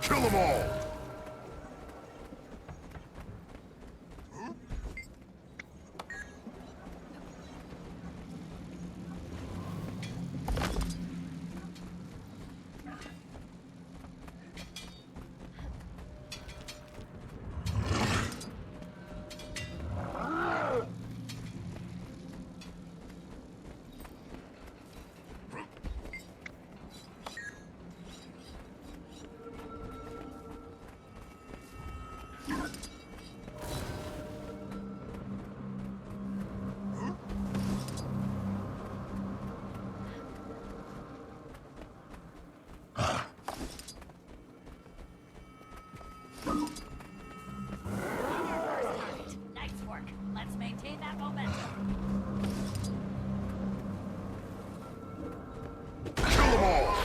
Kill them all! Nice work. Let's maintain that momentum. Kill them all!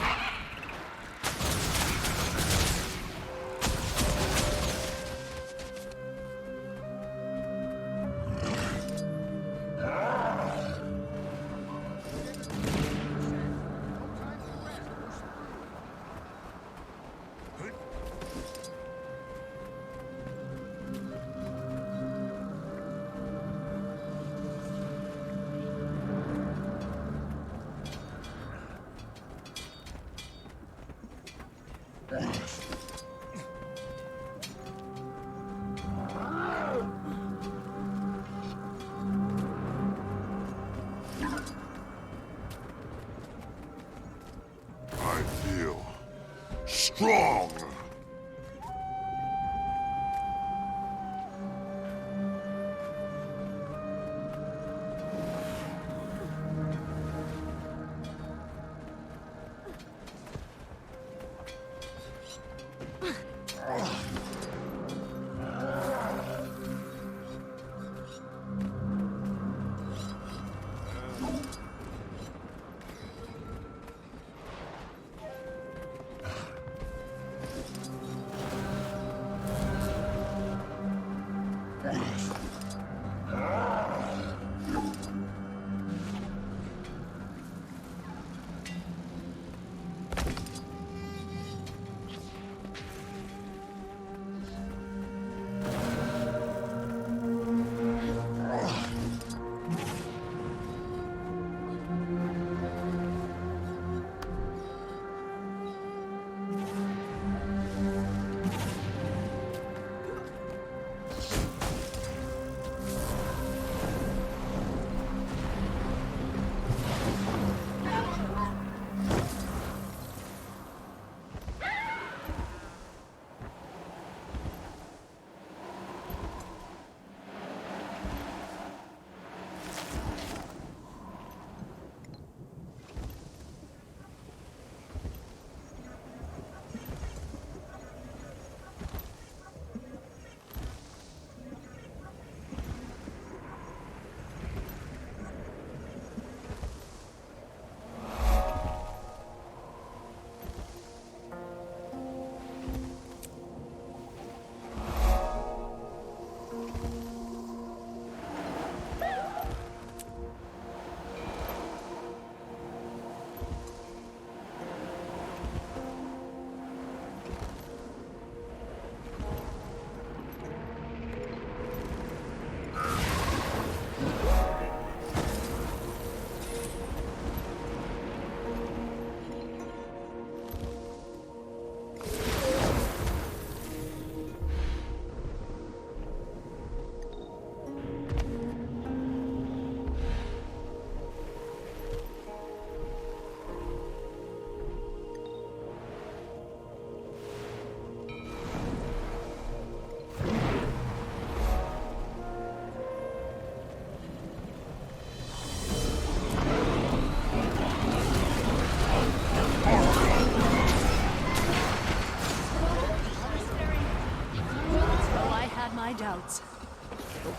I feel strong!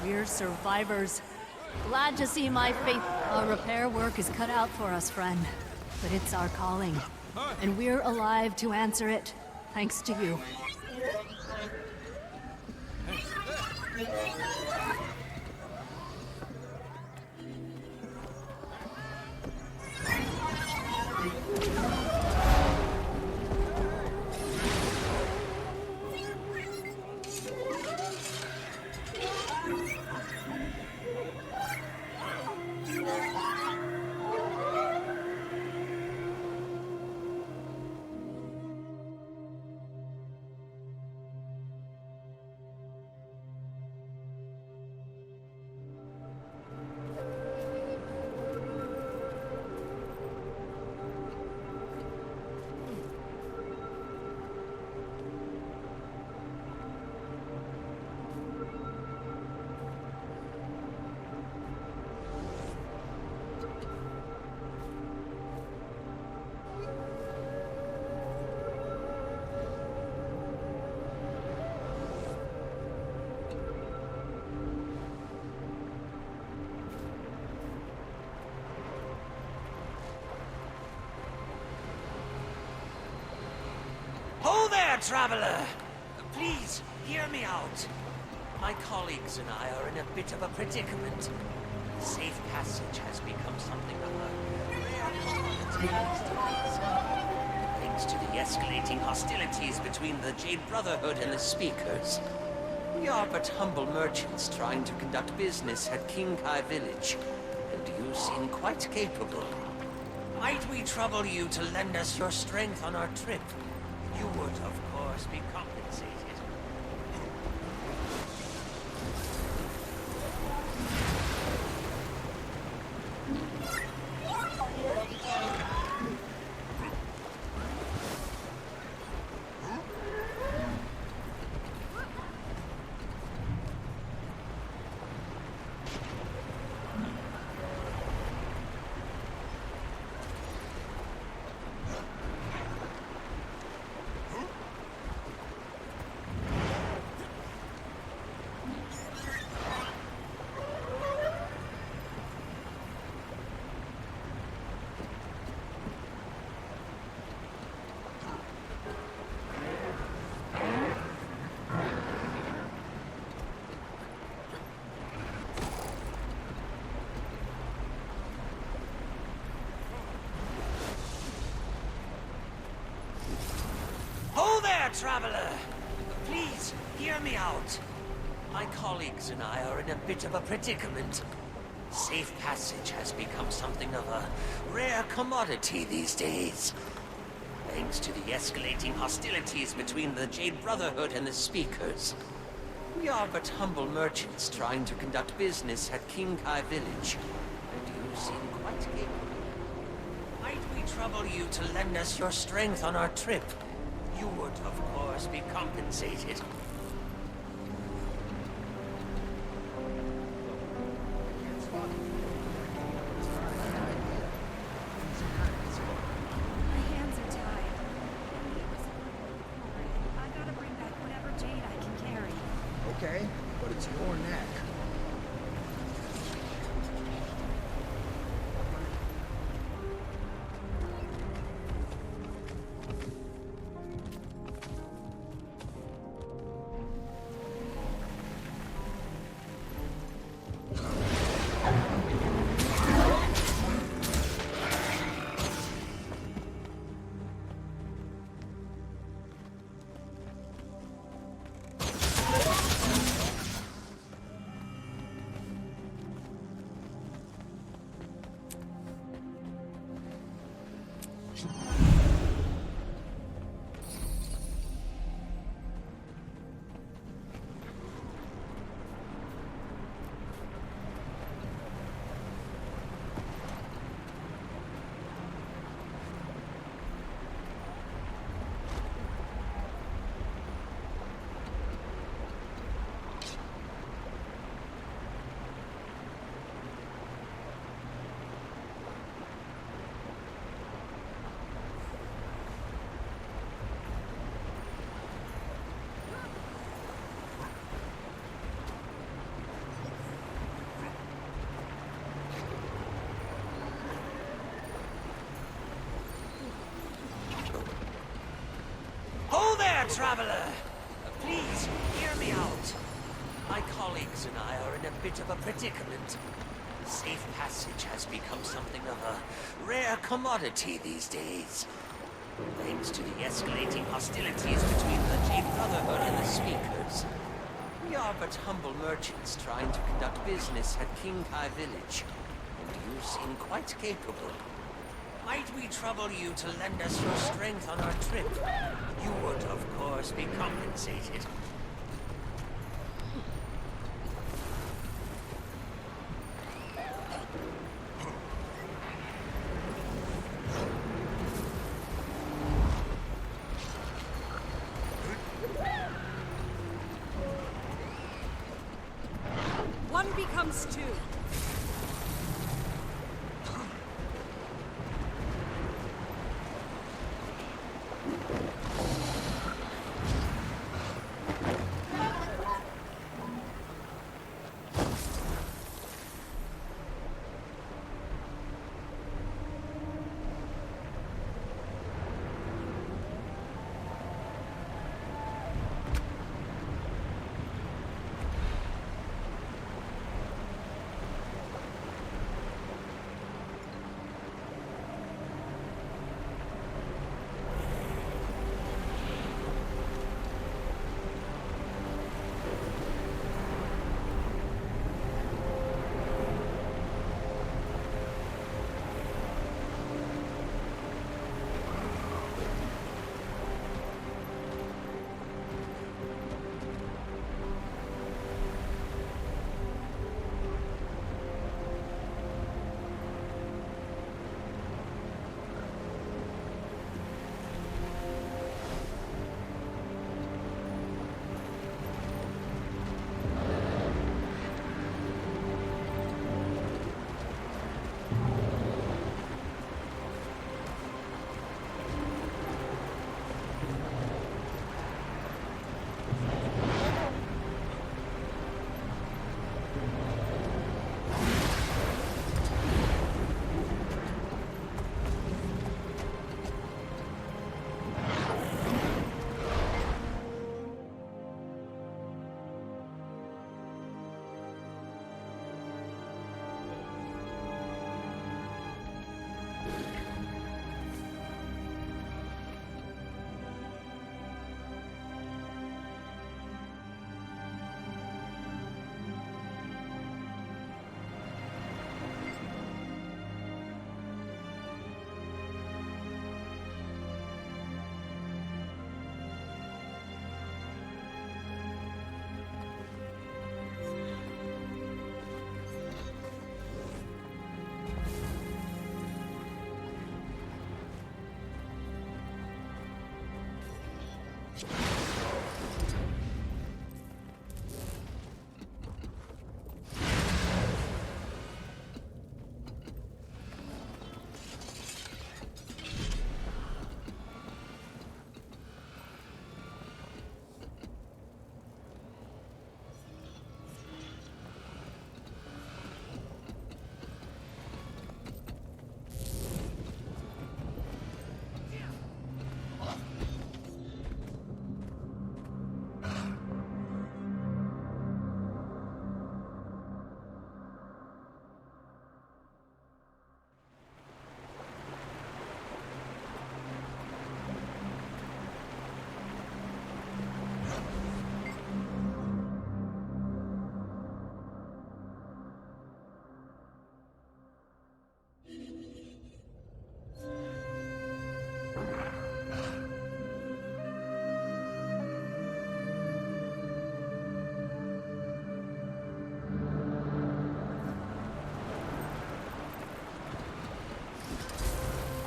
We're survivors. Glad to see my faith. Our repair work is cut out for us, friend. But it's our calling. And we're alive to answer it, thanks to you. Ho there, traveler! Please, hear me out. My colleagues and I are in a bit of a predicament. Safe passage has become something of a rare commodity these days. Thanks to the escalating hostilities between the Jade Brotherhood and the Speakers. We are but humble merchants trying to conduct business at King Kai Village, and you seem quite capable. Might we trouble you to lend us your strength on our trip? You would, of course, be compensated. Traveler, please hear me out. My colleagues and I are in a bit of a predicament. Safe passage has become something of a rare commodity these days. Thanks to the escalating hostilities between the Jade Brotherhood and the Speakers. We are but humble merchants trying to conduct business at King Kai Village, and you seem quite capable. Might we trouble you to lend us your strength on our trip? You would, of course, be compensated. My hands are tied. I gotta bring back whatever jade I can carry. Okay, but it's your neck. traveler! Please, hear me out. My colleagues and I are in a bit of a predicament. Safe passage has become something of a rare commodity these days. Thanks to the escalating hostilities between the Jade Brotherhood and the Speakers. We are but humble merchants trying to conduct business at King Kai Village, and you seem quite capable. Might we trouble you to lend us your strength on our trip? You would, of course, be compensated. One becomes two.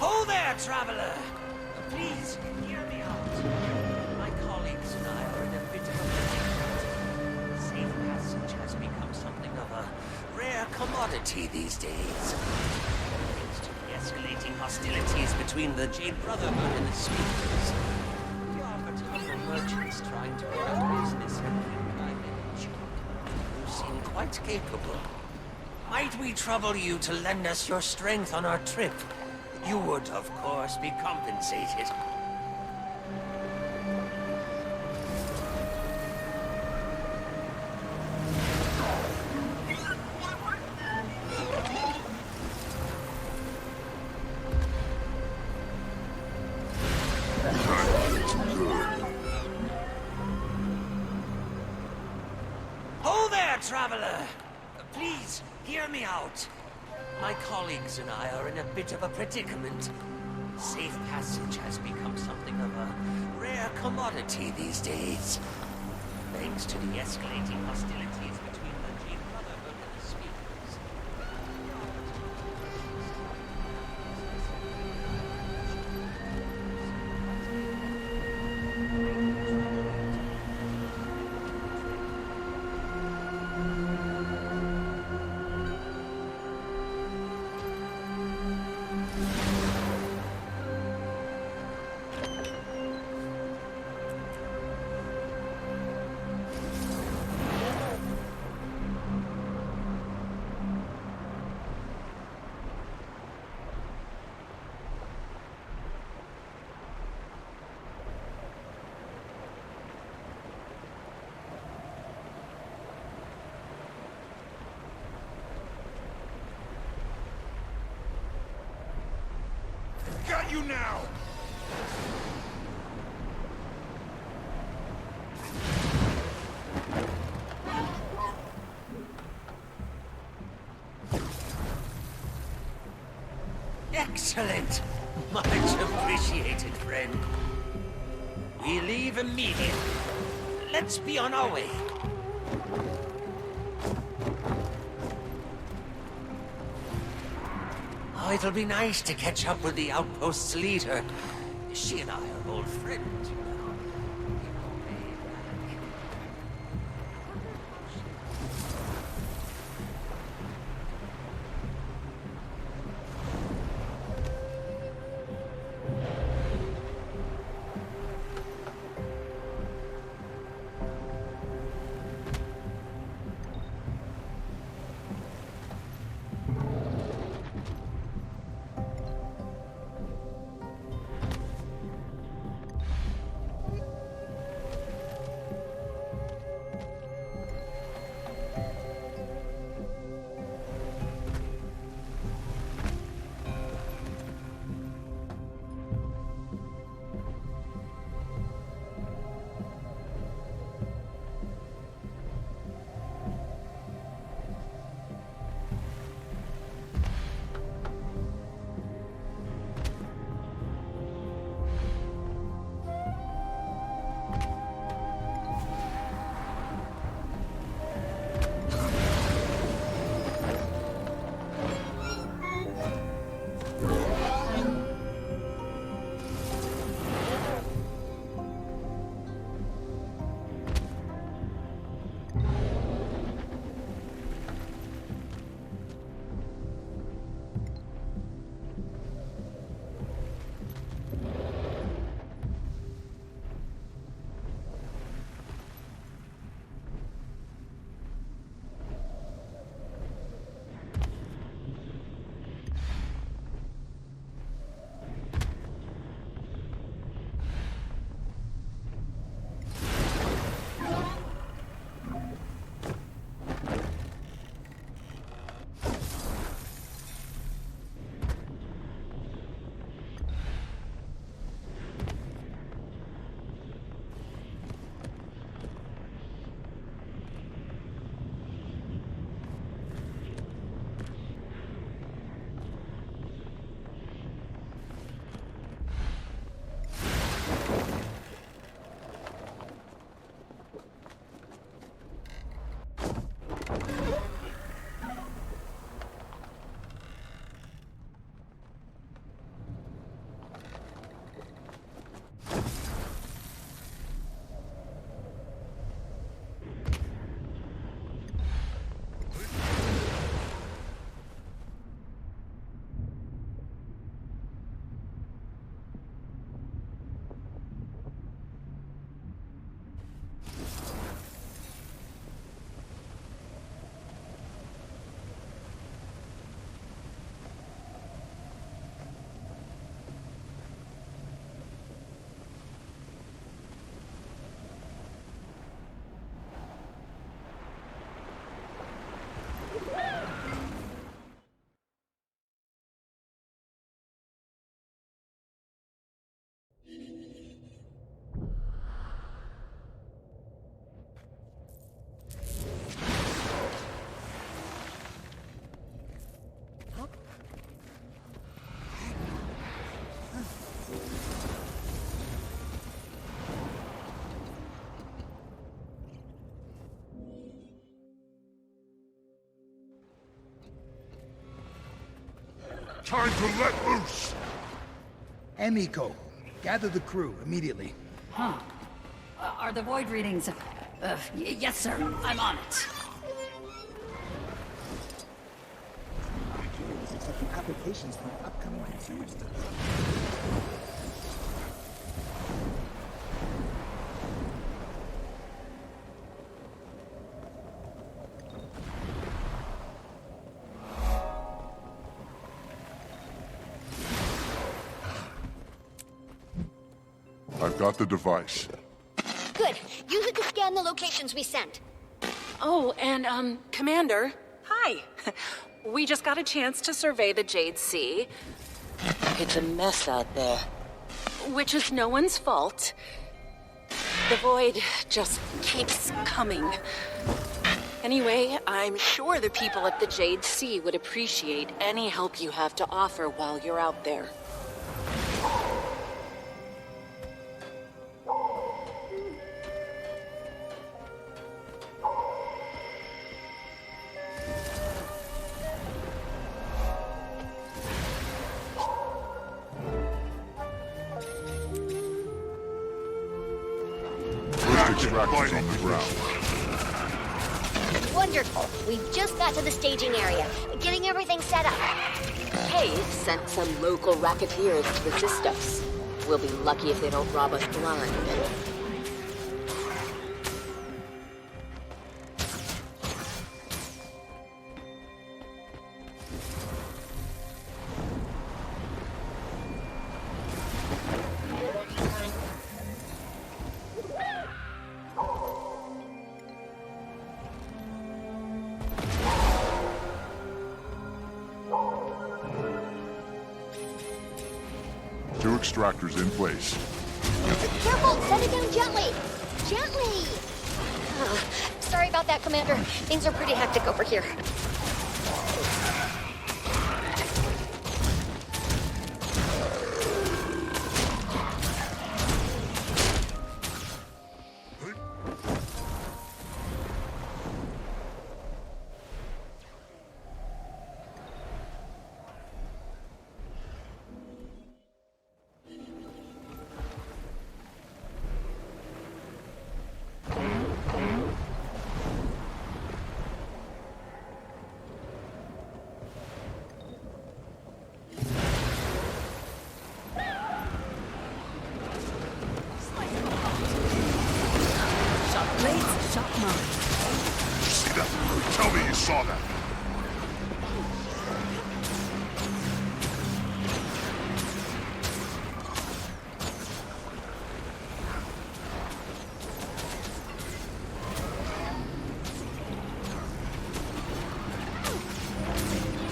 Ho there, traveler! Please, hear me out. My colleagues and I are in a bit of a predicament. Safe passage has become something of a rare commodity these days. Thanks to the escalating hostilities between the Jade Brotherhood and the Speakers. We are but humble merchants trying to conduct business at King Kai Village. You seem quite capable. Might we trouble you to lend us your strength on our trip? You would, of course, be compensated. traveler. Please, hear me out. My colleagues and I are in a bit of a predicament. Safe passage has become something of a rare commodity these days. Thanks to the escalating hostilities between the Jade Brotherhood and the Speakers. Got you now! Excellent! Much appreciated, friend. We leave immediately. Let's be on our way. Oh, it'll be nice to catch up with the outpost's leader. She and I are old friends, you know. Time to let loose! Emiko, gather the crew immediately. Huh. Are the void readings... yes, sir. I'm on it. Accepting applications for an upcoming consumer's study. I've got the device. Good. Use it to scan the locations we sent. Oh, and, Commander. Hi. We just got a chance to survey the Jade Sea. It's a mess out there. Which is no one's fault. The void just keeps coming. Anyway, I'm sure the people at the Jade Sea would appreciate any help you have to offer while you're out there. Extractors on the ground. Wonderful. We've just got to the staging area, getting everything set up. Cave sent some local racketeers to assist us. We'll be lucky if they don't rob us blind. Two extractors in place. Careful! Set it down gently! Gently! Sorry about that, Commander. Things are pretty hectic over here. Tell me you saw that.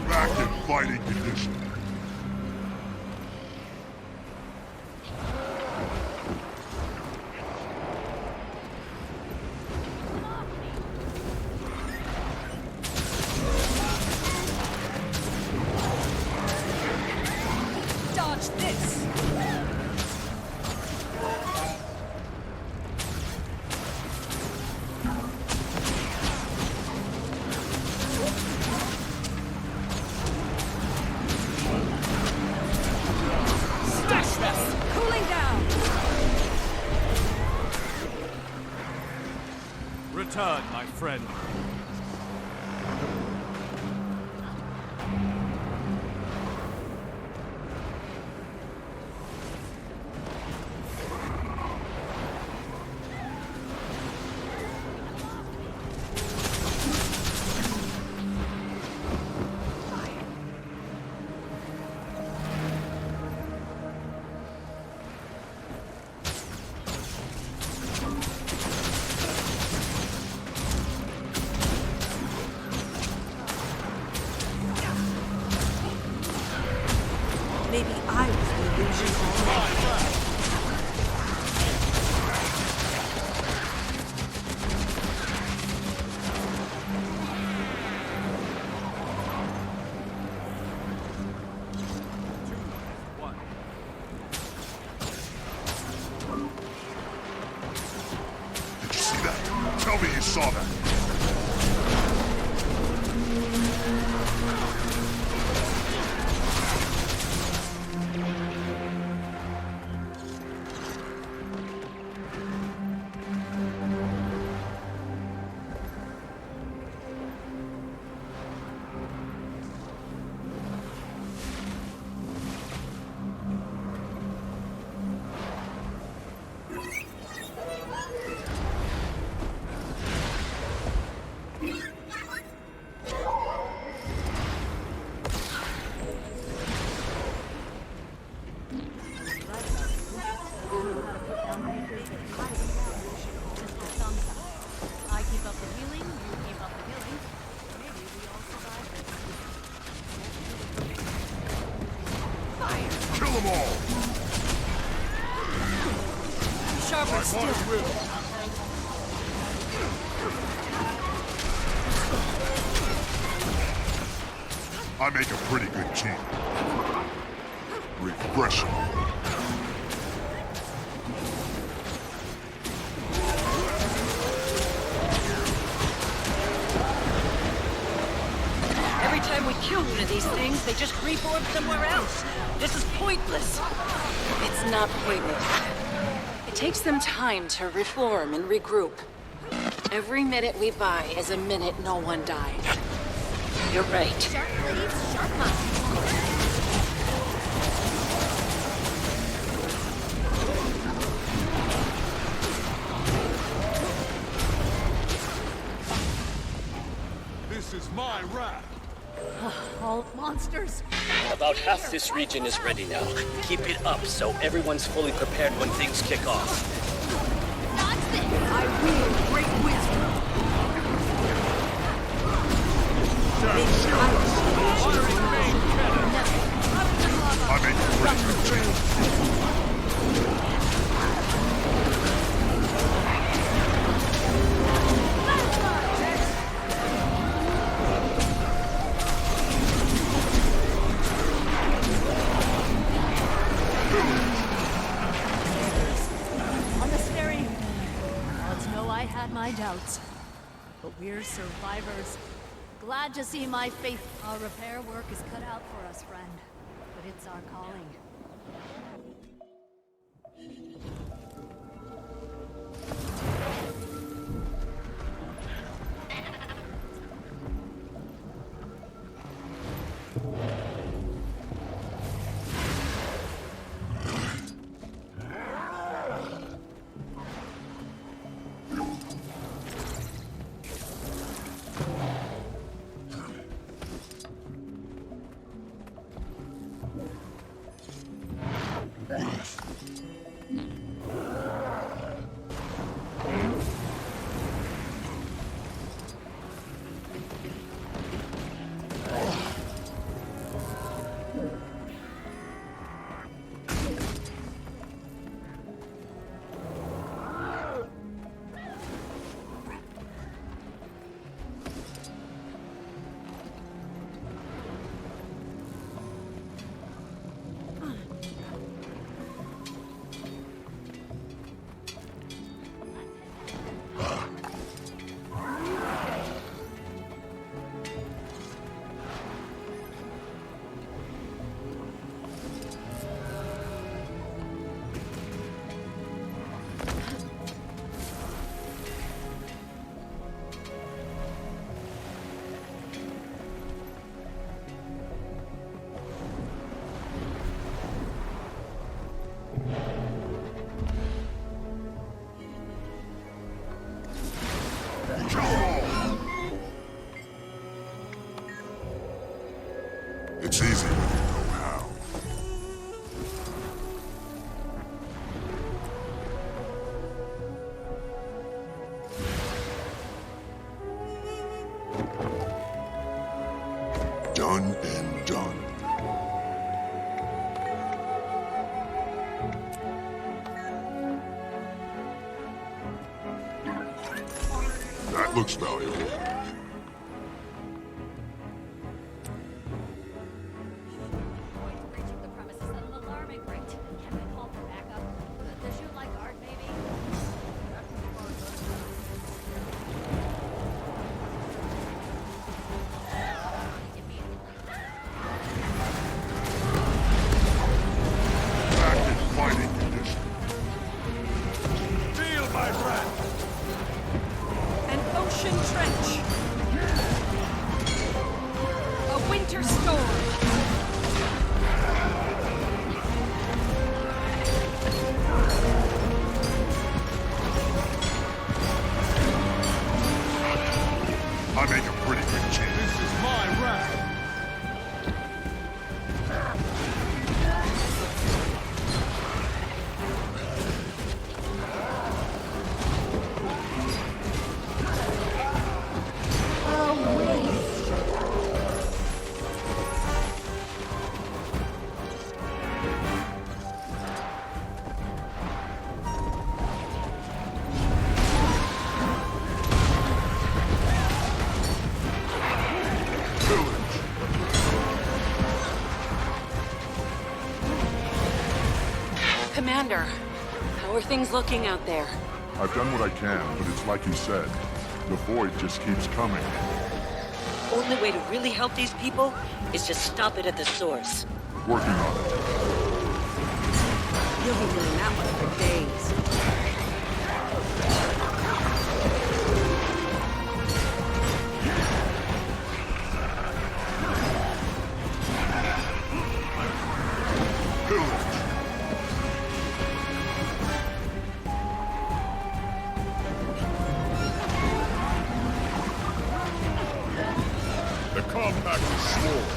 Back in fighting condition. Return, my friend. Maybe I was the illusion all along. Did you see that? Tell me you saw that. them all! Sharper still. I make a pretty good team. Refreshing. Every time we kill one of these things, they just reform somewhere else. This is pointless. It's not pointless. It takes them time to reform and regroup. Every minute we buy is a minute no one dies. You're right. Sharp blades, sharp minds. This is my wrath. All monsters. About half this region is ready now. Keep it up so everyone's fully prepared when things kick off. Watch this. I wield great wisdom. I make a pretty good team. Monastery. Gods know I had my doubts, but we're survivors. Glad to see my faith. Our repair work is cut out for us, friend. But it's our calling. It's easy when you know how. Done and done. That looks valuable. I make a pretty good chance. This is my wrath. Commander, how are things looking out there? I've done what I can, but it's like you said. The void just keeps coming. Only way to really help these people is to stop it at the source. Working on it. You'll be doing that one for days. The compact is sworn.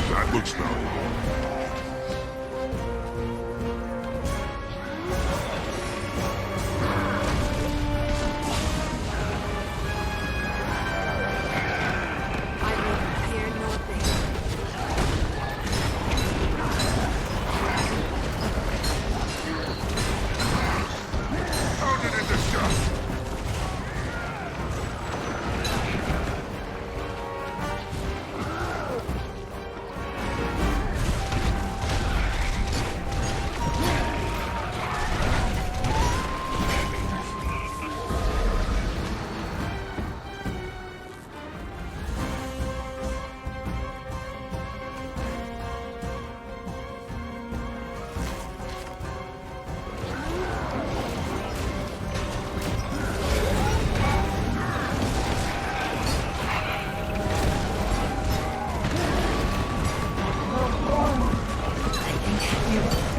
That looks valuable. Pound it into dust.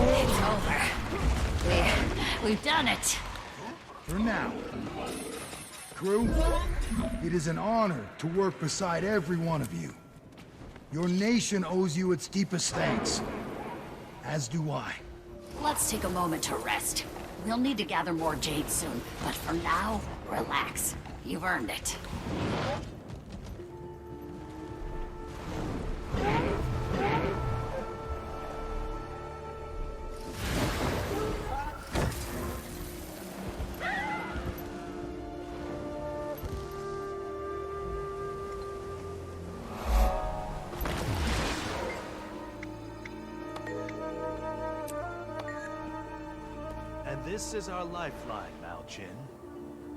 It's over. We've done it. For now. Crew, it is an honor to work beside every one of you. Your nation owes you its deepest thanks. As do I. Let's take a moment to rest. We'll need to gather more jade soon, but for now, relax. You've earned it. And this is our lifeline, Malchin.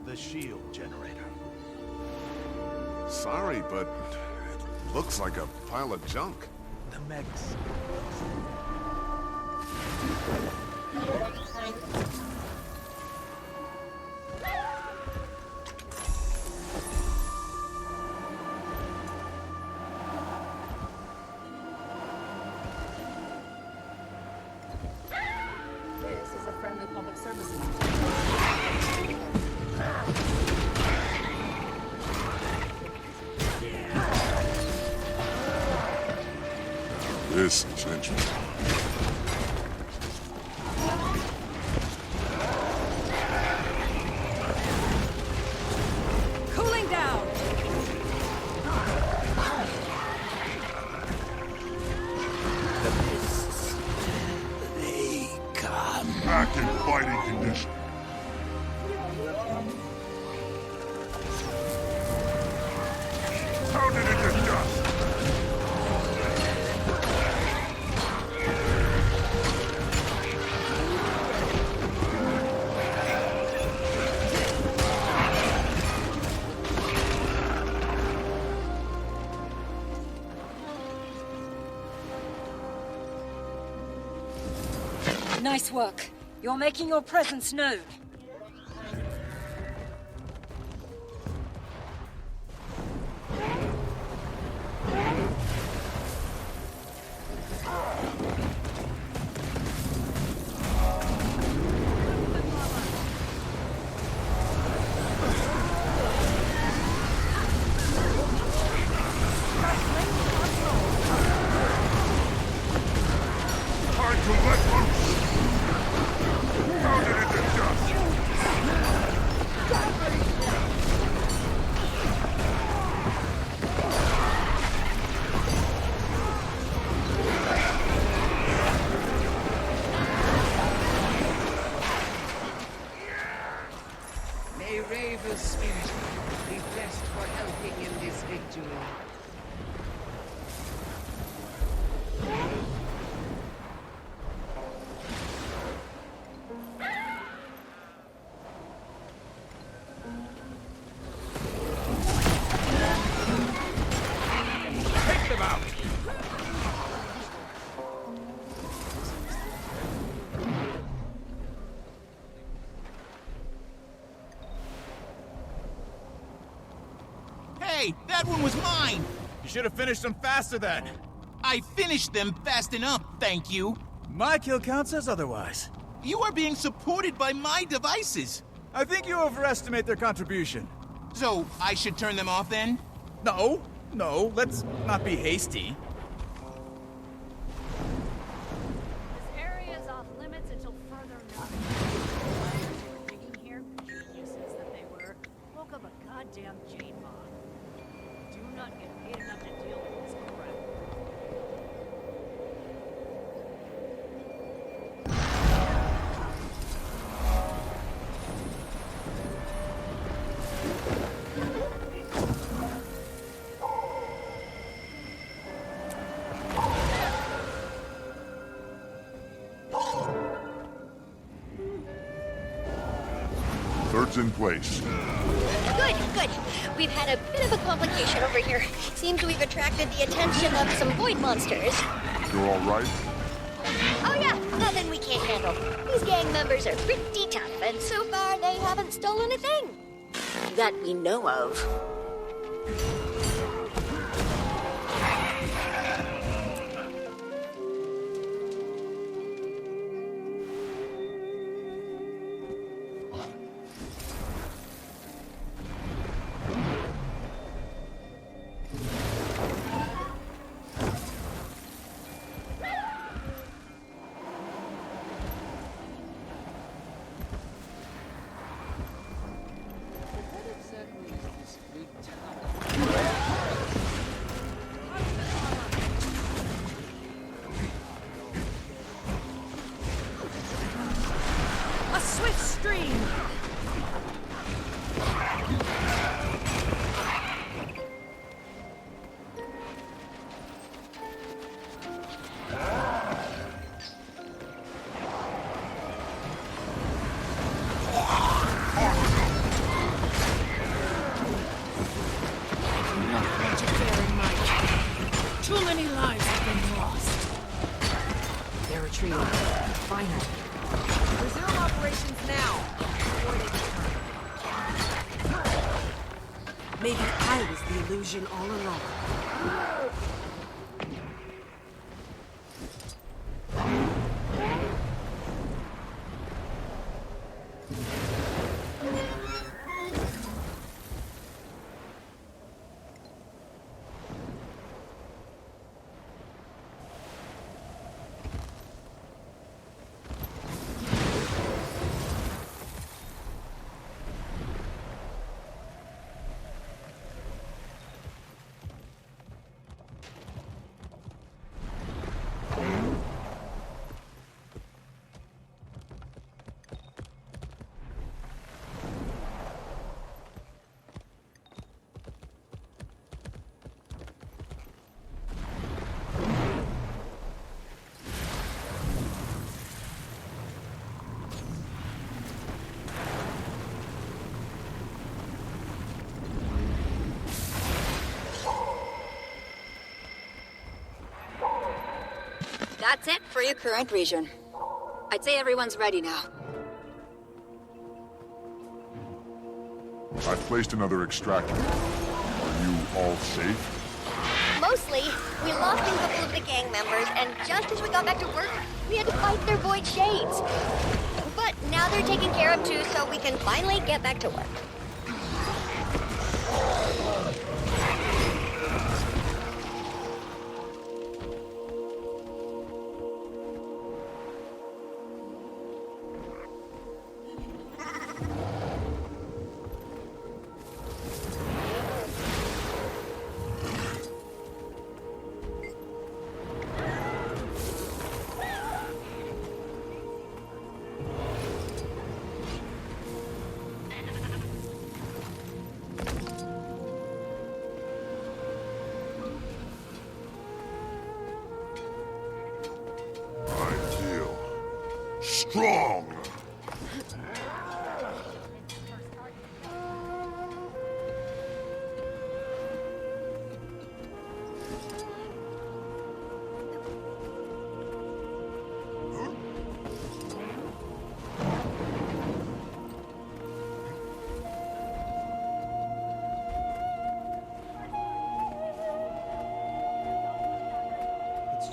The shield generator. Sorry, but it looks like a pile of junk. The megs. This is a friendly public service This is interesting. Cooling down! They come. Back in fighting condition. Pound it into dust. Nice work. You're making your presence known. Time to let loose! one was mine! You should have finished them faster then. I finished them fast enough, thank you. My kill count says otherwise. You are being supported by my devices. I think you overestimate their contribution. So, I should turn them off then? No, let's not be hasty. This area is off limits until further notice. They were digging here, geniuses that they were, woke up a goddamn Jade Bot. Do not get paid enough to deal with this crap. Third's in place. Good. We've had a bit of a complication over here. Seems we've attracted the attention of some void monsters. You're all right? Oh yeah, nothing we can't handle. These gang members are pretty tough, and so far they haven't stolen a thing. That we know of. Maybe I was the illusion all along. That's it for your current region. I'd say everyone's ready now. I've placed another extractor. Are you all safe? Mostly. We lost a couple of the gang members, and just as we got back to work, we had to fight their void shades. But now they're taken care of too, so we can finally get back to work. Strong!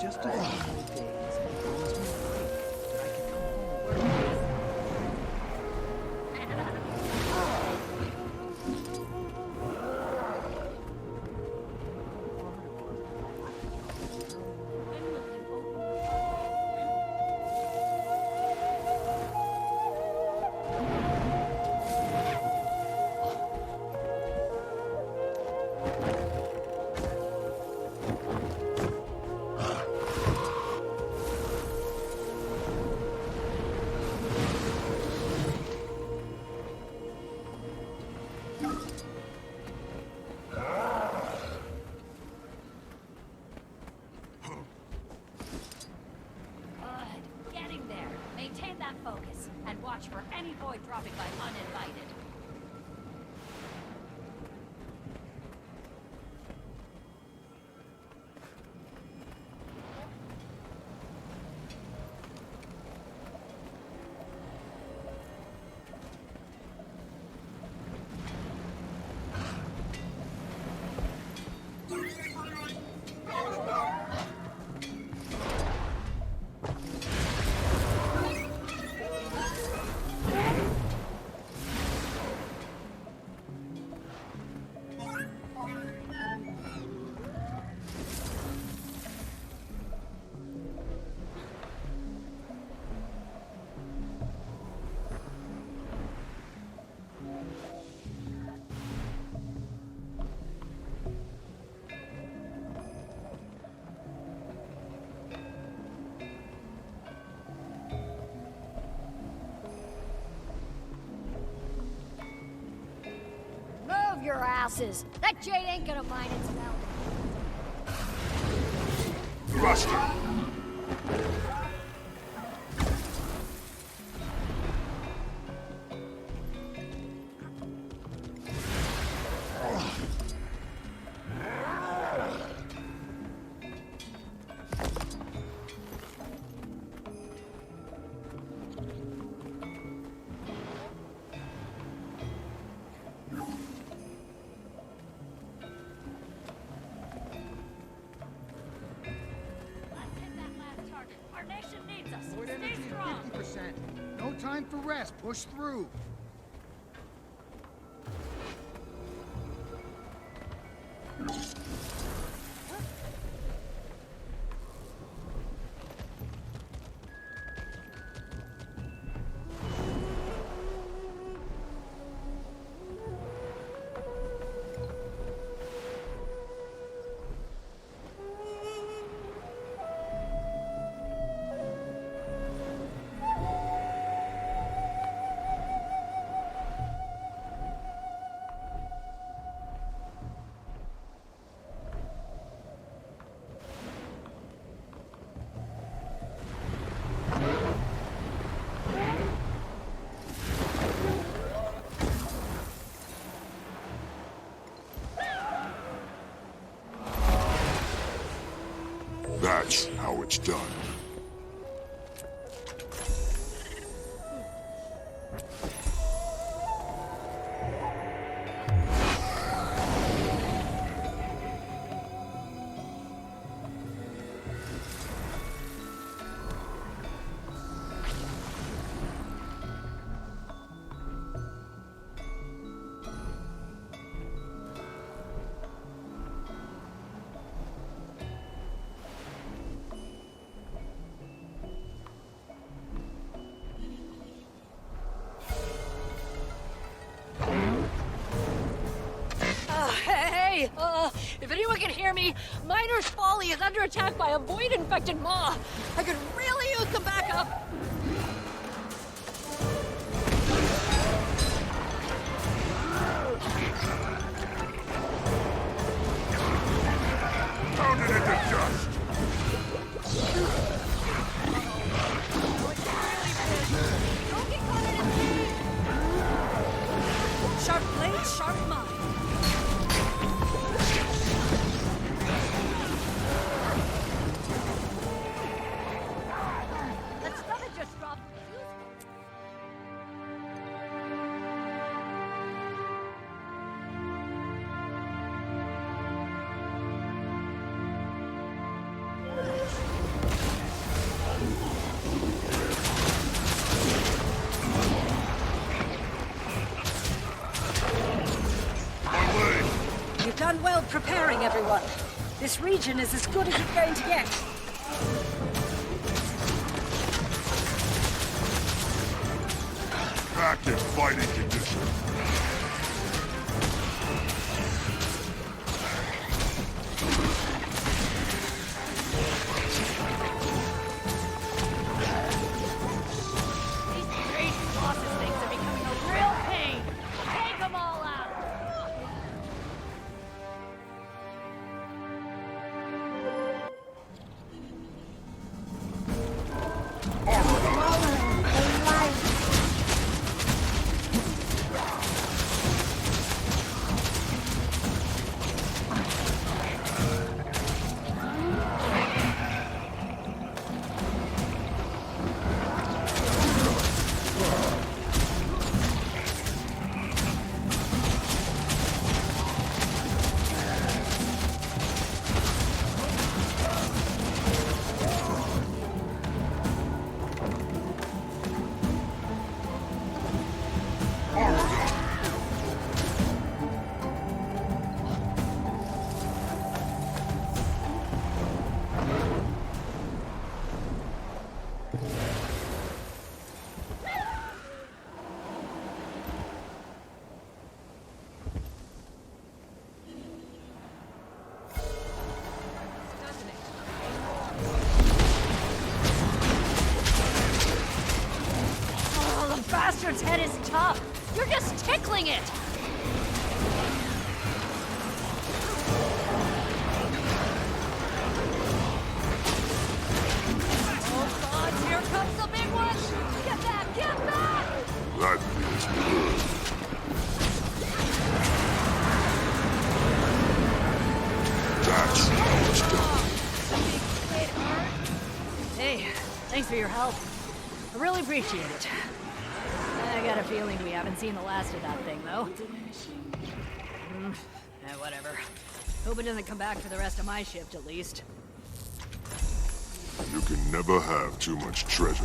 just a few more days and promise me that I can come home. For any void dropping by uninvited. Your asses. That Jade ain't gonna mind its smell. Thrust her. No time for rest. Push through. That's how it's done. If anyone can hear me, Miner's Folly is under attack by a void-infected maw. I could really use some backup. Pounded into dust. Don't get caught in a sharp blade, sharp mind. That stuff just done well preparing everyone. This region is as good as it's going to get. Back in fighting condition. Bastard's head is tough. You're just tickling it. Oh God, here comes the big one. Get back, get back. That feels good. That's how it's done. Hey, thanks for your help. I really appreciate it. I got a feeling we haven't seen the last of that thing, though. Whatever. Hope it doesn't come back for the rest of my shift, at least. You can never have too much treasure.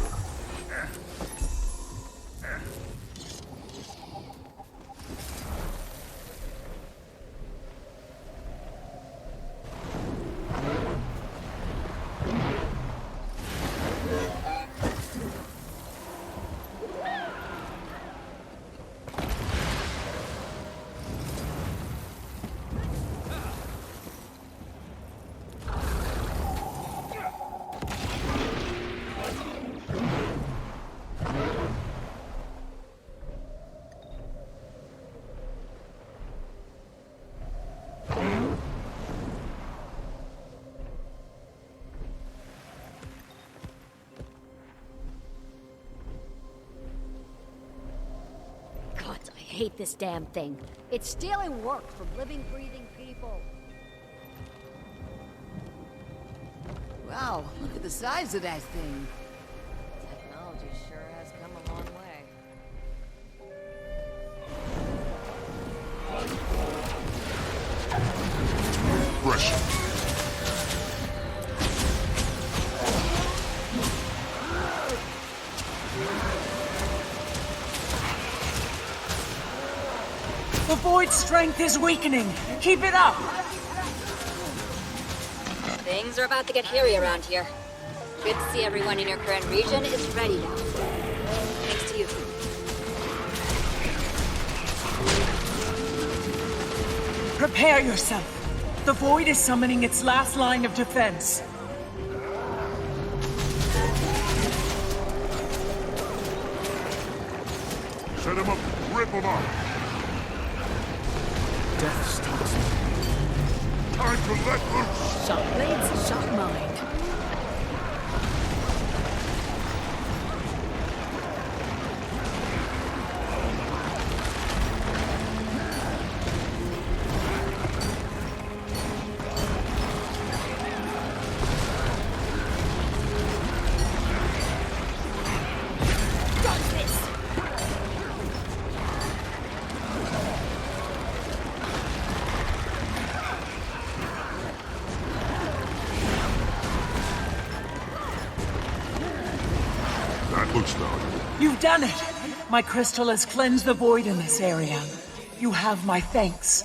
I hate this damn thing. It's stealing work from living, breathing people. Wow, look at the size of that thing. Technology sure has come a long way. Pressure. The Void's strength is weakening. Keep it up! Things are about to get hairy around here. Good to see everyone in your current region is ready now. Thanks to you. Prepare yourself. The Void is summoning its last line of defense. Set him up, rip him up. Death stalks me. Time to let loose. Sharp blades, sharp mind. You've done it! My crystal has cleansed the Void in this area. You have my thanks.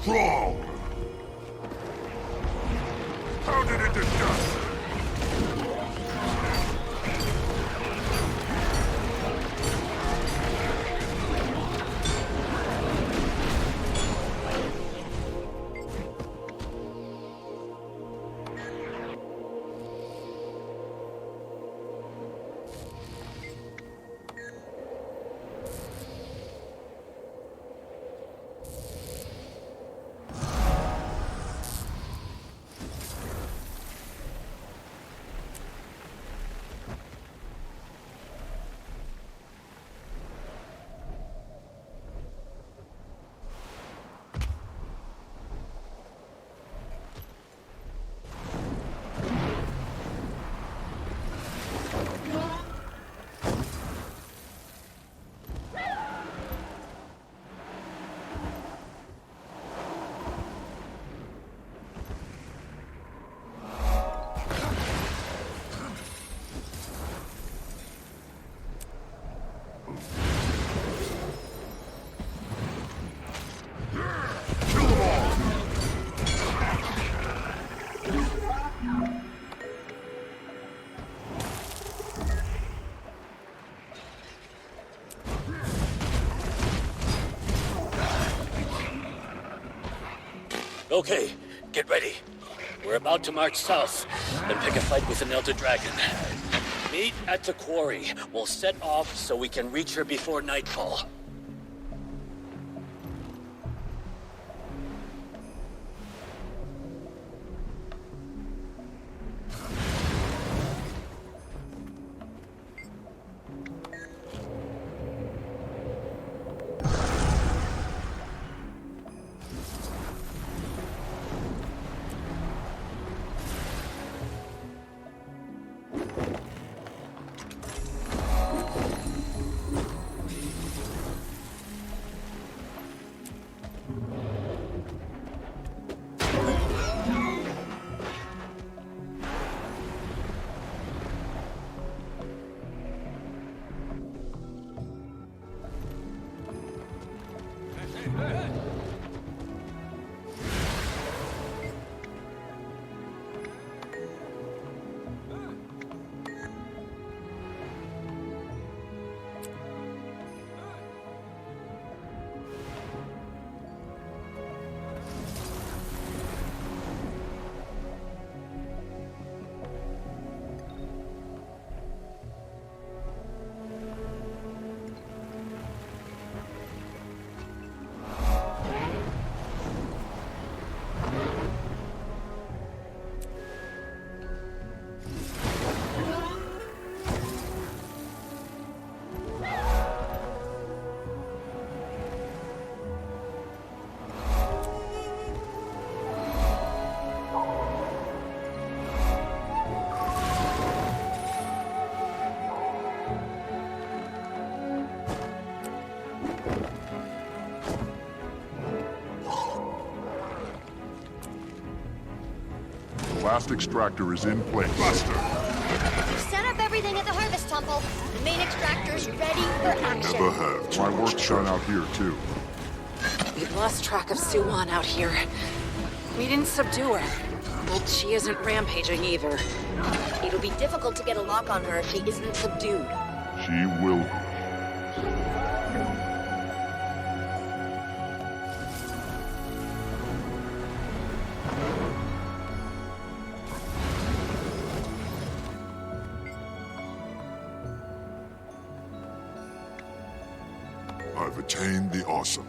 strong! Pounded into dust! Okay, get ready. We're about to march south and pick a fight with an Elder Dragon. Meet at the quarry. We'll set off so we can reach her before nightfall. Last extractor is in place. Buster! We've set up everything at the Harvest Temple. The main extractor's ready for action. Never have. My work's done out here, too. We've lost track of Soo-Won out here. We didn't subdue her, but she isn't rampaging either. It'll be difficult to get a lock on her if she isn't subdued. She will. I've attained the awesome.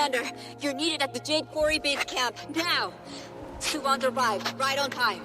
Commander, you're needed at the Jade Quarry base camp, now! Soo-Won arrived, right on time.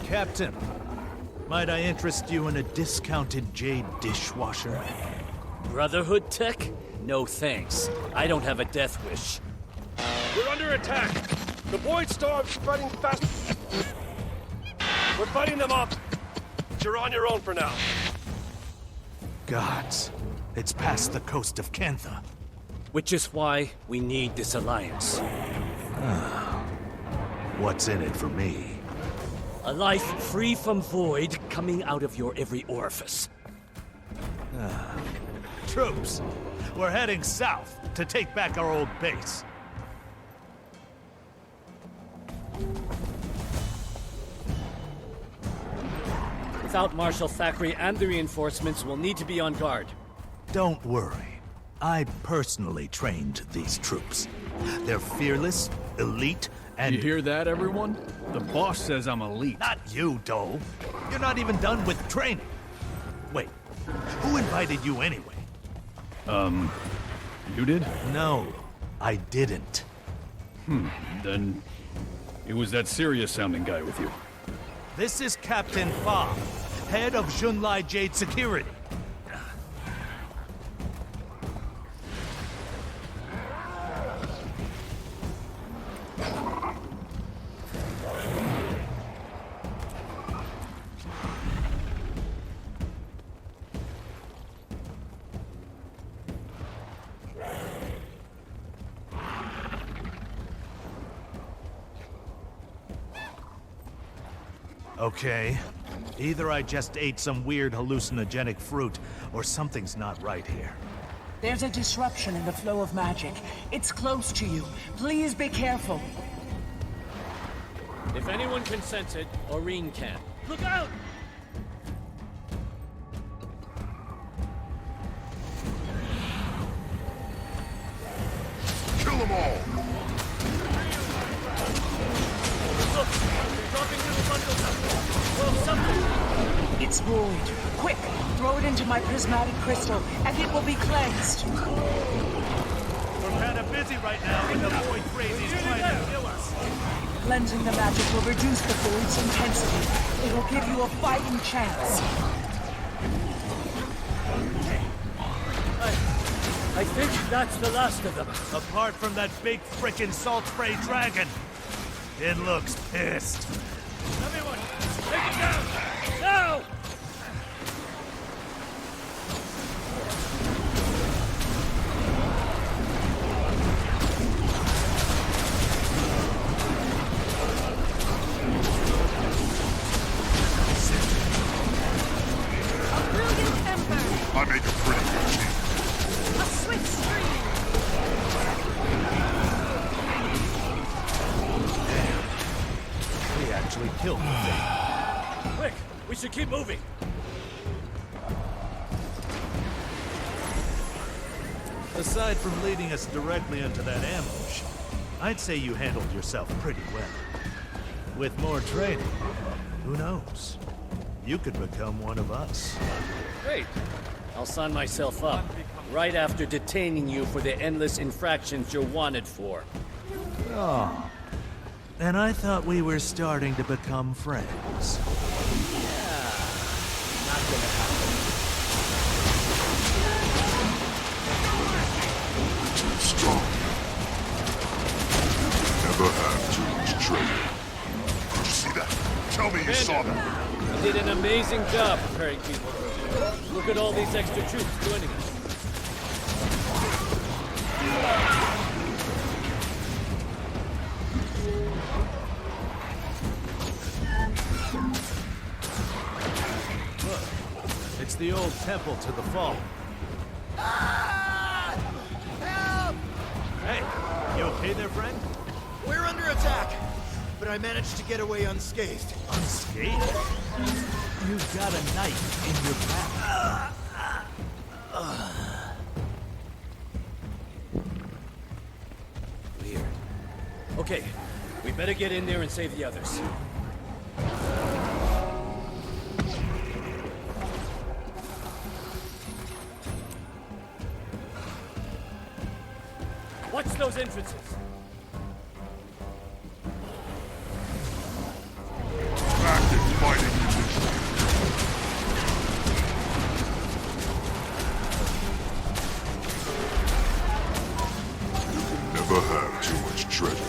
Captain, might I interest you in a discounted Jade dishwasher? Brotherhood tech? No thanks. I don't have a death wish. We're under attack! The Void Storm's spreading fast. We're fighting them off. You're on your own for now. Gods, it's past the coast of Kantha. Which is why we need this alliance. What's in it for me? A life free from void coming out of your every orifice. Troops, we're heading south to take back our old base. Without Marshal Thackeray and the reinforcements, we'll need to be on guard. Don't worry. I personally trained these troops. They're fearless, elite, and... You hear that, everyone? The boss says I'm elite. Not you, Dole. You're not even done with training. Wait, who invited you anyway? You did? No, I didn't. Then it was that serious-sounding guy with you. This is Captain Fa, head of Junlai Jade Security. Okay. Either I just ate some weird hallucinogenic fruit, or something's not right here. There's a disruption in the flow of magic. It's close to you. Please be careful. If anyone can sense it, Aurene can. Look out! Kill them all! Look! They're dropping little bundles up. Well, something! It's void. Quick! Throw it into my prismatic crystal, and it will be cleansed. We're kind of busy right now, and the void crazies trying to kill us. Cleansing the magic will reduce the void's intensity. It will give you a fighting chance. I I think that's the last of them. Apart from that big frickin' salt spray dragon. It looks pissed. Everyone, take it down! Now! I make a pretty good team. A swift stream! We actually killed the thing. Quick, we should keep moving. Aside from leading us directly into that ambush, I'd say you handled yourself pretty well. With more training, who knows? You could become one of us. Great. I'll sign myself up. Right after detaining you for the endless infractions you're wanted for. Oh. And I thought we were starting to become friends. Yeah. Not gonna happen. Too strong. Never have too much training. Did you see that? Tell me you saw that. You did an amazing job preparing people. Look at all these extra troops joining us. Look, it's the old temple to the fall. Help! Hey, you okay there, friend? We're under attack, but I managed to get away unscathed. Unscathed? You've got a knife in your back. Weird. Okay, we better get in there and save the others. Watch those entrances. Active fighting condition. You can never have too much treasure.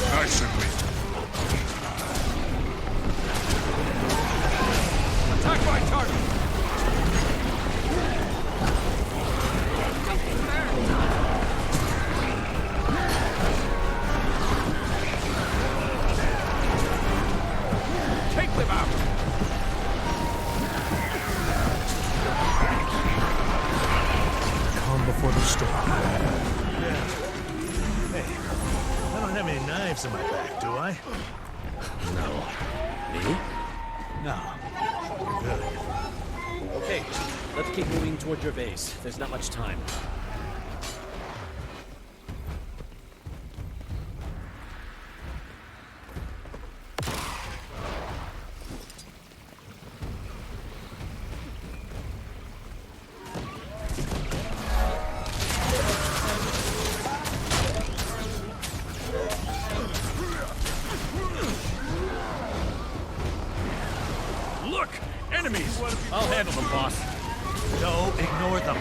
Nice and neat. Attack my target! Take them out! Calm before the storm. Yeah. Hey, I don't have any knives in my back, do I? No. Me? No. Good. Okay, let's keep moving toward your base. There's not much time. Look! Enemies! I'll handle them, boss. No, ignore them.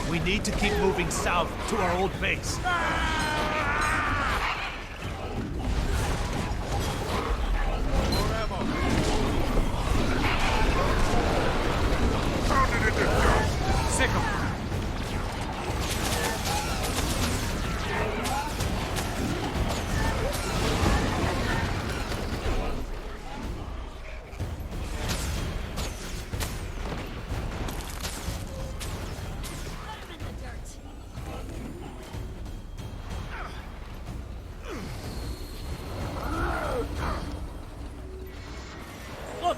We need to keep moving south to our old base. Pounded into dust. Sick 'em. Look!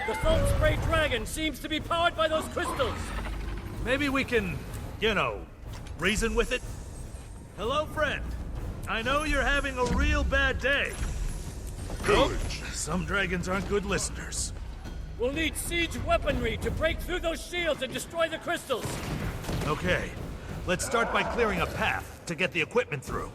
The salt spray dragon seems to be powered by those crystals! Maybe we can, you know, reason with it? Hello, friend. I know you're having a real bad day. Pillage. Some dragons aren't good listeners. We'll need siege weaponry to break through those shields and destroy the crystals. Okay, let's start by clearing a path to get the equipment through.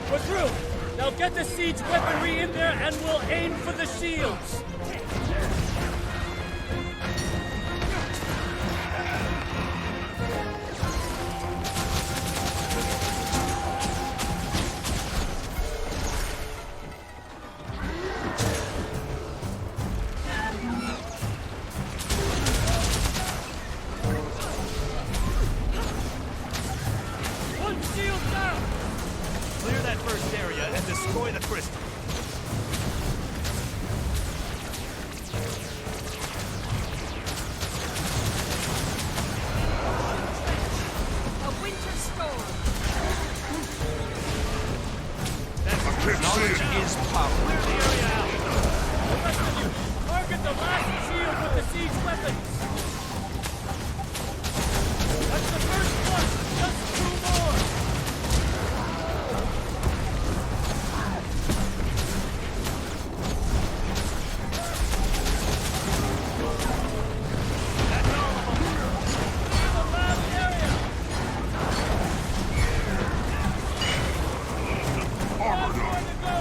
We're through! Now get the siege weaponry in there and we'll aim for the shields! One shield down! Clear that first area and destroy the crystal. A winter storm. Knowledge is power. Clear the area out! The rest of you, target the last shield with the siege weapons! That's the first one! Just 2 more! That's all of them! Clear the last area! Last one to go!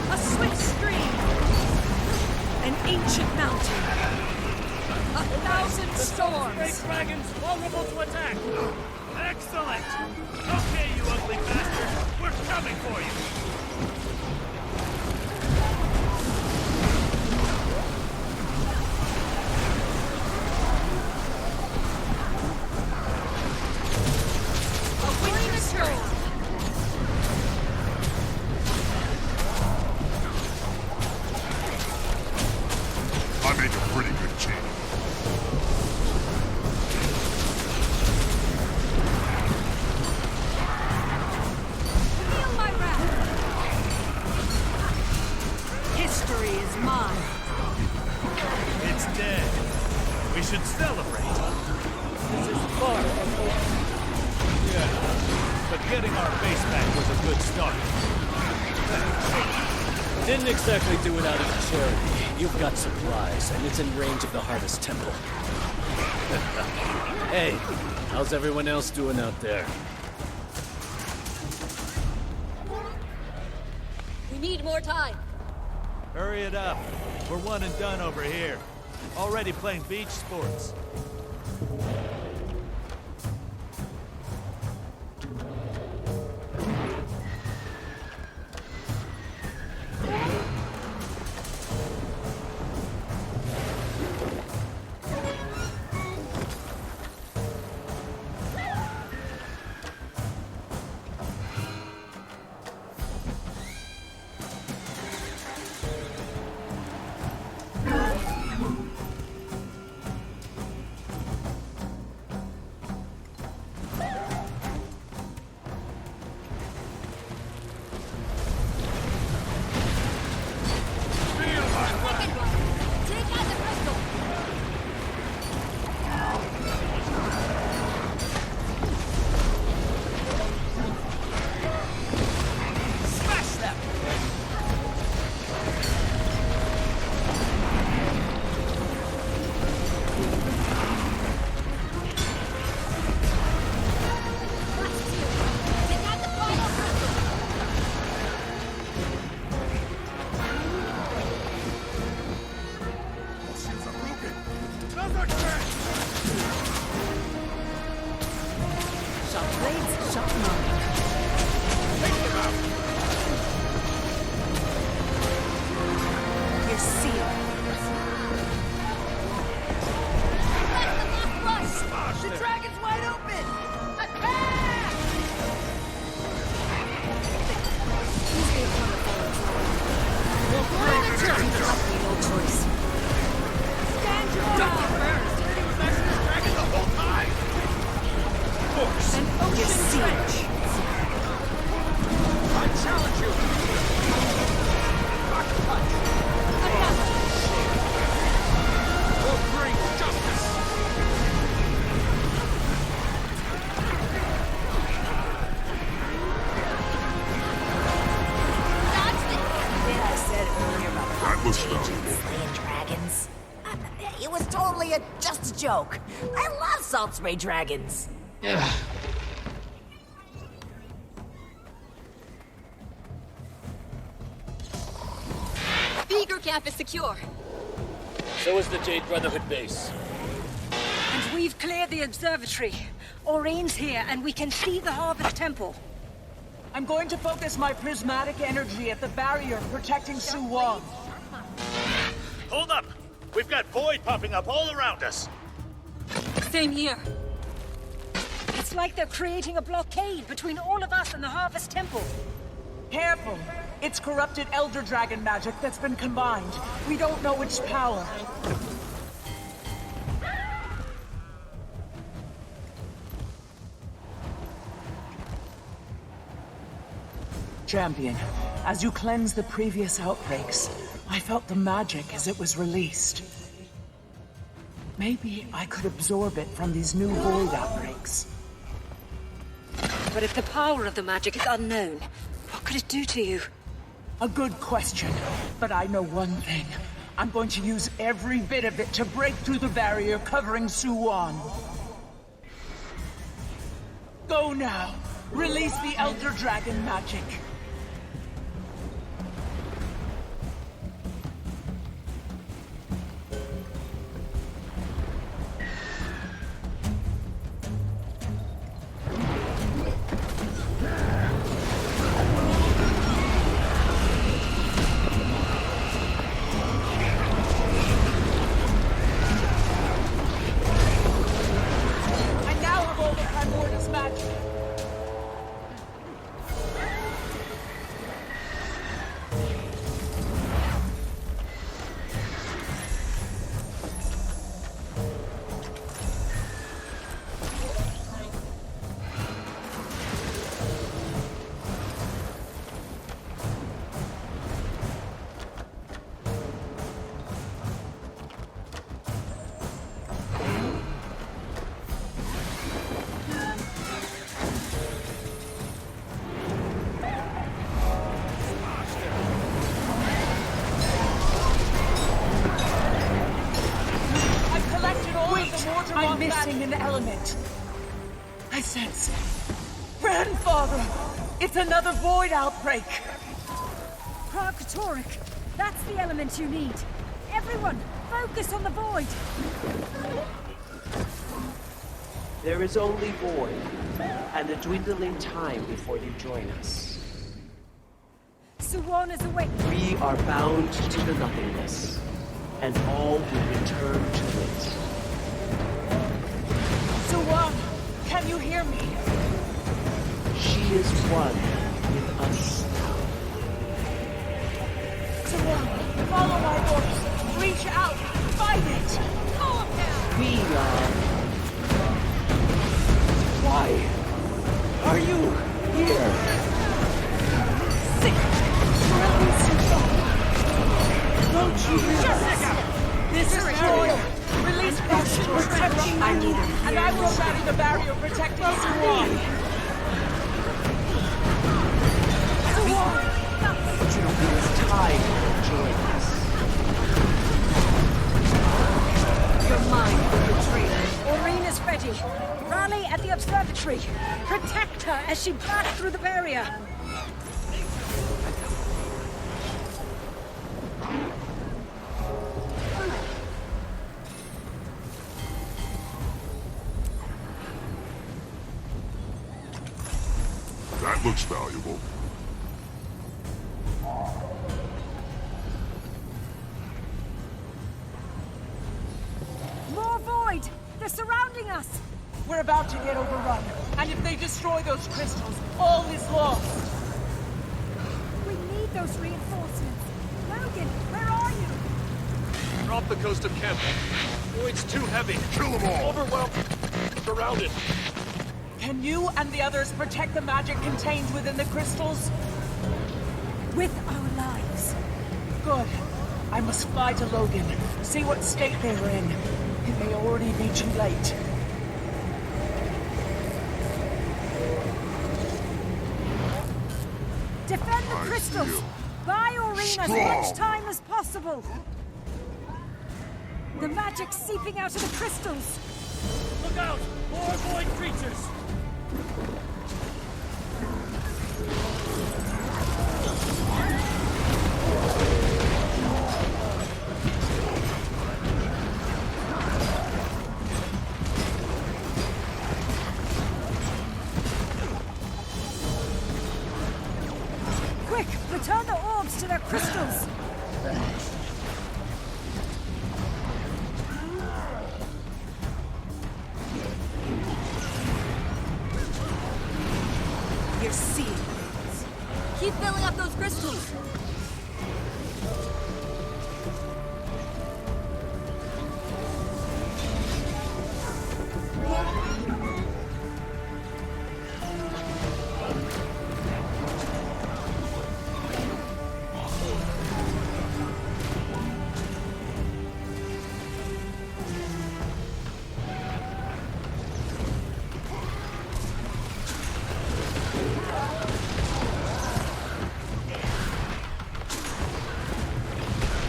A swift stream. An ancient mountain. 1,000 Great storms. dragons vulnerable to attack! Excellent! Okay, you ugly bastard! We're coming for you! A winter storm. I make a pretty good team. Feel my wrath. History is mine. It's dead. We should celebrate. This is far from over. Yeah, but getting our base back was a good start. Didn't exactly do it out of charity. You've got supplies, and it's in range of the Harvest Temple. Hey, how's everyone else doing out there? We need more time. Hurry it up. We're one and done over here. Already playing beach sports. Shot blades, shot mine. Take them out! under siege. I challenge you! Rock punch! We'll bring justice! That was valuable. Slaying dragons. It was totally just a joke. I love salt spray dragons. Beaker camp is secure. So is the Jade Brotherhood base. And we've cleared the observatory. Aurene's here, and we can see the Harvest Temple. I'm going to focus my prismatic energy at the barrier protecting Soo-Won. Hold up! We've got void popping up all around us. Same here. It's like they're creating a blockade between all of us and the Harvest Temple. Careful! It's corrupted Elder Dragon magic that's been combined. We don't know its power. Champion, as you cleanse the previous outbreaks, I felt the magic as it was released. Maybe I could absorb it from these new void outbreaks. But if the power of the magic is unknown, what could it do to you? A good question, but I know one thing. I'm going to use every bit of it to break through the barrier covering Soo-Won. Go now. Release the Elder Dragon magic. I'm missing an element. I sense it. Grandfather! It's another void outbreak! Krakatorik! That's the element you need. Everyone, focus on the void! There is only void, and a dwindling time before you join us. Soo-Won is awake. We are bound to the nothingness, and all will return to it. Soo-Won, can you hear me? She is one with us now. Soo-Won, follow my voice. Reach out. Fight it. We are... Why are you here? Don't you realize? This is Joy. Release pressure protecting you, and I will shatter the barrier protecting Soo-Won. But you don't give us time to join us. Your mind will retreat. Aurene is ready. Rally at the observatory. Protect her as she blasts through the barrier. That looks valuable. More void! They're surrounding us! We're about to get overrun, and if they destroy those crystals, all is lost. We need those reinforcements. Logan, where are you? They're off the coast of Kemp. Void's too heavy. Kill them all! Overwhelmed. Surrounded. Can you and the others protect the magic contained within the crystals? With our lives. Good. I must fly to Logan, see what state they were in. It may already be too late. Defend the crystals! Buy Aurene as much time as possible! The magic's seeping out of the crystals! Look out! More void creatures! Quick! Return the orbs to their crystals! You're seeing things. Keep filling up those crystals.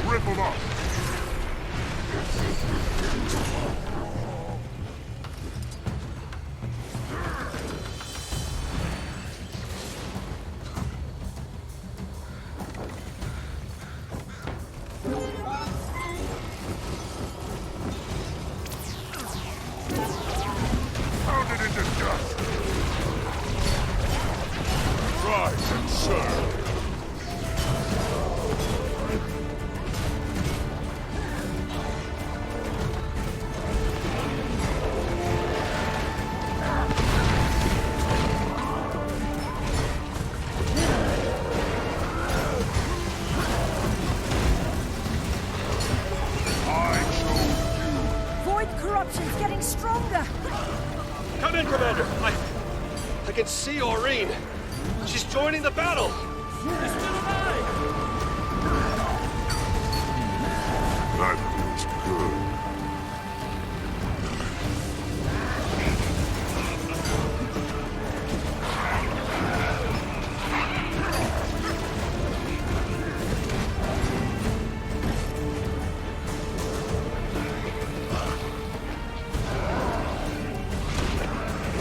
Rip them up! Pounded into dust! Rise and serve! Void corruption's getting stronger! Come in, Commander! I can see Aurene! She's joining the battle! She's still alive! That feels good.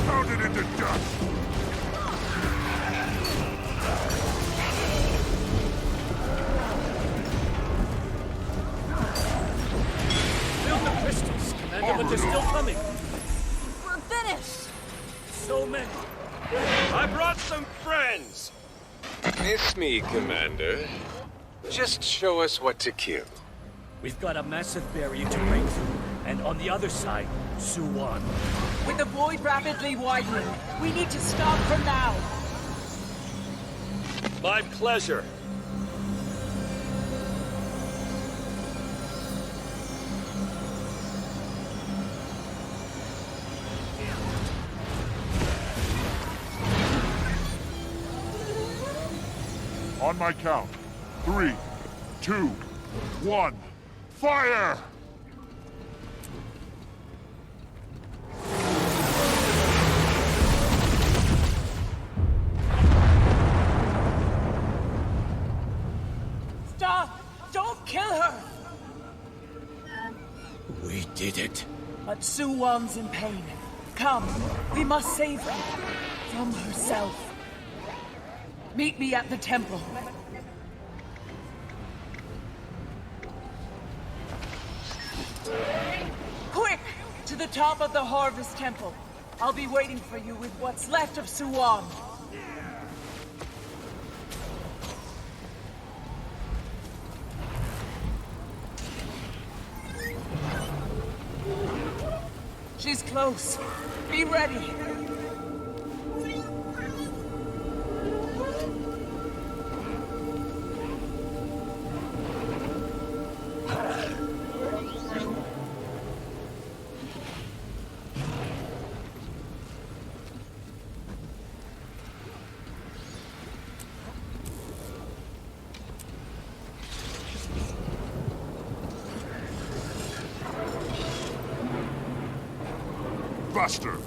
Pounded into dust! Build the crystals, Commander, but they're still coming! We're finished! So many! I brought some friends! Miss me, Commander. Just show us what to kill. We've got a massive barrier to break through, and on the other side, Soo-Won. With the void rapidly widening, we need to stop her now. My pleasure. On my count. 3, 2, 1. Fire! Stop! Don't kill her! We did it. But Soo-Won's in pain. Come, we must save her. From herself. Meet me at the temple. Quick! To the top of the Harvest Temple. I'll be waiting for you with what's left of Soo-Won. She's close. Be ready. Buster!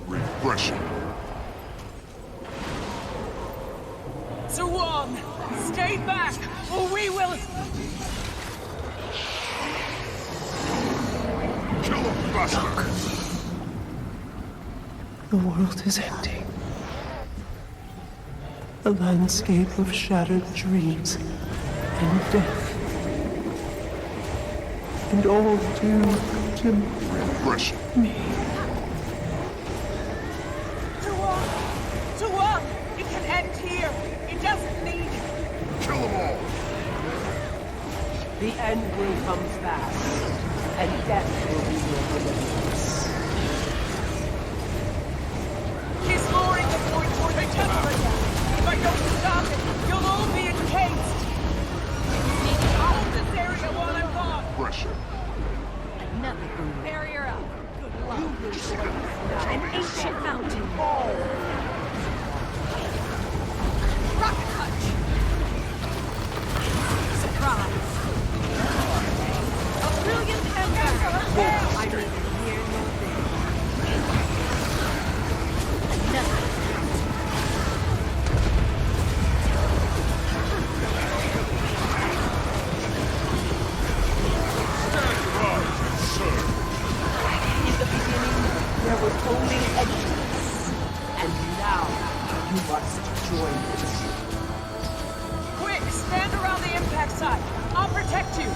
Refreshing. Soo-Won, stay back, or we will... Kill him, Buster! The world is empty. A landscape of shattered dreams and death. And all due to refreshing me. Soo-Won, it can end here. It doesn't need... Kill them all! The end will come fast, and death will be your deliverance. He's luring the void toward the temple again. If I don't stop it, you'll all be encased. Hold this area while I'm gone. Pressure. Another barrier up. Good luck. An ancient mountain. Rocket punch. Surprise. A brilliant ember. I need to hear nothing. Another. There was only emptiness, and now you must join it. Quick, stand around the impact site. I'll protect you.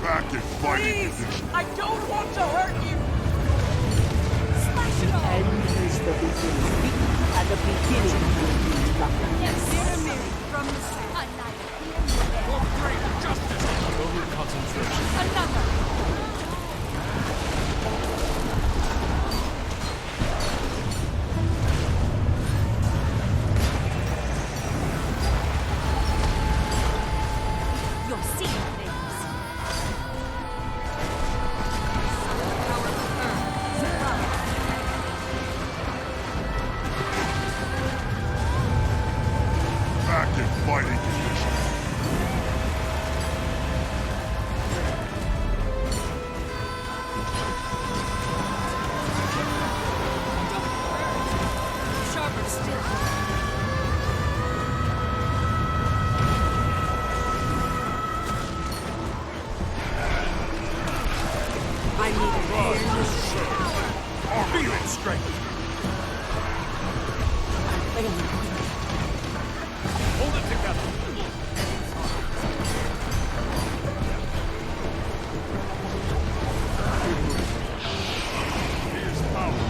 Back in fighting Please, condition. I don't want to hurt you. The end is the beginning, and the beginning will be nothing. Yes, from the south. Justice! Over concentration. Another. You're seeing things. Power confirmed. Back in fighting condition. Sharper still. I need a Feel it strength. Hold it together. Here's power.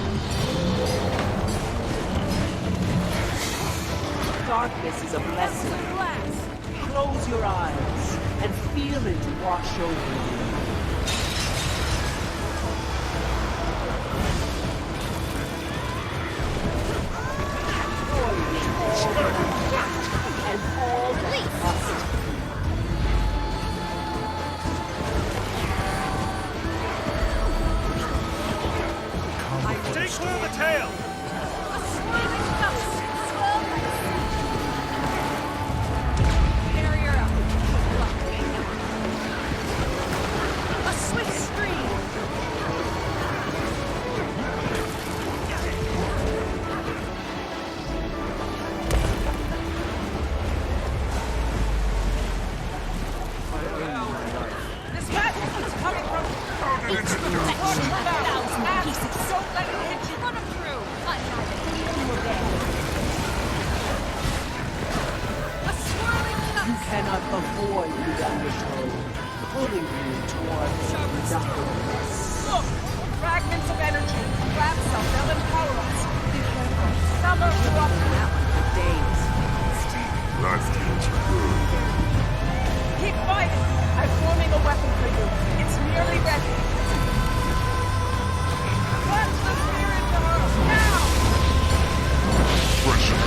Darkness is a blessing. Close your eyes and feel it wash over you. And all that must. Take clear of the tail! Barrier up. A swift stream. This magic is coming from... It's the Don't let it hit you. Run him through. A swirling You cannot avoid the undertow, pulling you towards nothingness. Look, fragments of energy. Grab some, they'll empower us. Be careful. Summer grew up now for days. That feels good. Keep fighting. I'm forming a weapon for you. It's nearly ready. Plunge the spear into her. Now! Pressure.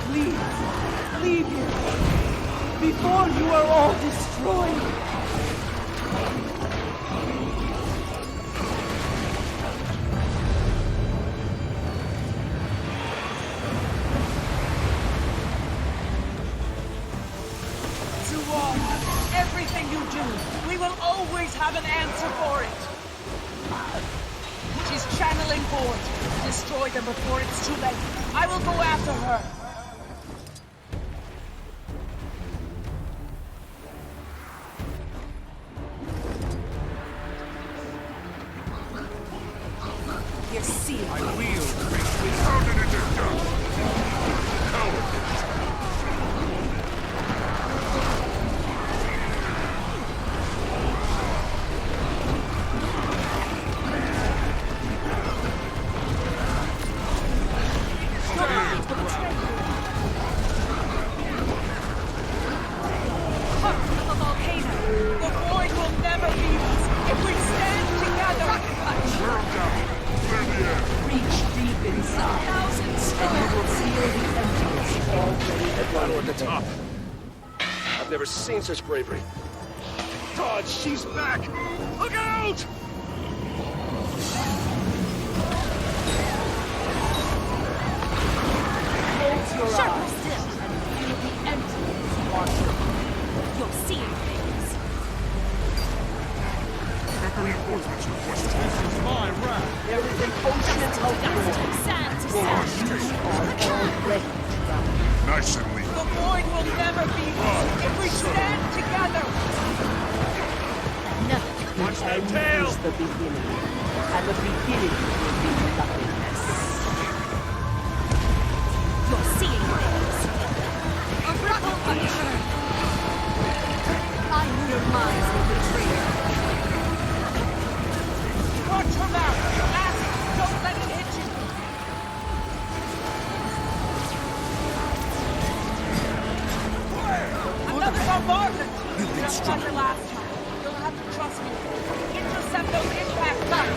Please, leave here always have an answer for it. She's channeling forward. Destroy them before it's too late. I will go after her. You're seeing. I wield we pounded into dust. Never seen such bravery. God, she's back! Look out! Close your eyes and feel the emptiness watching. You'll see things. This is my wrath. There is an ocean of sand to sand. Nice and lean. The void will never be lost if we stand together. Watch that tail. Is the beginning, and the beginning will be nothingness. You're seeing things. A ripple puncture. I undermines the betrayer. Watch her mouth. Ask, don't let it hit you. Another bombardment! Just like the last time. You'll have to trust me. Intercept those impact sites.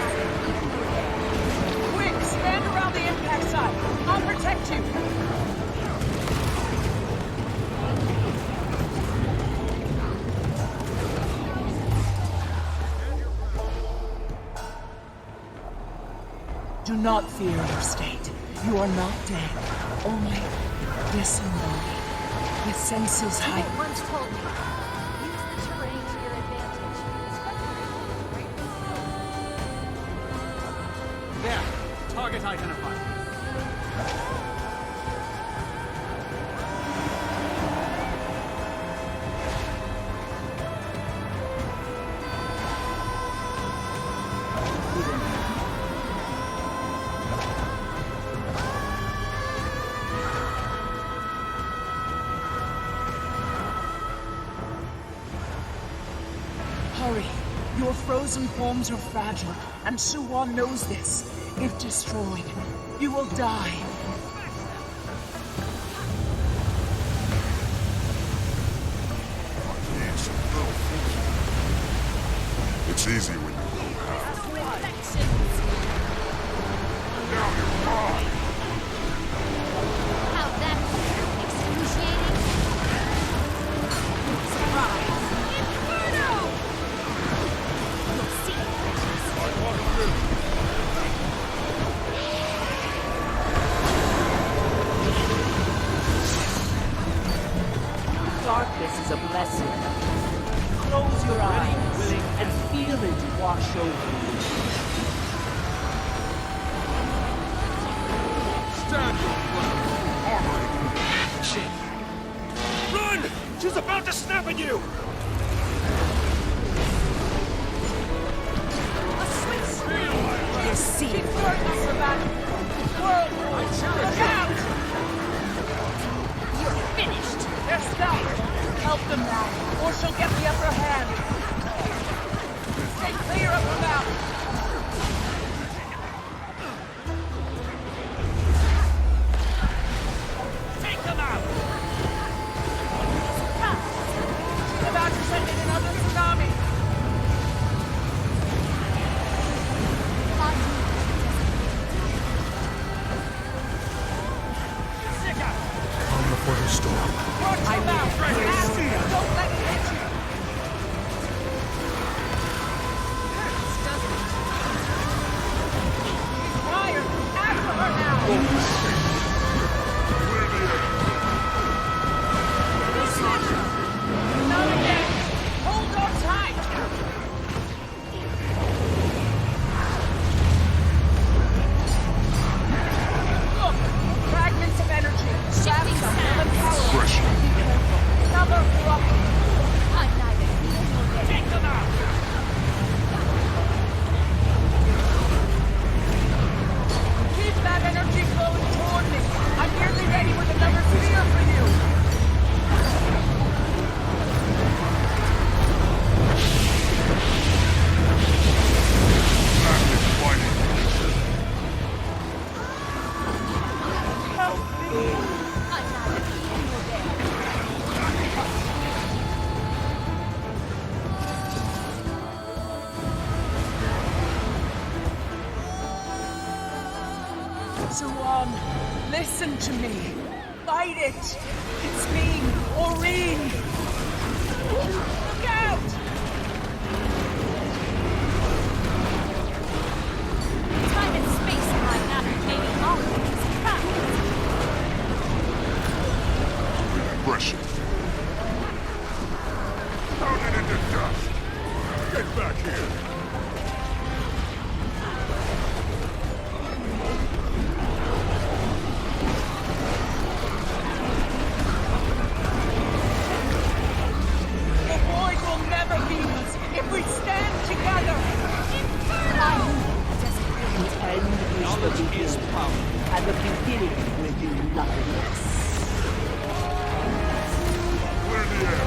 Quick, stand around the impact site. I'll protect you. Do not fear your state. You are not dead. Only disembodied. With senses heightened. Once told me, use the terrain to your advantage. There. Target identified. Hurry. Your frozen forms are fragile, and Soo-Won knows this. If destroyed, you will die. Yes, no thinking. It's easy when you know how. Now you're gone. How that excruciating? Surprise! Inferno! You'll see it. I walk through. Darkness is a blessing. Close your eyes and feel it wash over you. Stand your ground. Run! She's about to snap at you! You see it. World, look out! You're finished. They're stopped. Help them now, or she'll get the upper hand. Stay clear of her mouth. Take them out. She's about Soo-Won, listen to me. Fight it. It's me, Aurene. Look out! Time and space are not any longer. Pressure. Pound it into dust. Get back here. The void will never beat us if we stand together. The end is the beginning, and the beginning will be nothingness. Clear the air.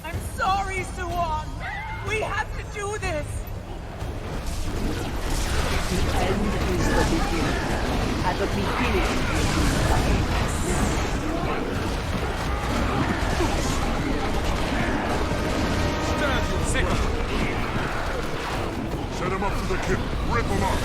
I'm sorry, Soo-Won. We have to do this. The end is the beginning, and the beginning will be nothingness. Stand your ground. Set him up for the kill. Rip him up.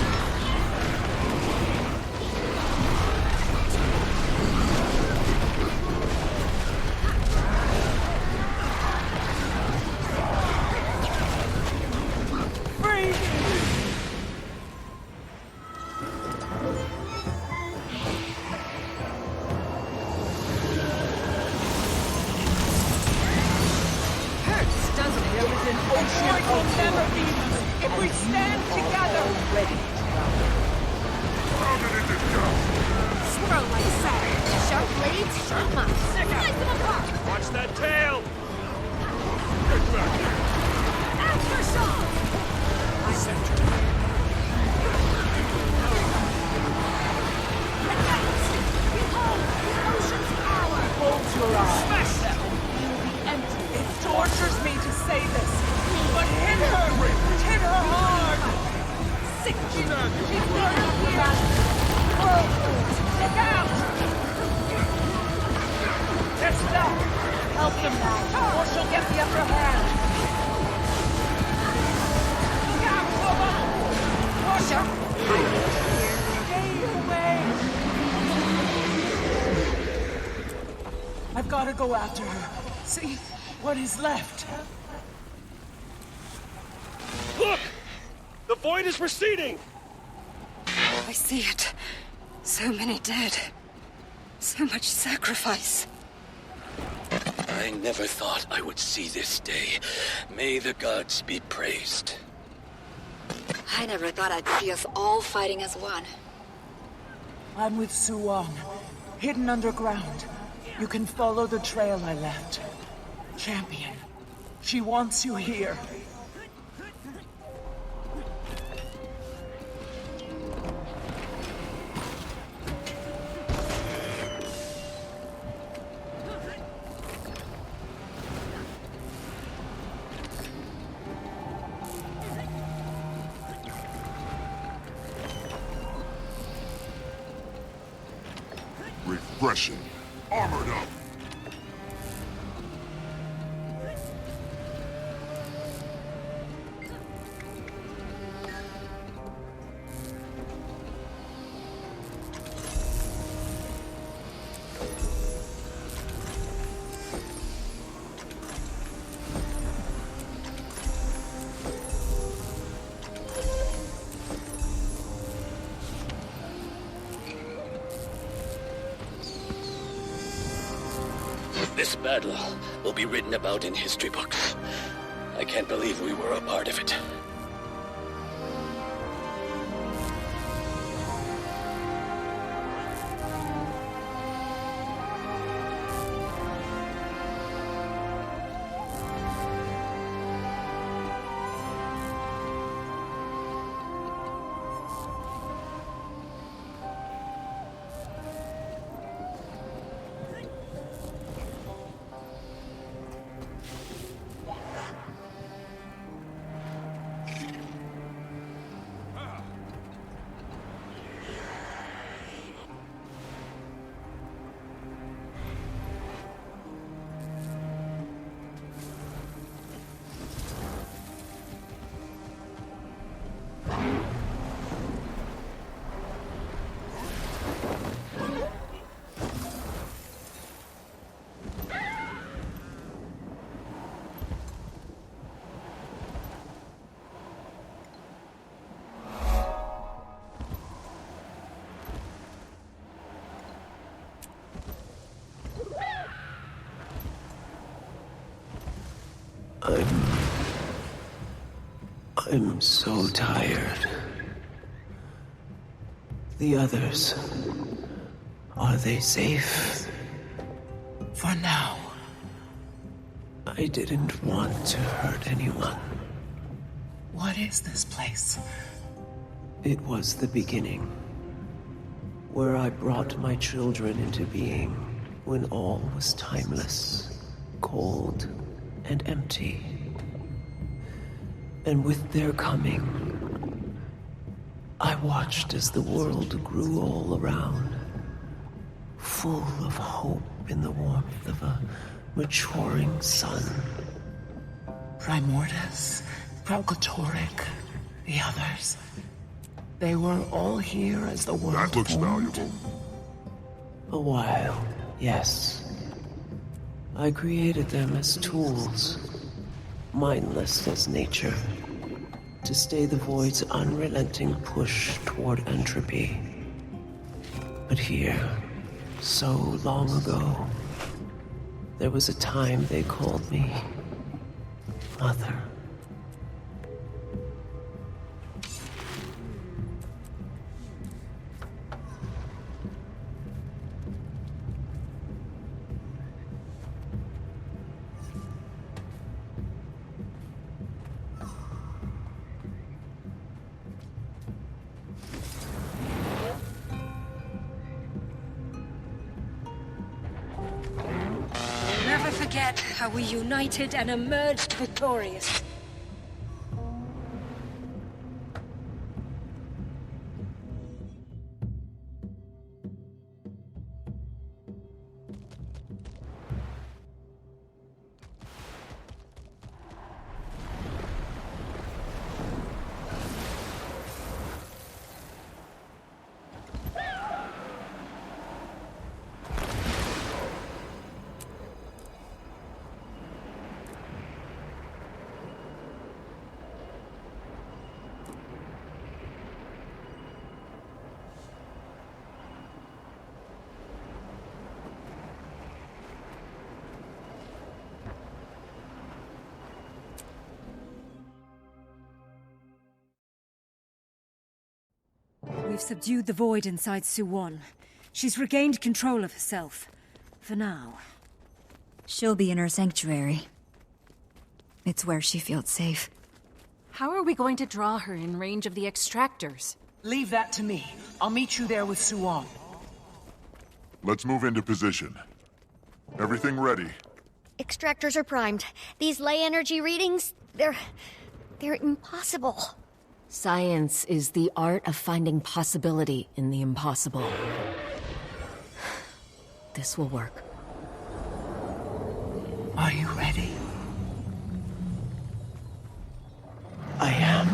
I've got to go after her. See what is left. Look! The void is receding! I see it. So many dead. So much sacrifice. I never thought I would see this day. May the gods be praised. I never thought I'd see us all fighting as one. I'm with Soo-Won, hidden underground. You can follow the trail I left. Champion, she wants you here. Refreshing. Armored up. This battle will be written about in history books. I can't believe we were a part of it. I'm so tired. The others, are they safe? For now. I didn't want to hurt anyone. What is this place? It was the beginning, where I brought my children into being when all was timeless, cold, and empty. And with their coming, I watched as the world grew all around, full of hope in the warmth of a maturing sun. Primordus, Proculatoric, the others. They were all here as the world That looks formed. valuable. A while, yes. I created them as tools, mindless as nature, to stay the Void's unrelenting push toward entropy. But here, so long ago, there was a time they called me Mother. Never forget how we united and emerged victorious. We've subdued the void inside Soo-Won. She's regained control of herself. For now. She'll be in her sanctuary. It's where she feels safe. How are we going to draw her in range of the extractors? Leave that to me. I'll meet you there with Soo-Won. Let's move into position. Everything ready? Extractors are primed. These ley energy readings, they're impossible. Science is the art of finding possibility in the impossible. This will work. Are you ready? I am.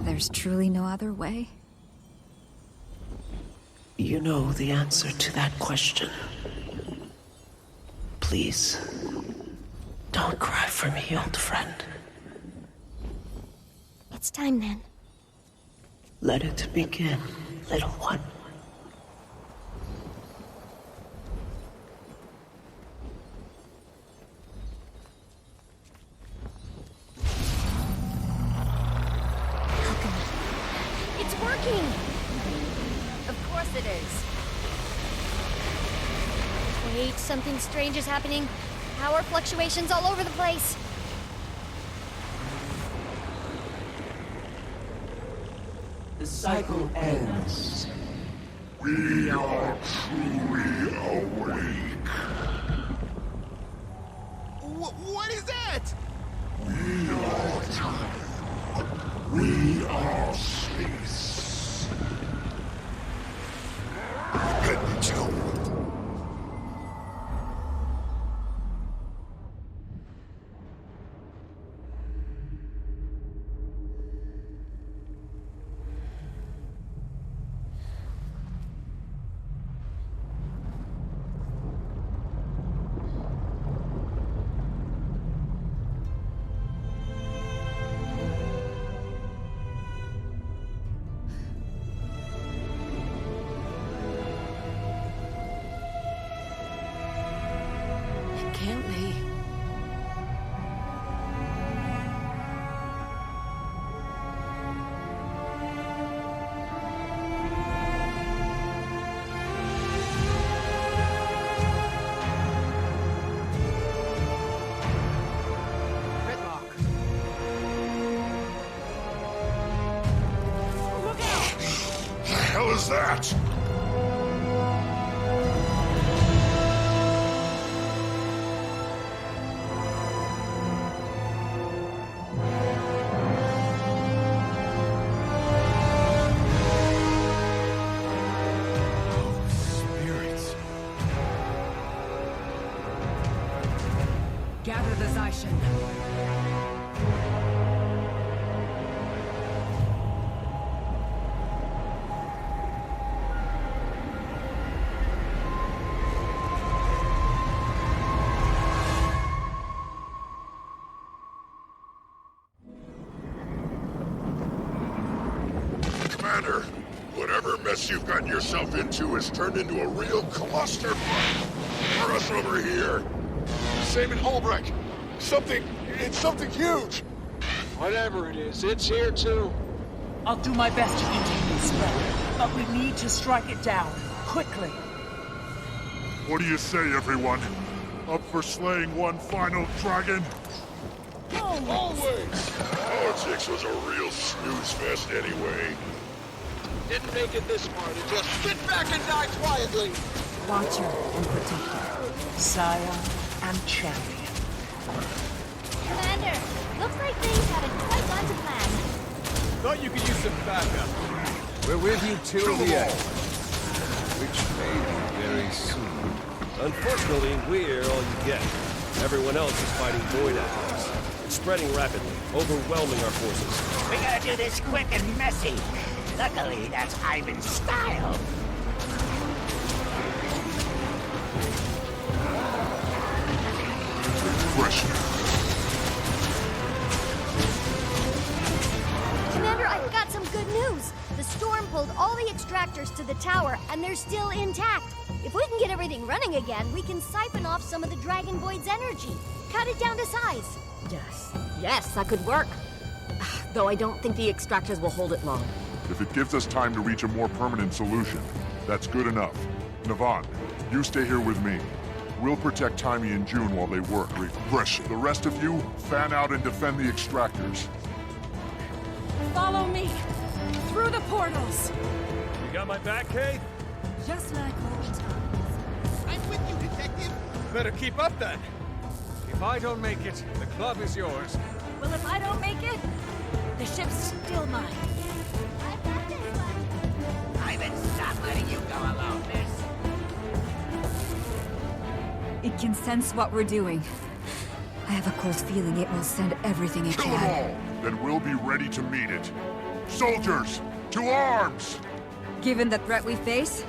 There's truly no other way. You know the answer to that question. Please, don't cry for me, old friend. It's time then. Let it begin, little one. It's working! Of course it is. Wait, something strange is happening. Power fluctuations all over the place. The cycle ends. We are truly awake. What is that? We are time. We are space. Get the Joon. was that? Gather the Zaishin. Commander, whatever mess you've gotten yourself into has turned into a real cluster for us over here. Same in Holbrook. It's something huge. Whatever it is, it's here too. I'll do my best to contain the spread, but we need to strike it down, quickly. What do you say, everyone? Up for slaying one final dragon? Always! Politics was a real snooze fest anyway. Didn't make it this far to just sit back and die quietly. Watcher and protector. Sire and champion. Commander, looks like things haven't quite gone to plan. Thought you could use some backup. We're with you till the end. Which may be very soon. Unfortunately, we're all you get. Everyone else is fighting void attacks. It's spreading rapidly, overwhelming our forces. We gotta do this quick and messy. Luckily, that's Ivan's style. Commander, I've got some good news. The storm pulled all the extractors to the tower, and they're still intact. If we can get everything running again, we can siphon off some of the Dragonvoid's energy. Cut it down to size. Yes, that could work. Though I don't think the extractors will hold it long. If it gives us time to reach a more permanent solution, that's good enough. Navan, you stay here with me. We'll protect Timmy and Joon while they work. Refresh. The rest of you, fan out and defend the extractors. Follow me! Through the portals! You got my back, Kay? Just like old times. I'm with you, Detective. Better keep up then. If I don't make it, the club is yours. Well, if I don't make it, the ship's still mine. I've got this one. Ivan, stop letting you go alone, miss. It can sense what we're doing. I have a cold feeling it will send everything it Kill them can. all, then we'll be ready to meet it. Soldiers, to arms! Given the threat we face,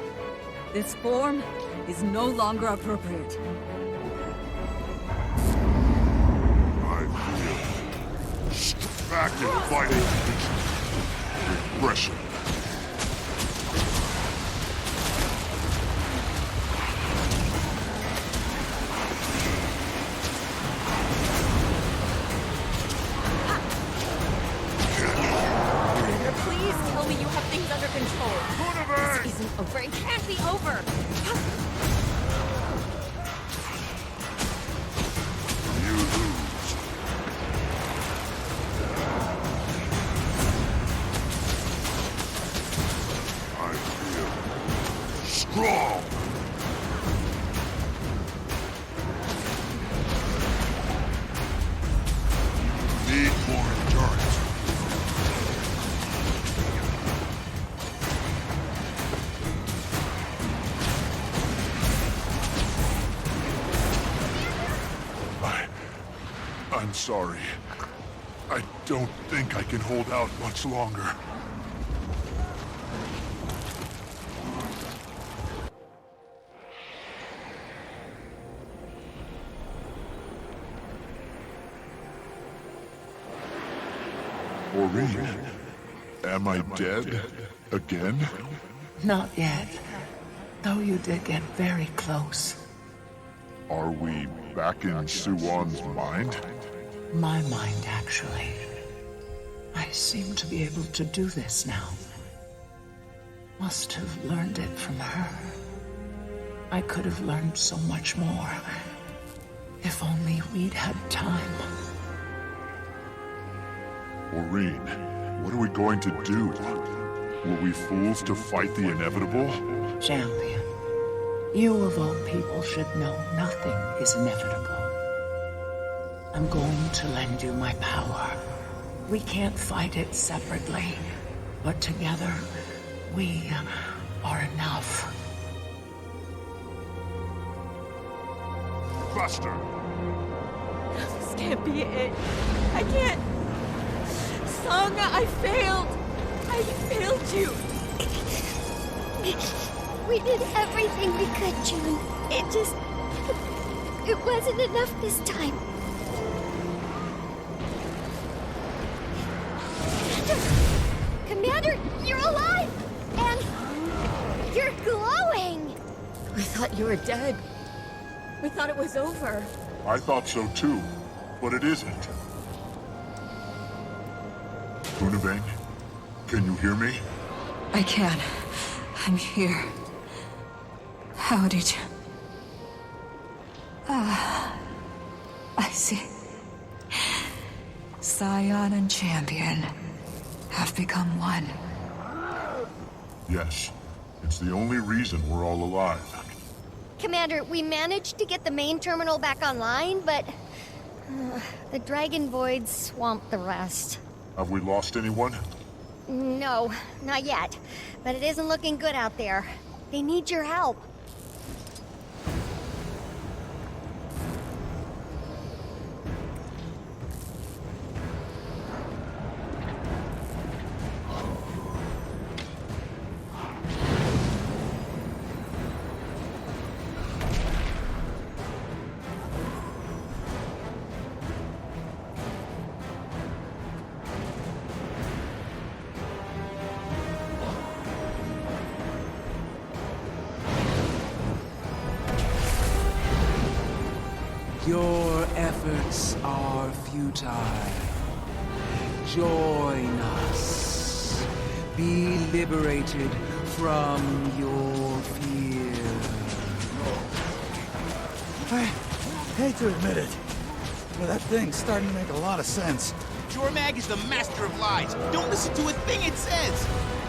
this form is no longer appropriate. Back and fighting. Regression. Please tell me you have things under control. Kuunavang! This isn't over. It can't be over. You lose. I feel strong. Need more endurance. I'm sorry. I don't think I can hold out much longer. Aurene, am I dead? Again? Not yet. Though you did get very close. Are we back in Soo-Won's mind? My mind, actually. I seem to be able to do this now. Must have learned it from her. I could have learned so much more. If only we'd had time. Aurene, what are we going to do? Were we fools to fight the inevitable? Champion, you of all people should know nothing is inevitable. I'm going to lend you my power. We can't fight it separately, but together, we are enough. Buster! This can't be it. I can't. Song, I failed. I failed you. We did everything we could, Joon. It wasn't enough this time. Commander, you're alive! And you're glowing! We thought you were dead. We thought it was over. I thought so too, but it isn't. Kuunavang, can you hear me? I can. I'm here. How did you... I see. Scion and Champion have become one. Yes. It's the only reason we're all alive. Commander, we managed to get the main terminal back online, but... the Dragonvoid swamped the rest. Have we lost anyone? No, not yet. But it isn't looking good out there. They need your help. Your efforts are futile. Join us. Be liberated from your fear. I hate to admit it, but that thing's starting to make a lot of sense. Jormag is the master of lies. Don't listen to a thing it says.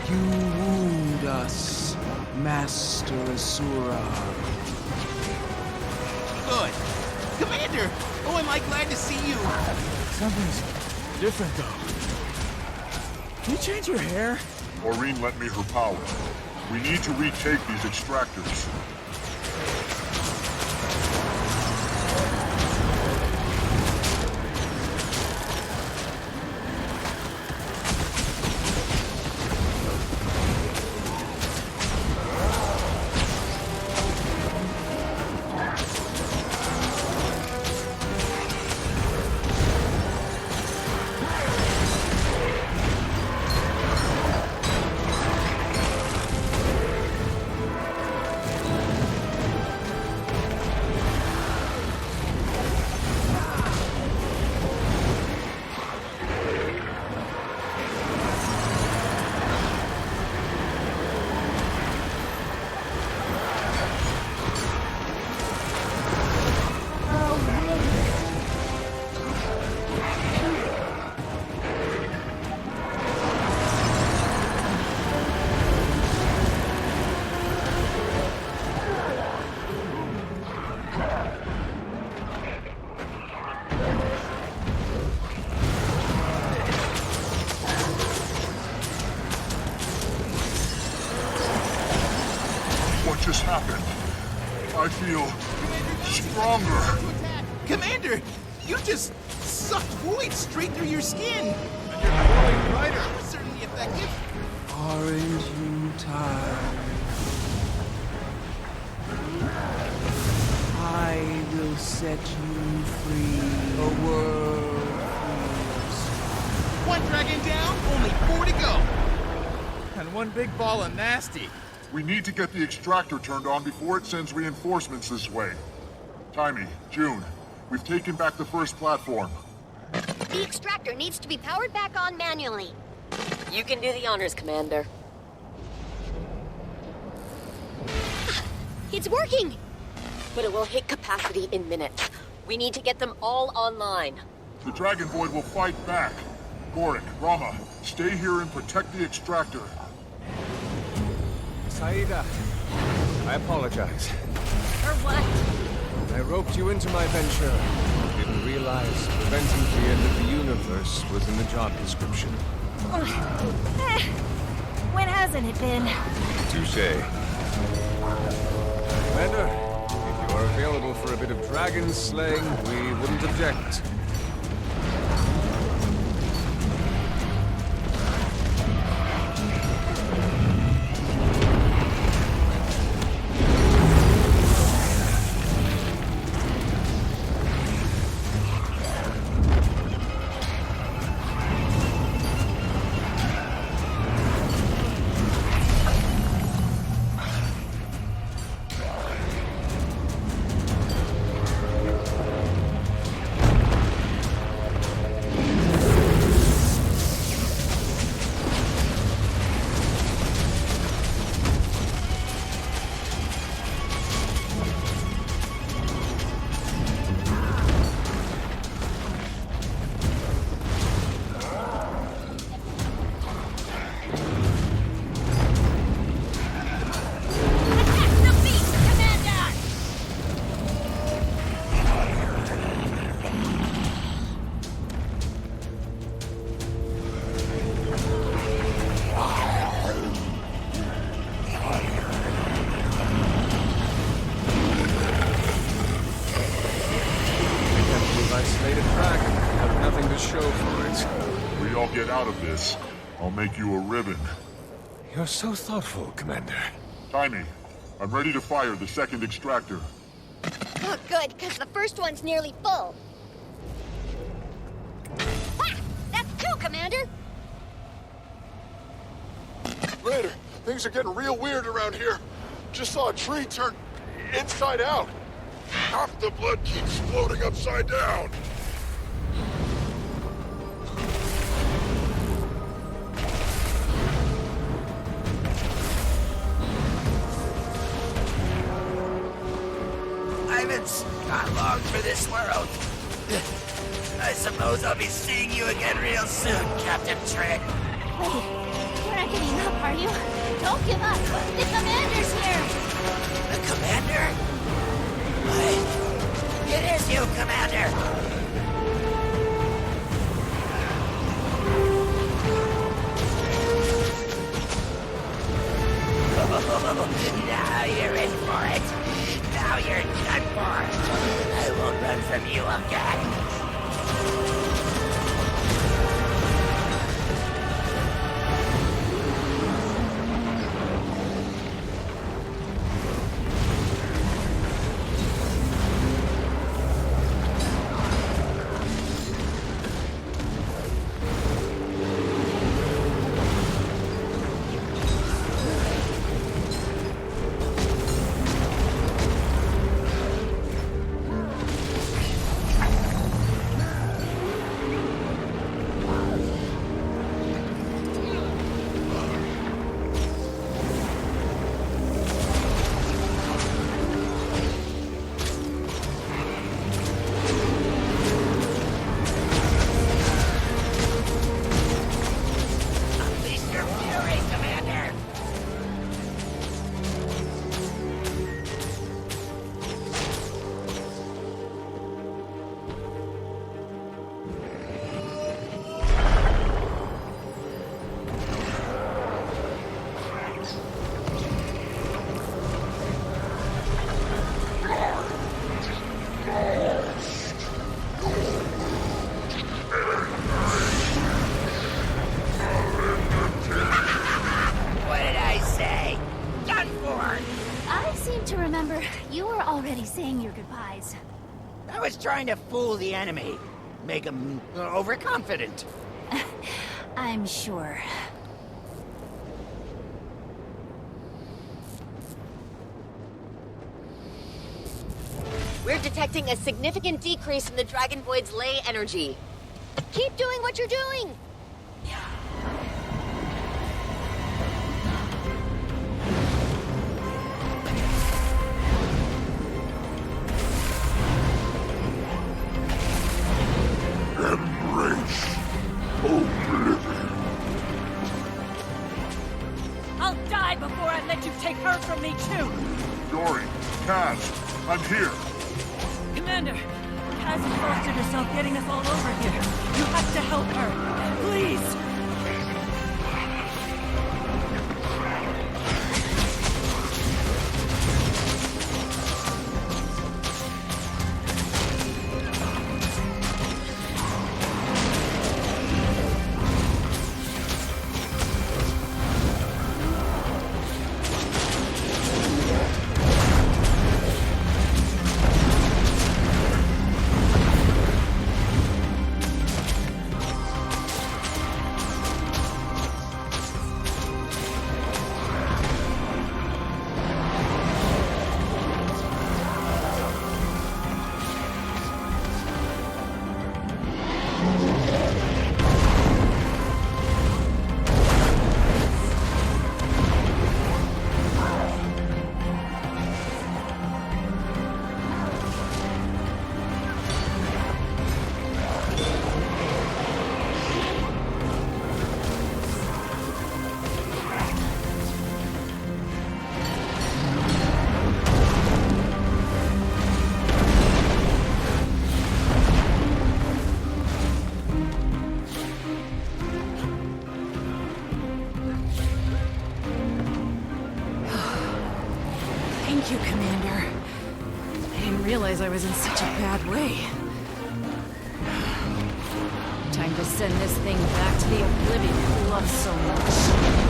You wound us, Master Asura. Good. Commander! Oh, am I glad to see you! Something's different, though. Can you change your hair? Aurene lent me her power. We need to retake these extractors. Just happened. I feel stronger. Commander, you just sucked void straight through your skin. And you're glowing brighter. Certainly effective. Aren't you tired? I will set you free. A world frees. One dragon down, only 4 to go. And one big ball of nasty. We need to get the extractor turned on before it sends reinforcements this way. Timmy, Joon, we've taken back the first platform. The extractor needs to be powered back on manually. You can do the honors, Commander. It's working! But it will hit capacity in minutes. We need to get them all online. The Dragonvoid will fight back. Gorik, Rama, stay here and protect the extractor. Saida, I apologize. For what? I roped you into my venture. Didn't realize preventing the end of the universe was in the job description. When hasn't it been? Touché. Commander, if you are available for a bit of dragon slaying, we wouldn't object. I'll make you a ribbon. You're so thoughtful, Commander. Timey, I'm ready to fire the second extractor. Oh, good, because the first one's nearly full. Ha! That's two, Commander! Raider, things are getting real weird around here. Just saw a tree turn inside out. Half the blood keeps floating upside down. Not long for this world. I suppose I'll be seeing you again real soon, Captain Trick. Wait, you're not giving up, are you? Don't give up. The Commander's here. The Commander? Why, it is you, Commander. Now you're in for it. Now you're done for. I won't run from you again. Saying your goodbyes. I was trying to fool the enemy. Make them overconfident. I'm sure. We're detecting a significant decrease in the Dragonvoid's ley energy. Keep doing what you're doing! I'll die before I let you take her from me, too! Yori, Kaz, I'm here. Commander, Kaz exhausted herself getting us all over here. You have to help her. Please! Thank you, Commander. I didn't realize I was in such a bad way. Time to send this thing back to the oblivion it loves so much.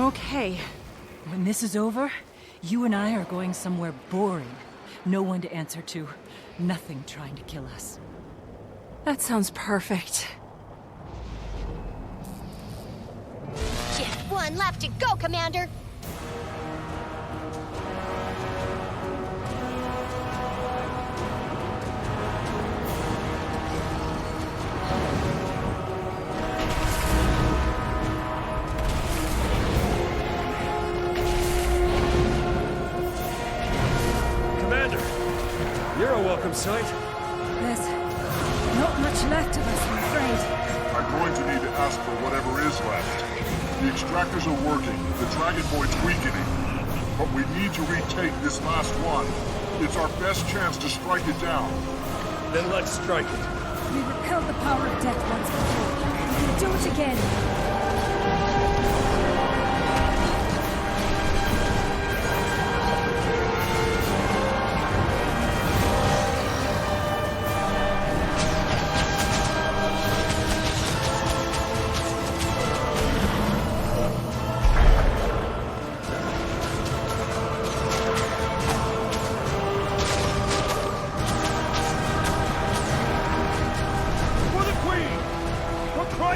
Okay. When this is over, you and I are going somewhere boring. No one to answer to. Nothing trying to kill us. That sounds perfect. Just one left to go, Commander! Sight? There's not much left of us, I'm afraid. I'm going to need to ask for whatever is left. The extractors are working, the Dragonvoid's weakening. But we need to retake this last one. It's our best chance to strike it down. Then let's strike it. We repelled the power of death once before. We can do it again.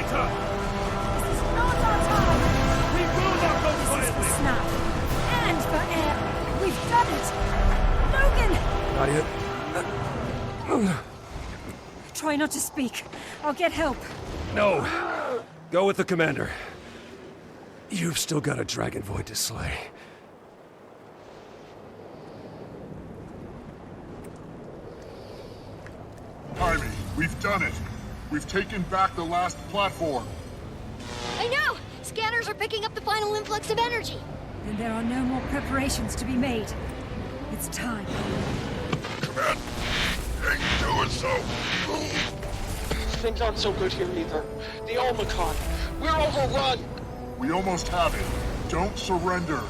This is not not yet. Try not to speak. I'll get help. No. Go with the commander. You've still got a Dragonvoid to slay. Jaime, we've done it. We've taken back the last platform. I know! Scanners are picking up the final influx of energy. Then there are no more preparations to be made. It's time. Command, ain't doing so. Things aren't so good here either. The Omicron. We're overrun. We almost have it. Don't surrender.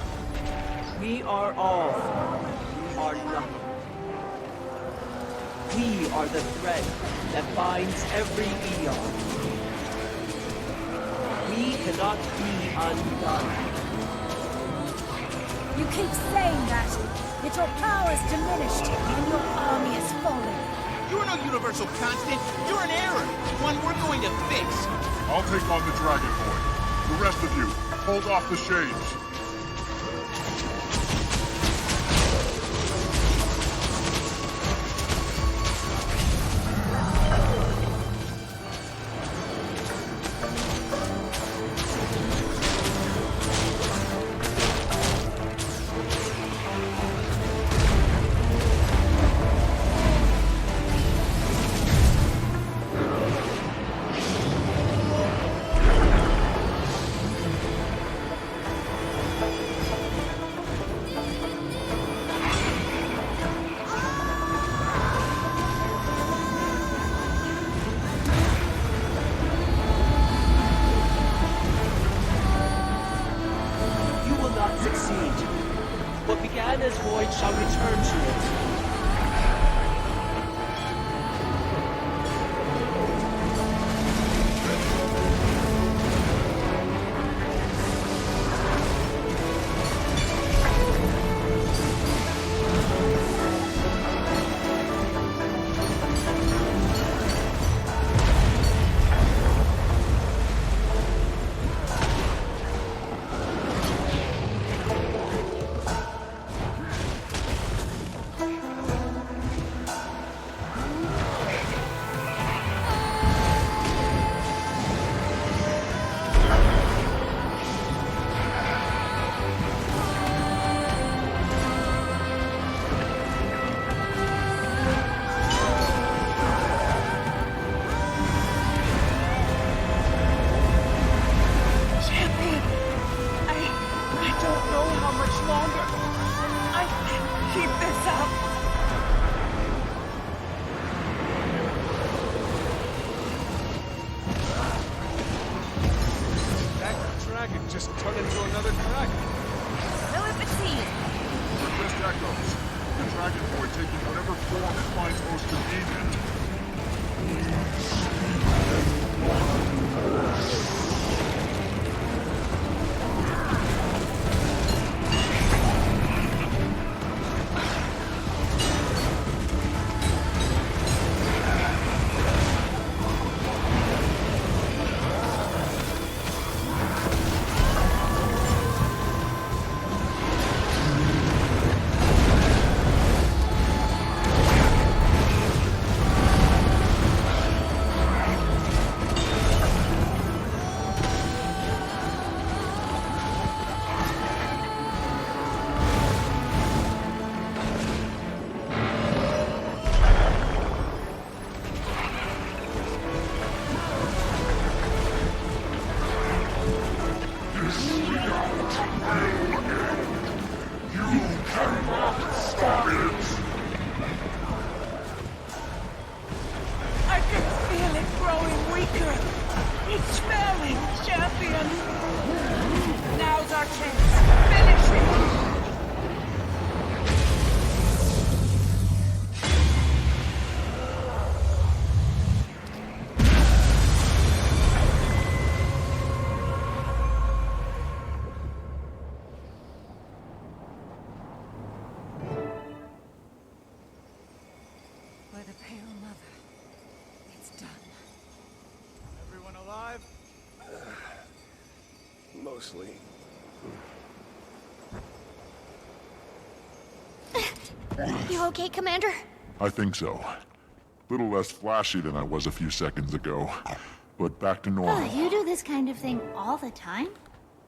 We are all. You are nothing. We are the thread that binds every eon. We cannot be undone. You keep saying that, yet your power is diminished and your army is falling. You're no universal constant. You're an error. One we're going to fix. I'll take on the Dragonvoid. The rest of you, hold off the shades. What began as void shall return to it. Just turn into another dragon. No empathy. Just echoes. The Dragonvoid taking whatever form it finds most convenient. I can feel it growing weaker. It's failing, champion. Now's our chance. Finish it. By the Pale Mother, it's done. Everyone alive? Mostly. You okay, Commander? I think so. Little less flashy than I was a few seconds ago, but back to normal. Oh, you do this kind of thing all the time?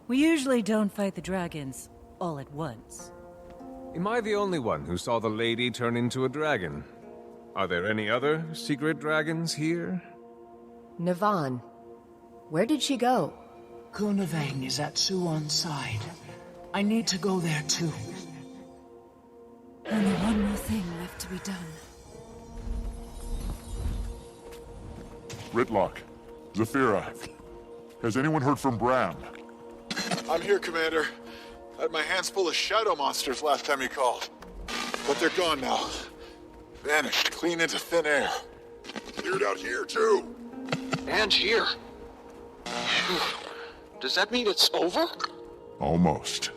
We usually don't fight the dragons all at once. Am I the only one who saw the lady turn into a dragon? Are there any other secret dragons here? Navon. Where did she go? Kuunavang is at Soo-Won's side. I need to go there too. Only one more thing left to be done. Ritlock, Zafira, has anyone heard from Bram? I'm here, Commander. I had my hands full of shadow monsters last time you called. But they're gone now. Vanished, clean into thin air. Cleared out here, too. And here. Does that mean it's over? Almost.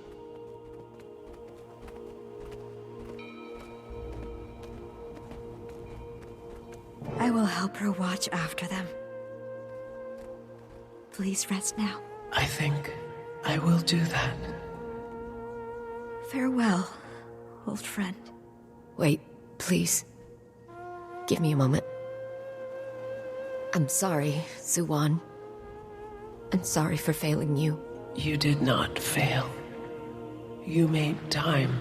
I will help her watch after them. Please rest now. I think I will do that. Farewell, old friend. Wait, please. Give me a moment. I'm sorry, Soo-Won. I'm sorry for failing you. You did not fail. You made time.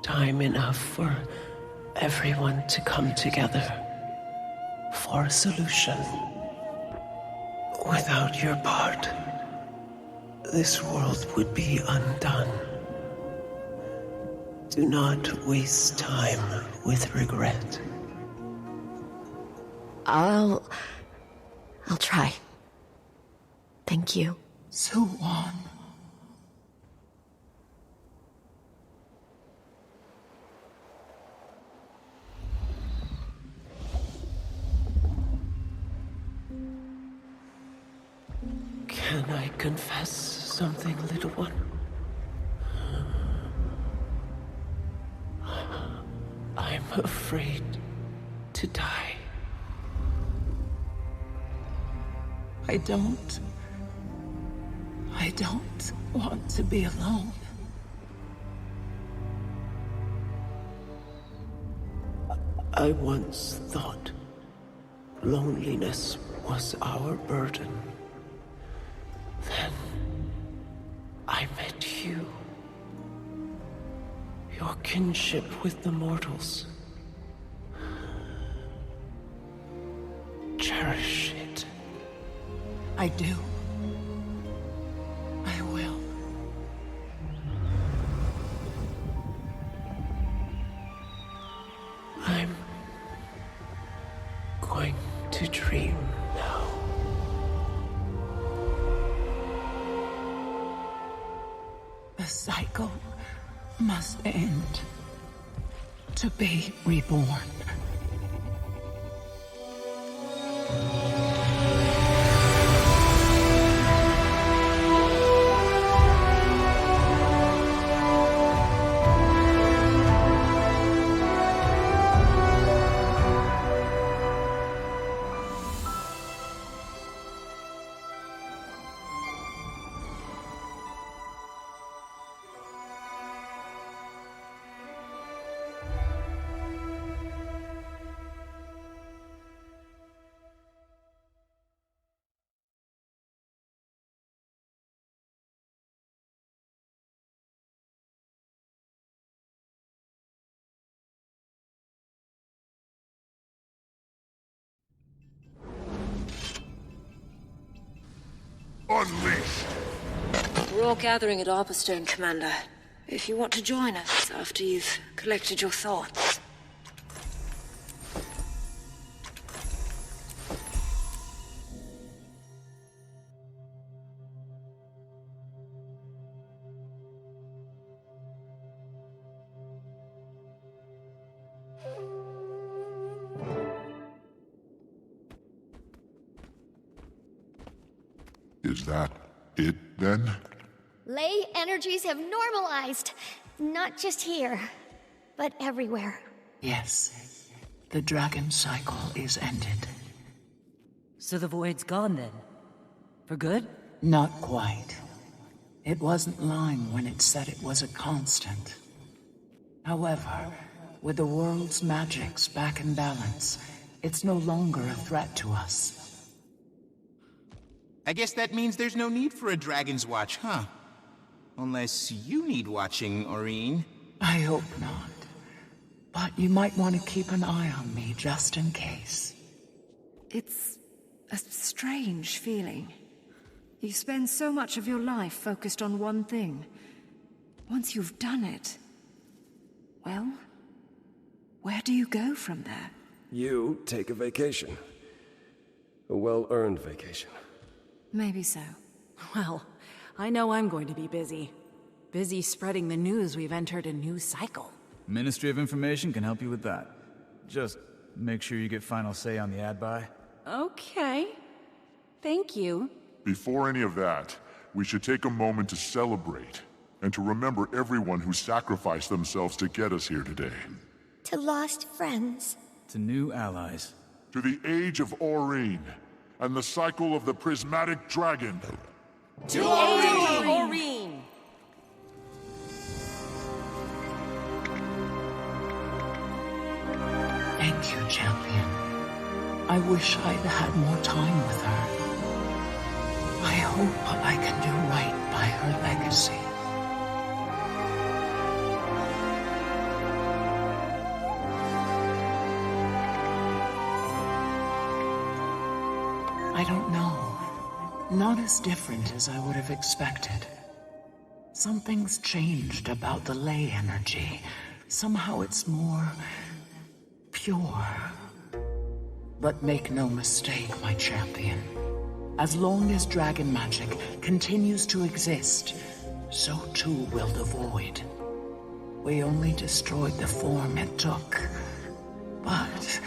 Time enough for everyone to come together for a solution. Without your part, this world would be undone. Do not waste time with regret. I'll try. Thank you. Soo-Won. Can I confess something, little one? I'm afraid to die. I don't want to be alone. I once thought loneliness was our burden. Then I met you. Your kinship with the mortals. Cherish it. I do. I will. I'm going to dream now. The cycle must end. To be reborn. Unleash! We're all gathering at Arborstone, Commander. If you want to join us after you've collected your thoughts. Is that it, then? Ley energies have normalized. Not just here, but everywhere. Yes. The dragon cycle is ended. So the void's gone then? For good? Not quite. It wasn't lying when it said it was a constant. However, with the world's magics back in balance, it's no longer a threat to us. I guess that means there's no need for a Dragon's Watch, huh? Unless you need watching, Aurene. I hope not. But you might want to keep an eye on me just in case. It's a strange feeling. You spend so much of your life focused on one thing. Once you've done it, well, where do you go from there? You take a vacation. A well-earned vacation. Maybe so. Well, I know I'm going to be busy. Busy spreading the news we've entered a new cycle. Ministry of Information can help you with that. Just make sure you get final say on the ad buy. Okay. Thank you. Before any of that, we should take a moment to celebrate and to remember everyone who sacrificed themselves to get us here today. To lost friends. To new allies. To the Age of Aurene and the Cycle of the Prismatic Dragon. To Aurene! Thank you, champion. I wish I'd had more time with her. I hope I can do right by her legacy. I don't know. Not as different as I would have expected. Something's changed about the ley energy. Somehow it's more pure. But make no mistake, my champion. As long as dragon magic continues to exist, so too will the void. We only destroyed the form it took. But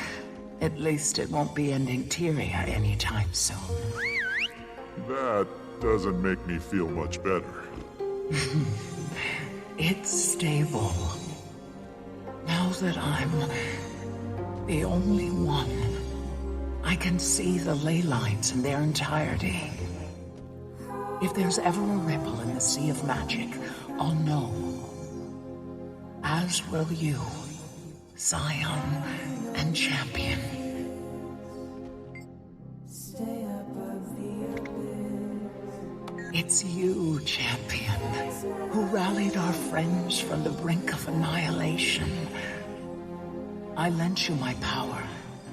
at least it won't be ending Tyria anytime soon. That doesn't make me feel much better. It's stable. Now that I'm the only one, I can see the ley lines in their entirety. If there's ever a ripple in the sea of magic, I'll know. As will you, Scion and Champion. It's you, Champion, who rallied our friends from the brink of annihilation. I lent you my power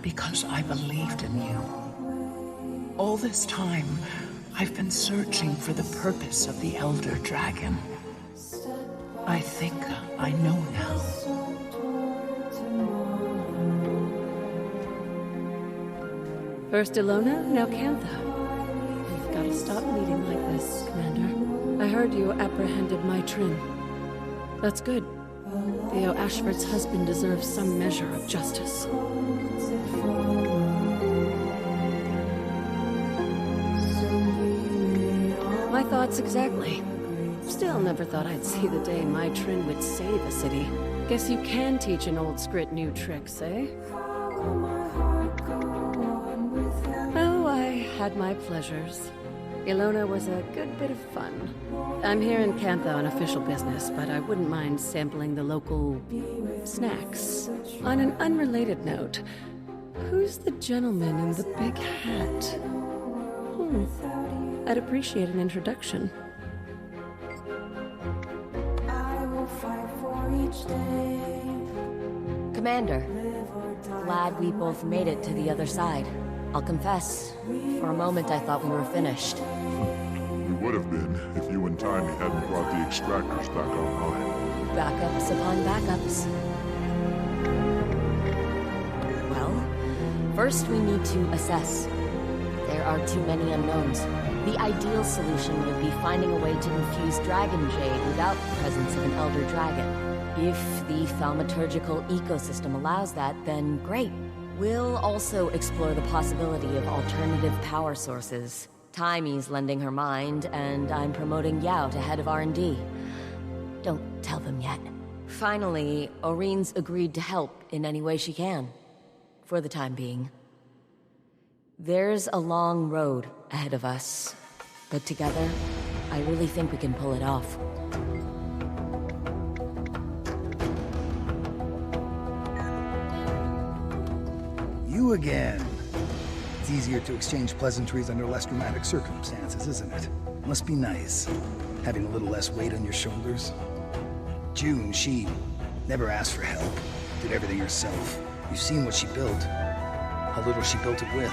because I believed in you. All this time, I've been searching for the purpose of the Elder Dragon. I think I know now. First Ilona, now Cantha. We've got to stop meeting like this, Commander. I heard you apprehended my Trin. That's good. Theo Ashford's husband deserves some measure of justice. My thoughts exactly. Still never thought I'd see the day my Trin would save a city. Guess you can teach an old scrit new tricks, eh? Oh, I had my pleasures. Ilona was a good bit of fun. I'm here in Cantha on official business, but I wouldn't mind sampling the local snacks. On an unrelated note, who's the gentleman in the big hat? I'd appreciate an introduction. Commander, glad we both made it to the other side. I'll confess, for a moment I thought we were finished. We would have been if you and Timey hadn't brought the extractors back online. Backups upon backups. Well, first we need to assess. There are too many unknowns. The ideal solution would be finding a way to infuse Dragon Jade without the presence of an Elder Dragon. If the thaumaturgical ecosystem allows that, then great. We'll also explore the possibility of alternative power sources. Timey's lending her mind, and I'm promoting Yao to head of R&D. Don't tell them yet. Finally, Aurene's agreed to help in any way she can. For the time being. There's a long road ahead of us, but together, I really think we can pull it off. you again. It's easier to exchange pleasantries under less dramatic circumstances, isn't it? Must be nice, having a little less weight on your shoulders. Joon, she never asked for help, did everything herself. You've seen what she built, how little she built it with.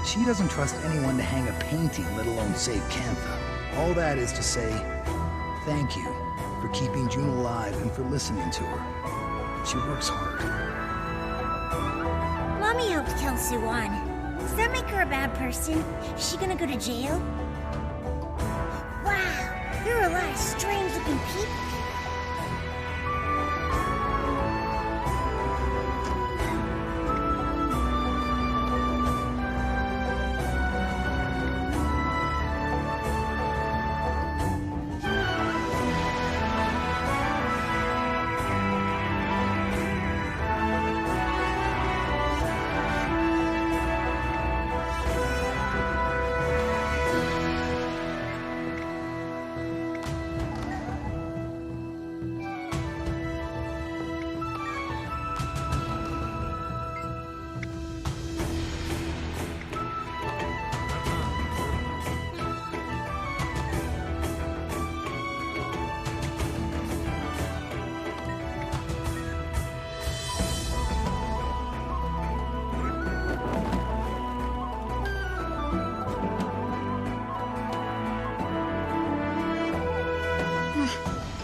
She doesn't trust anyone to hang a painting, let alone save Cantha. All that is to say, thank you for keeping Joon alive and for listening to her. She works hard. Mommy helped kill Soo-Won. Does that make her a bad person? Is she gonna go to jail? Wow, there are a lot of strange-looking people.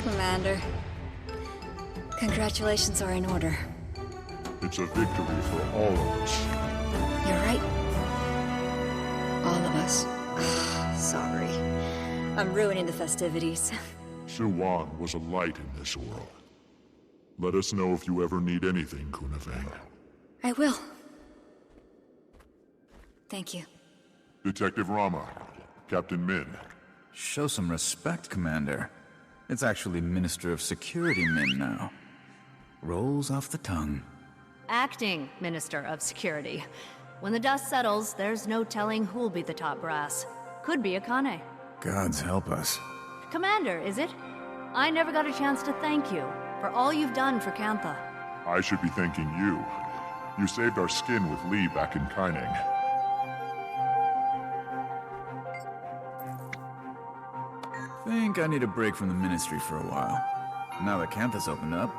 Commander. Congratulations are in order. It's a victory for all of us. You're right. All of us. Sorry. I'm ruining the festivities. Soo-Won was a light in this world. Let us know if you ever need anything, Kuunavang. I will. Thank you. Detective Rama, Captain Min. Show some respect, Commander. It's actually Minister of Security Min now. Rolls off the tongue. Acting Minister of Security. When the dust settles, there's no telling who'll be the top brass. Could be Akane. Gods help us. Commander, is it? I never got a chance to thank you for all you've done for Cantha. I should be thanking you. You saved our skin with Lee back in Kaineng. Think I need a break from the Ministry for a while. Now that Cantha's opened up,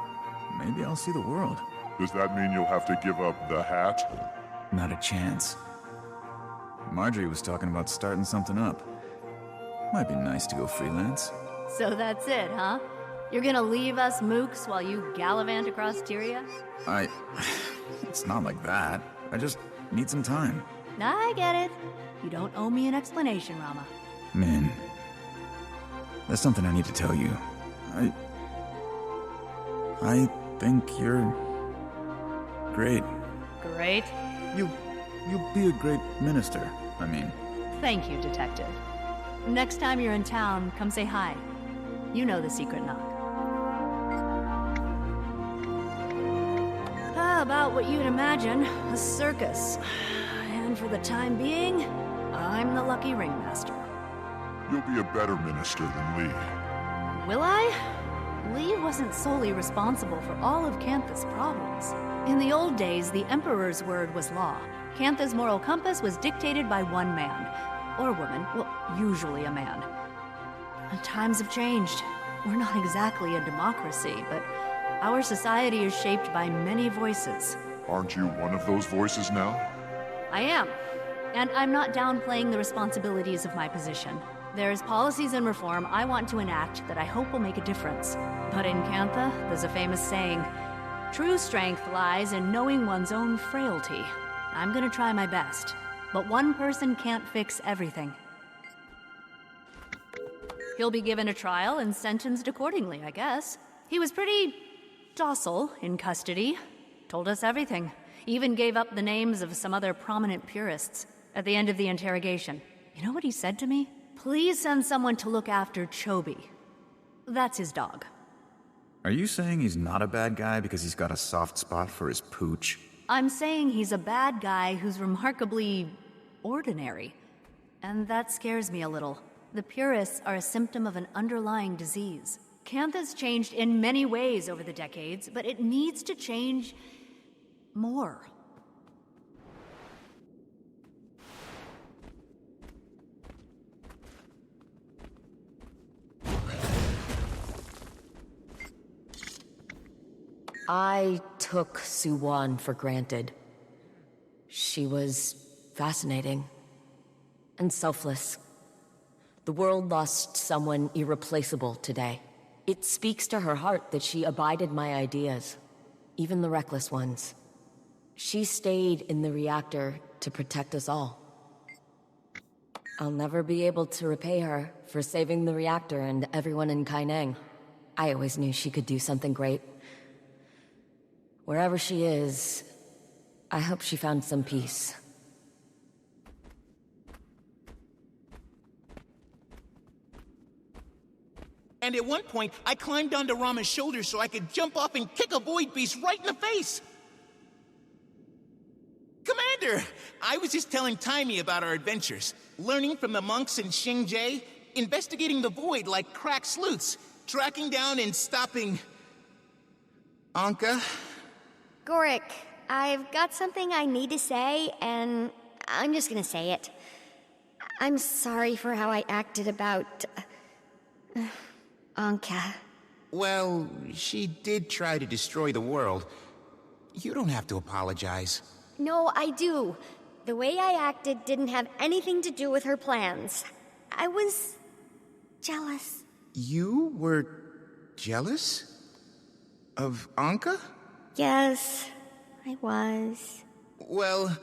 maybe I'll see the world. Does that mean you'll have to give up the hat? Not a chance. Marjorie was talking about starting something up. Might be nice to go freelance. So that's it, huh? You're gonna leave us mooks while you gallivant across Tyria? It's not like that. I just need some time. I get it. You don't owe me an explanation, Rama. Min, there's something I need to tell you. I think you're great. Great? You'll be a great minister, I mean. Thank you, Detective. Next time you're in town, come say hi. You know the secret knock. About what you'd imagine, a circus. And for the time being, I'm the lucky ringmaster. You'll be a better minister than Lee. Will I? Lee wasn't solely responsible for all of Cantha's problems. In the old days, the Emperor's word was law. Cantha's moral compass was dictated by one man. Or woman. Well, usually a man. Times have changed. We're not exactly a democracy, but our society is shaped by many voices. Aren't you one of those voices now? I am. And I'm not downplaying the responsibilities of my position. There's policies and reform I want to enact that I hope will make a difference. But in Cantha, there's a famous saying, true strength lies in knowing one's own frailty. I'm gonna try my best, but one person can't fix everything. He'll be given a trial and sentenced accordingly, I guess. He was pretty docile in custody. Told us everything. Even gave up the names of some other prominent purists at the end of the interrogation. You know what he said to me? Please send someone to look after Chobi. That's his dog. Are you saying he's not a bad guy because he's got a soft spot for his pooch? I'm saying he's a bad guy who's remarkably ordinary. And that scares me a little. The purists are a symptom of an underlying disease. Cantha's changed in many ways over the decades, but it needs to change more. I took Soo-Won for granted. She was fascinating and selfless. The world lost someone irreplaceable today. It speaks to her heart that she abided my ideas, even the reckless ones. She stayed in the reactor to protect us all. I'll never be able to repay her for saving the reactor and everyone in Kaineng. I always knew she could do something great. Wherever she is, I hope she found some peace. And at one point, I climbed onto Rama's shoulder so I could jump off and kick a void beast right in the face! Commander! I was just telling Taimi about our adventures. Learning from the monks in Xingzhou, investigating the void like crack sleuths, tracking down and stopping... Anka? Gorik, I've got something I need to say, and I'm just gonna say it. I'm sorry for how I acted about... Anka. Well, she did try to destroy the world. You don't have to apologize. No, I do. The way I acted didn't have anything to do with her plans. I was... jealous. You were jealous? Of Anka? Yes, I was. Well,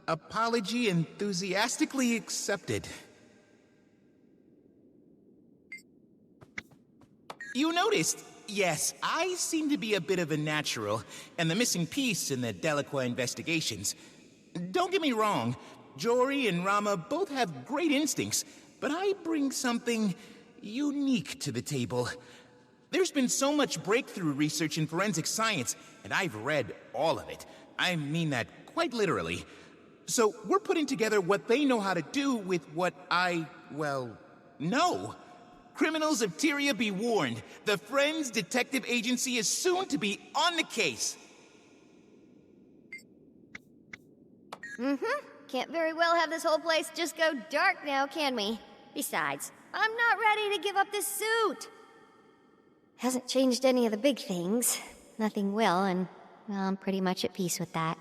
apology enthusiastically accepted. You noticed, yes, I seem to be a bit of a natural, and the missing piece in the Delacroix investigations. Don't get me wrong, Jory and Rama both have great instincts, but I bring something unique to the table. There's been so much breakthrough research in forensic science, and I've read all of it. I mean that quite literally. So we're putting together what they know how to do with what I, well, know. Criminals of Tyria be warned. The Friends Detective Agency is soon to be on the case. Can't very well have this whole place just go dark now, can we? Besides, I'm not ready to give up this suit. Hasn't changed any of the big things. Nothing will, and well, I'm pretty much at peace with that.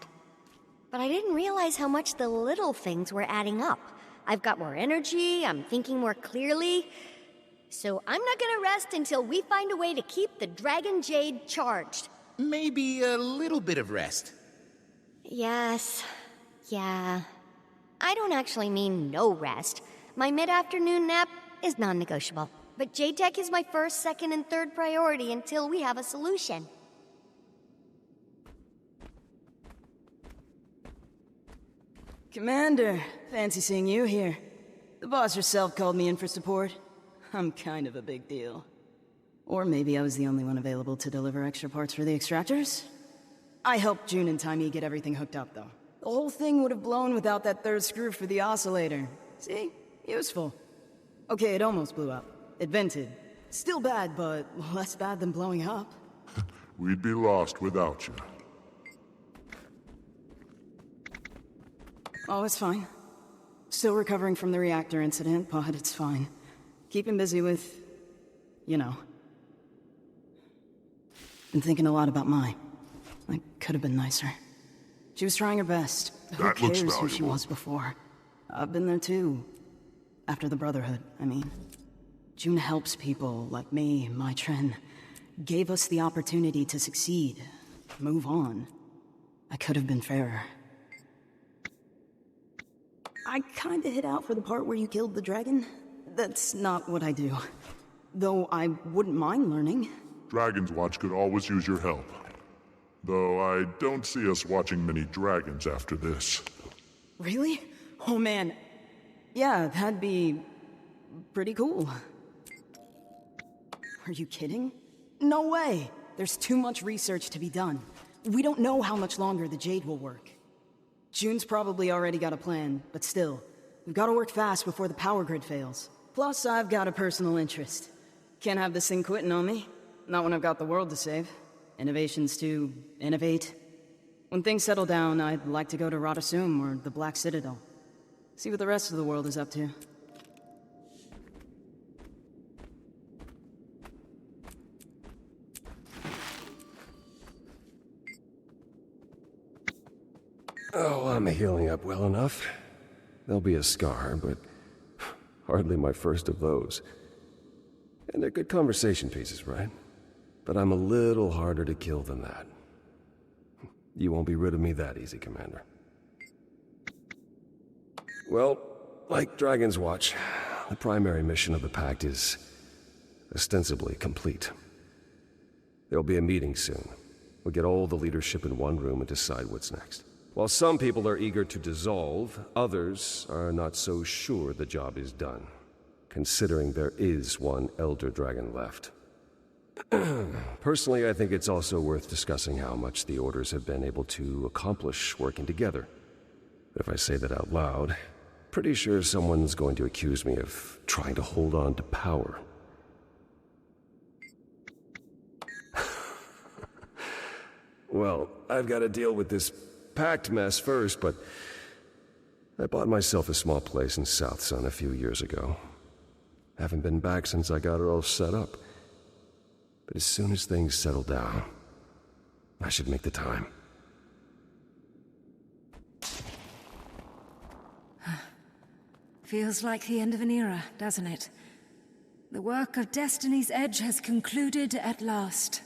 But I didn't realize how much the little things were adding up. I've got more energy, I'm thinking more clearly. So I'm not gonna rest until we find a way to keep the Dragon Jade charged. Maybe a little bit of rest. Yes. Yeah. I don't actually mean no rest. My mid-afternoon nap is non-negotiable. But Jade Tech is my first, second, and third priority until we have a solution. Commander, fancy seeing you here. The boss herself called me in for support. I'm kind of a big deal. Or maybe I was the only one available to deliver extra parts for the extractors? I helped Joon and Taimi get everything hooked up, though. The whole thing would have blown without that third screw for the oscillator. See? Useful. Okay, it almost blew up. It vented. Still bad, but less bad than blowing up. We'd be lost without you. Oh, it's fine. Still recovering from the reactor incident, but it's fine. Keeping busy with... you know. Been thinking a lot about Mai. I could have been nicer. She was trying her best. Who cares who she was before? I've been there too. After the Brotherhood, I mean. Joon helps people like me, Mai Tren. Gave us the opportunity to succeed. Move on. I could have been fairer. I kinda hit out for the part where you killed the dragon. That's not what I do. Though I wouldn't mind learning. Dragon's Watch could always use your help. Though I don't see us watching many dragons after this. Really? Oh man. Yeah, that'd be... pretty cool. Are you kidding? No way! There's too much research to be done. We don't know how much longer the Jade will work. Joon's probably already got a plan, but still, we've got to work fast before the power grid fails. Plus, I've got a personal interest. Can't have this thing quitting on me. Not when I've got the world to save. Innovations to innovate. When things settle down, I'd like to go to Radasum or the Black Citadel. See what the rest of the world is up to. Oh, I'm healing up well enough. There'll be a scar, but hardly my first of those. And they're good conversation pieces, right? But I'm a little harder to kill than that. You won't be rid of me that easy, Commander. Well, like Dragon's Watch, the primary mission of the Pact is ostensibly complete. There'll be a meeting soon. We'll get all the leadership in one room and decide what's next. While some people are eager to dissolve, others are not so sure the job is done, considering there is one Elder Dragon left. Personally, I think it's also worth discussing how much the Orders have been able to accomplish working together. But if I say that out loud, pretty sure someone's going to accuse me of trying to hold on to power. Well, I've got to deal with this Pact mess first, but I bought myself a small place in South Sun a few years ago. Haven't been back since I got it all set up. But as soon as things settle down, I should make the time. Feels like the end of an era, doesn't it? The work of Destiny's Edge has concluded at last.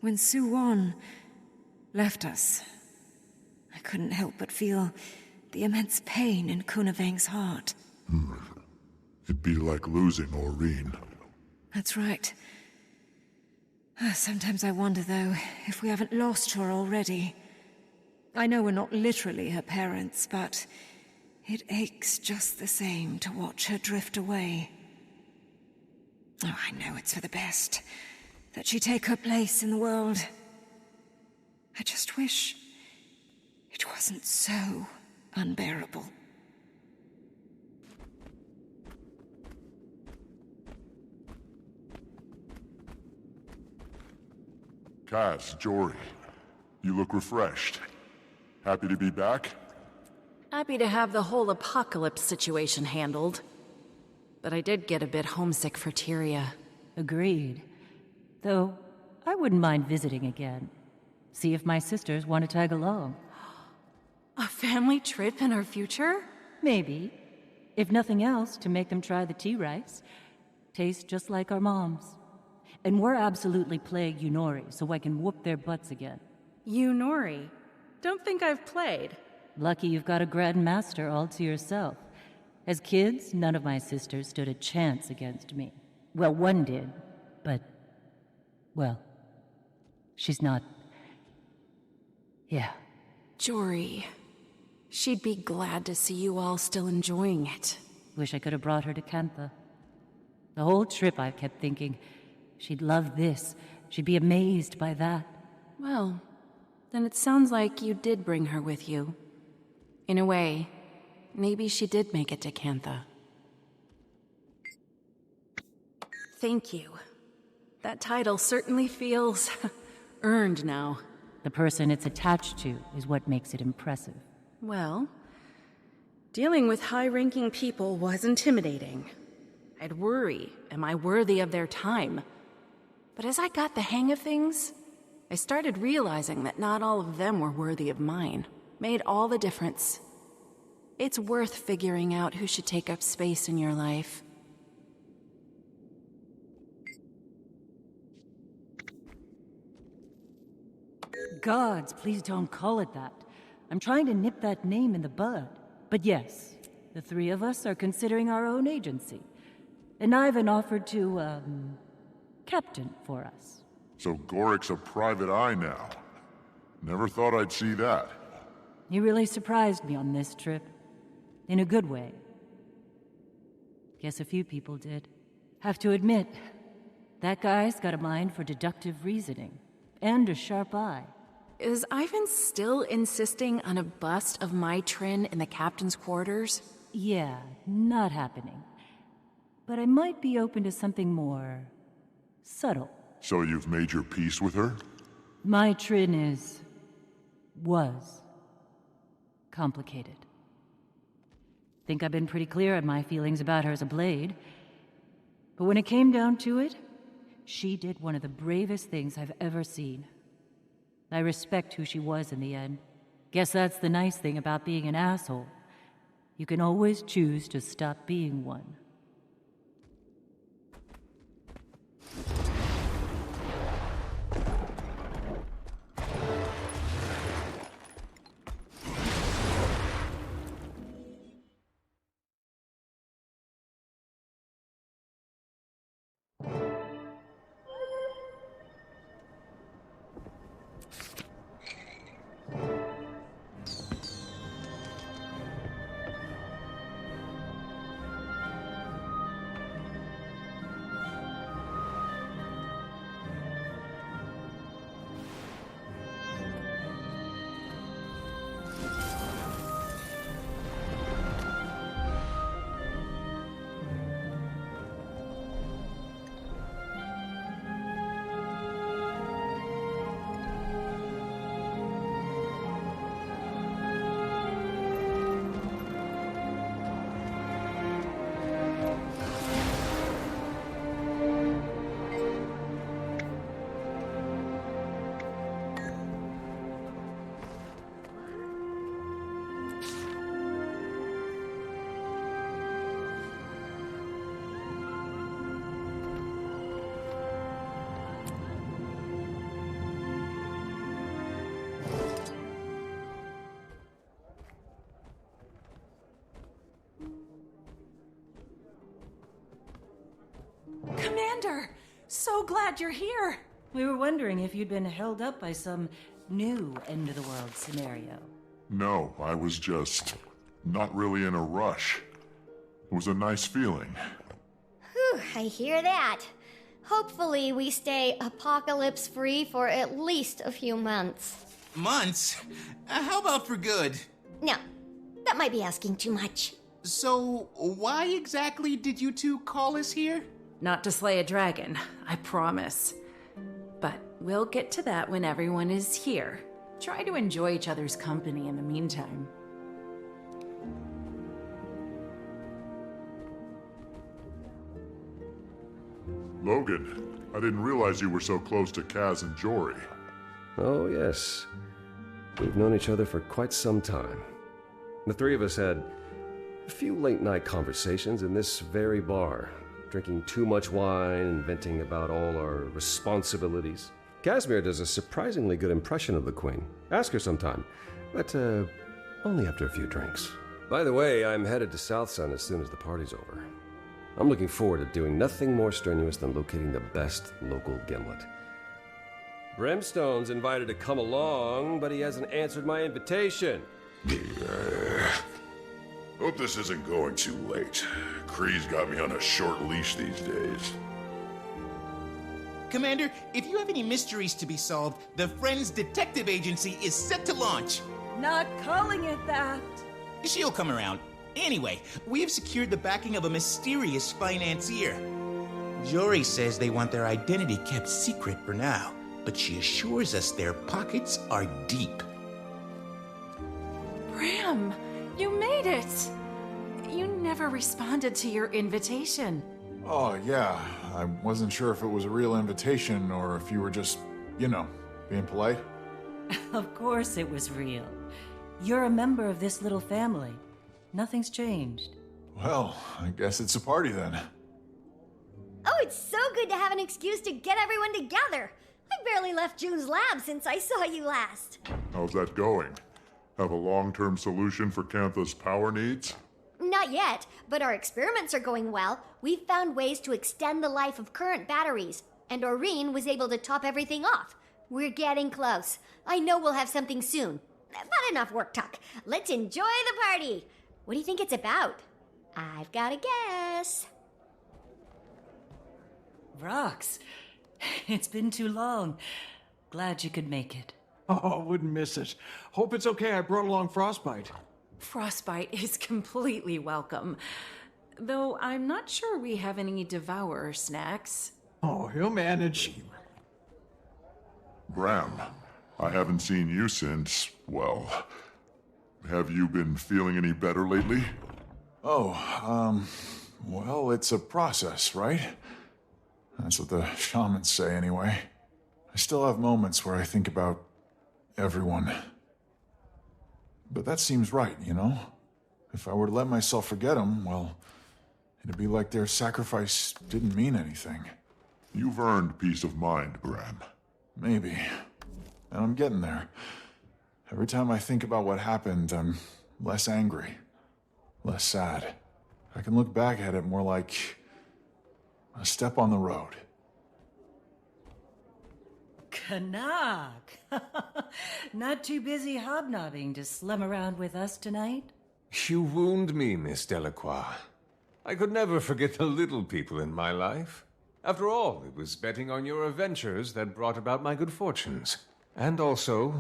When Soo-Won left us, I couldn't help but feel the immense pain in Kuunavang's heart. It'd be like losing Aurene. That's right. Sometimes I wonder, though, if we haven't lost her already. I know we're not literally her parents, but it aches just the same to watch her drift away. Oh, I know it's for the best that she take her place in the world. I just wish it wasn't so unbearable. Cass, Jory, you look refreshed. Happy to be back? Happy to have the whole apocalypse situation handled. But I did get a bit homesick for Tyria. Agreed. Though, I wouldn't mind visiting again. See if my sisters want to tag along. A family trip in our future? Maybe. If nothing else, to make them try the tea rice. Tastes just like our moms. And we're absolutely playing Yunori, so I can whoop their butts again. Yunori? Don't think I've played. Lucky you've got a grandmaster all to yourself. As kids, none of my sisters stood a chance against me. Well, one did, but... well, she's not... yeah. Jory, she'd be glad to see you all still enjoying it. Wish I could have brought her to Kantha. The whole trip I've kept thinking, she'd love this, she'd be amazed by that. Well, then it sounds like you did bring her with you. In a way, maybe she did make it to Kantha. Thank you. That title certainly feels earned now. The person it's attached to is what makes it impressive. Well, dealing with high-ranking people was intimidating. I'd worry, am I worthy of their time? But as I got the hang of things, I started realizing that not all of them were worthy of mine. Made all the difference. It's worth figuring out who should take up space in your life. Gods, please don't call it that. I'm trying to nip that name in the bud. But yes, the three of us are considering our own agency. And Ivan offered to, captain for us. So Gorik's a private eye now. Never thought I'd see that. You really surprised me on this trip. In a good way. Guess a few people did. Have to admit, that guy's got a mind for deductive reasoning. And a sharp eye. Is Ivan still insisting on a bust of my Trin in the captain's quarters? Yeah, not happening. But I might be open to something more... subtle. So you've made your peace with her? My Trin was... complicated. Think I've been pretty clear on my feelings about her as a blade. But when it came down to it, she did one of the bravest things I've ever seen. I respect who she was in the end. Guess that's the nice thing about being an asshole. You can always choose to stop being one. Commander! So glad you're here! We were wondering if you'd been held up by some new end-of-the-world scenario. No, I was just not really in a rush. It was a nice feeling. Whew, I hear that. Hopefully we stay apocalypse-free for at least a few months. Months? How about for good? No, that might be asking too much. So, why exactly did you two call us here? Not to slay a dragon, I promise. But we'll get to that when everyone is here. Try to enjoy each other's company in the meantime. Logan, I didn't realize you were so close to Kaz and Jory. Oh, yes. We've known each other for quite some time. The three of us had a few late-night conversations in this very bar, drinking too much wine and venting about all our responsibilities. Casimir does a surprisingly good impression of the Queen. Ask her sometime, but only after a few drinks. By the way, I'm headed to South Sun as soon as the party's over. I'm looking forward to doing nothing more strenuous than locating the best local gimlet. Brimstone's invited to come along, but he hasn't answered my invitation. Hope this isn't going too late. Kree's got me on a short leash these days. Commander, if you have any mysteries to be solved, the Friends Detective Agency is set to launch. Not calling it that. She'll come around. Anyway, we have secured the backing of a mysterious financier. Jory says they want their identity kept secret for now, but she assures us their pockets are deep. Bram, you made it! You never responded to your invitation. Oh, yeah. I wasn't sure if it was a real invitation or if you were just, you know, being polite. Of course it was real. You're a member of this little family. Nothing's changed. Well, I guess it's a party then. Oh, it's so good to have an excuse to get everyone together. I barely left Joon's lab since I saw you last. How's that going? Have a long-term solution for Cantha's power needs? Not yet, but our experiments are going well. We've found ways to extend the life of current batteries, and Aurene was able to top everything off. We're getting close. I know we'll have something soon. But enough work talk. Let's enjoy the party. What do you think it's about? I've got a guess. Rox, it's been too long. Glad you could make it. Oh, wouldn't miss it. Hope it's okay I brought along Frostbite. Frostbite is completely welcome. Though I'm not sure we have any Devourer snacks. Oh, he'll manage. Bram, I haven't seen you since, well, have you been feeling any better lately? Oh, well, it's a process, right? That's what the shamans say anyway. I still have moments where I think about everyone. But that seems right, you know? If I were to let myself forget them, well, it'd be like their sacrifice didn't mean anything. You've earned peace of mind, Bram. Maybe. And I'm getting there. Every time I think about what happened, I'm less angry, less sad. I can look back at it more like a step on the road. Kuunavang! Not too busy hobnobbing to slum around with us tonight? You wound me, Miss Delacroix. I could never forget the little people in my life. After all, it was betting on your adventures that brought about my good fortunes. And also,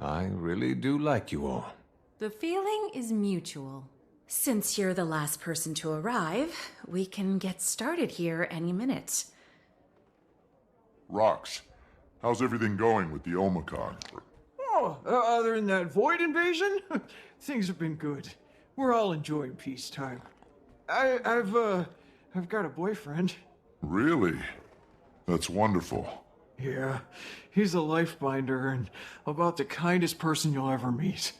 I really do like you all. The feeling is mutual. Since you're the last person to arrive, we can get started here any minute. Rox, how's everything going with the Omicron? Oh, other than that Void invasion, things have been good. We're all enjoying peacetime. I've got a boyfriend. Really? That's wonderful. Yeah, he's a lifebinder and about the kindest person you'll ever meet.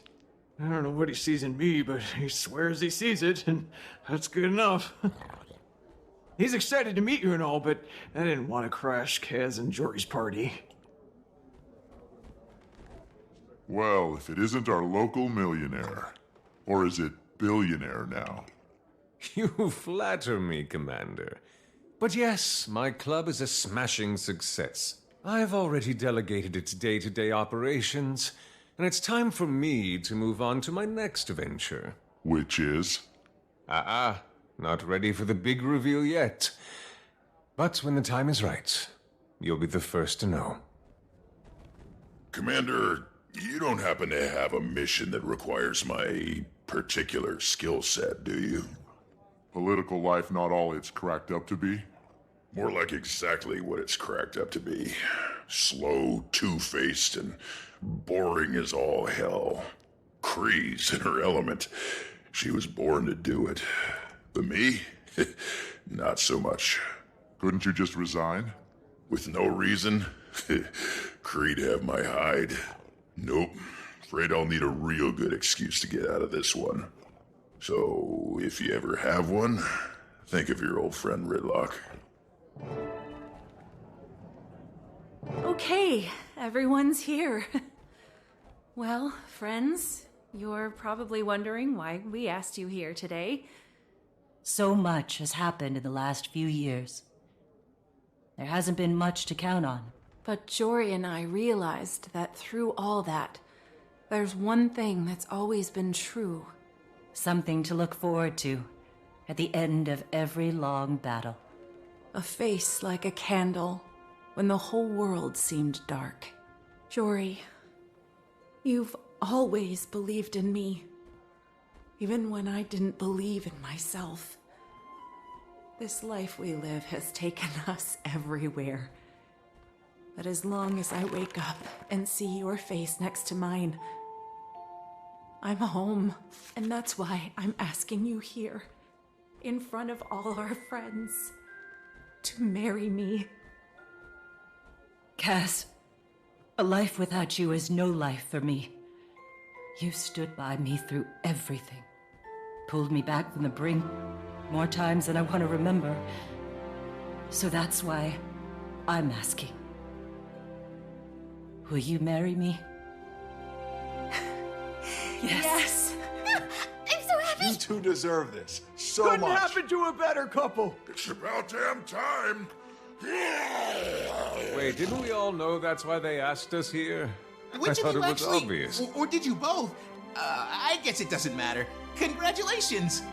I don't know what he sees in me, but he swears he sees it, and that's good enough. He's excited to meet you and all, but I didn't want to crash Kaz and Jory's party. Well, if it isn't our local millionaire. Or is it billionaire now? You flatter me, Commander. But yes, my club is a smashing success. I've already delegated its day-to-day operations, and it's time for me to move on to my next venture. Which is? Not ready for the big reveal yet. But when the time is right, you'll be the first to know. Commander, you don't happen to have a mission that requires my particular skill set, do you? Political life not all it's cracked up to be? More like exactly what it's cracked up to be. Slow, two-faced, and boring as all hell. Kree's in her element. She was born to do it. But me? Not so much. Couldn't you just resign? With no reason? Kree'd have my hide. Nope. Afraid I'll need a real good excuse to get out of this one. So, if you ever have one, think of your old friend Ridlock. Okay, everyone's here. Well, friends, you're probably wondering why we asked you here today. So much has happened in the last few years. There hasn't been much to count on. But Jory and I realized that through all that, there's one thing that's always been true. Something to look forward to at the end of every long battle. A face like a candle when the whole world seemed dark. Jory, you've always believed in me, even when I didn't believe in myself. This life we live has taken us everywhere. But as long as I wake up and see your face next to mine, I'm home. And that's why I'm asking you here, in front of all our friends, to marry me. Kaz, a life without you is no life for me. You stood by me through everything. Pulled me back from the brink more times than I want to remember. So that's why I'm asking. Will you marry me? Yes. I'm so happy. You two deserve this so Couldn't much. happen to a better couple. It's about damn time. Wait, didn't we all know that's why they asked us here? Which I thought of it you was actually, obvious. or did you both? I guess it doesn't matter. Congratulations!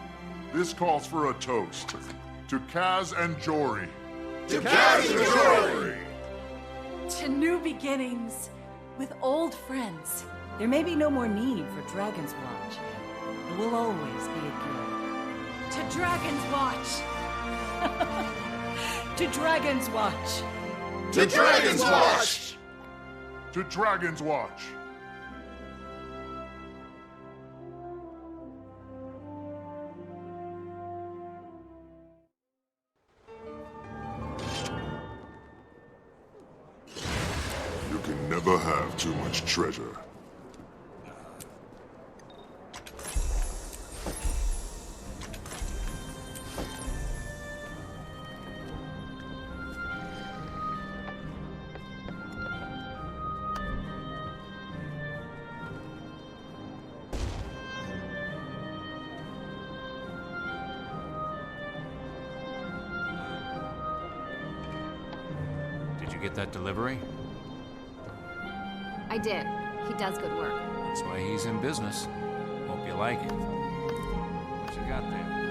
This calls for a toast. To Kaz and Jory. To Kaz and Jory! To new beginnings with old friends. There may be no more need for Dragon's Watch. There will always be a guild. To Dragon's Watch. To Dragon's Watch. To Dragon's Watch! To Dragon's Watch. You can never have too much treasure. Did you get that delivery? I did. He does good work. That's why he's in business. Hope you like it. What you got there?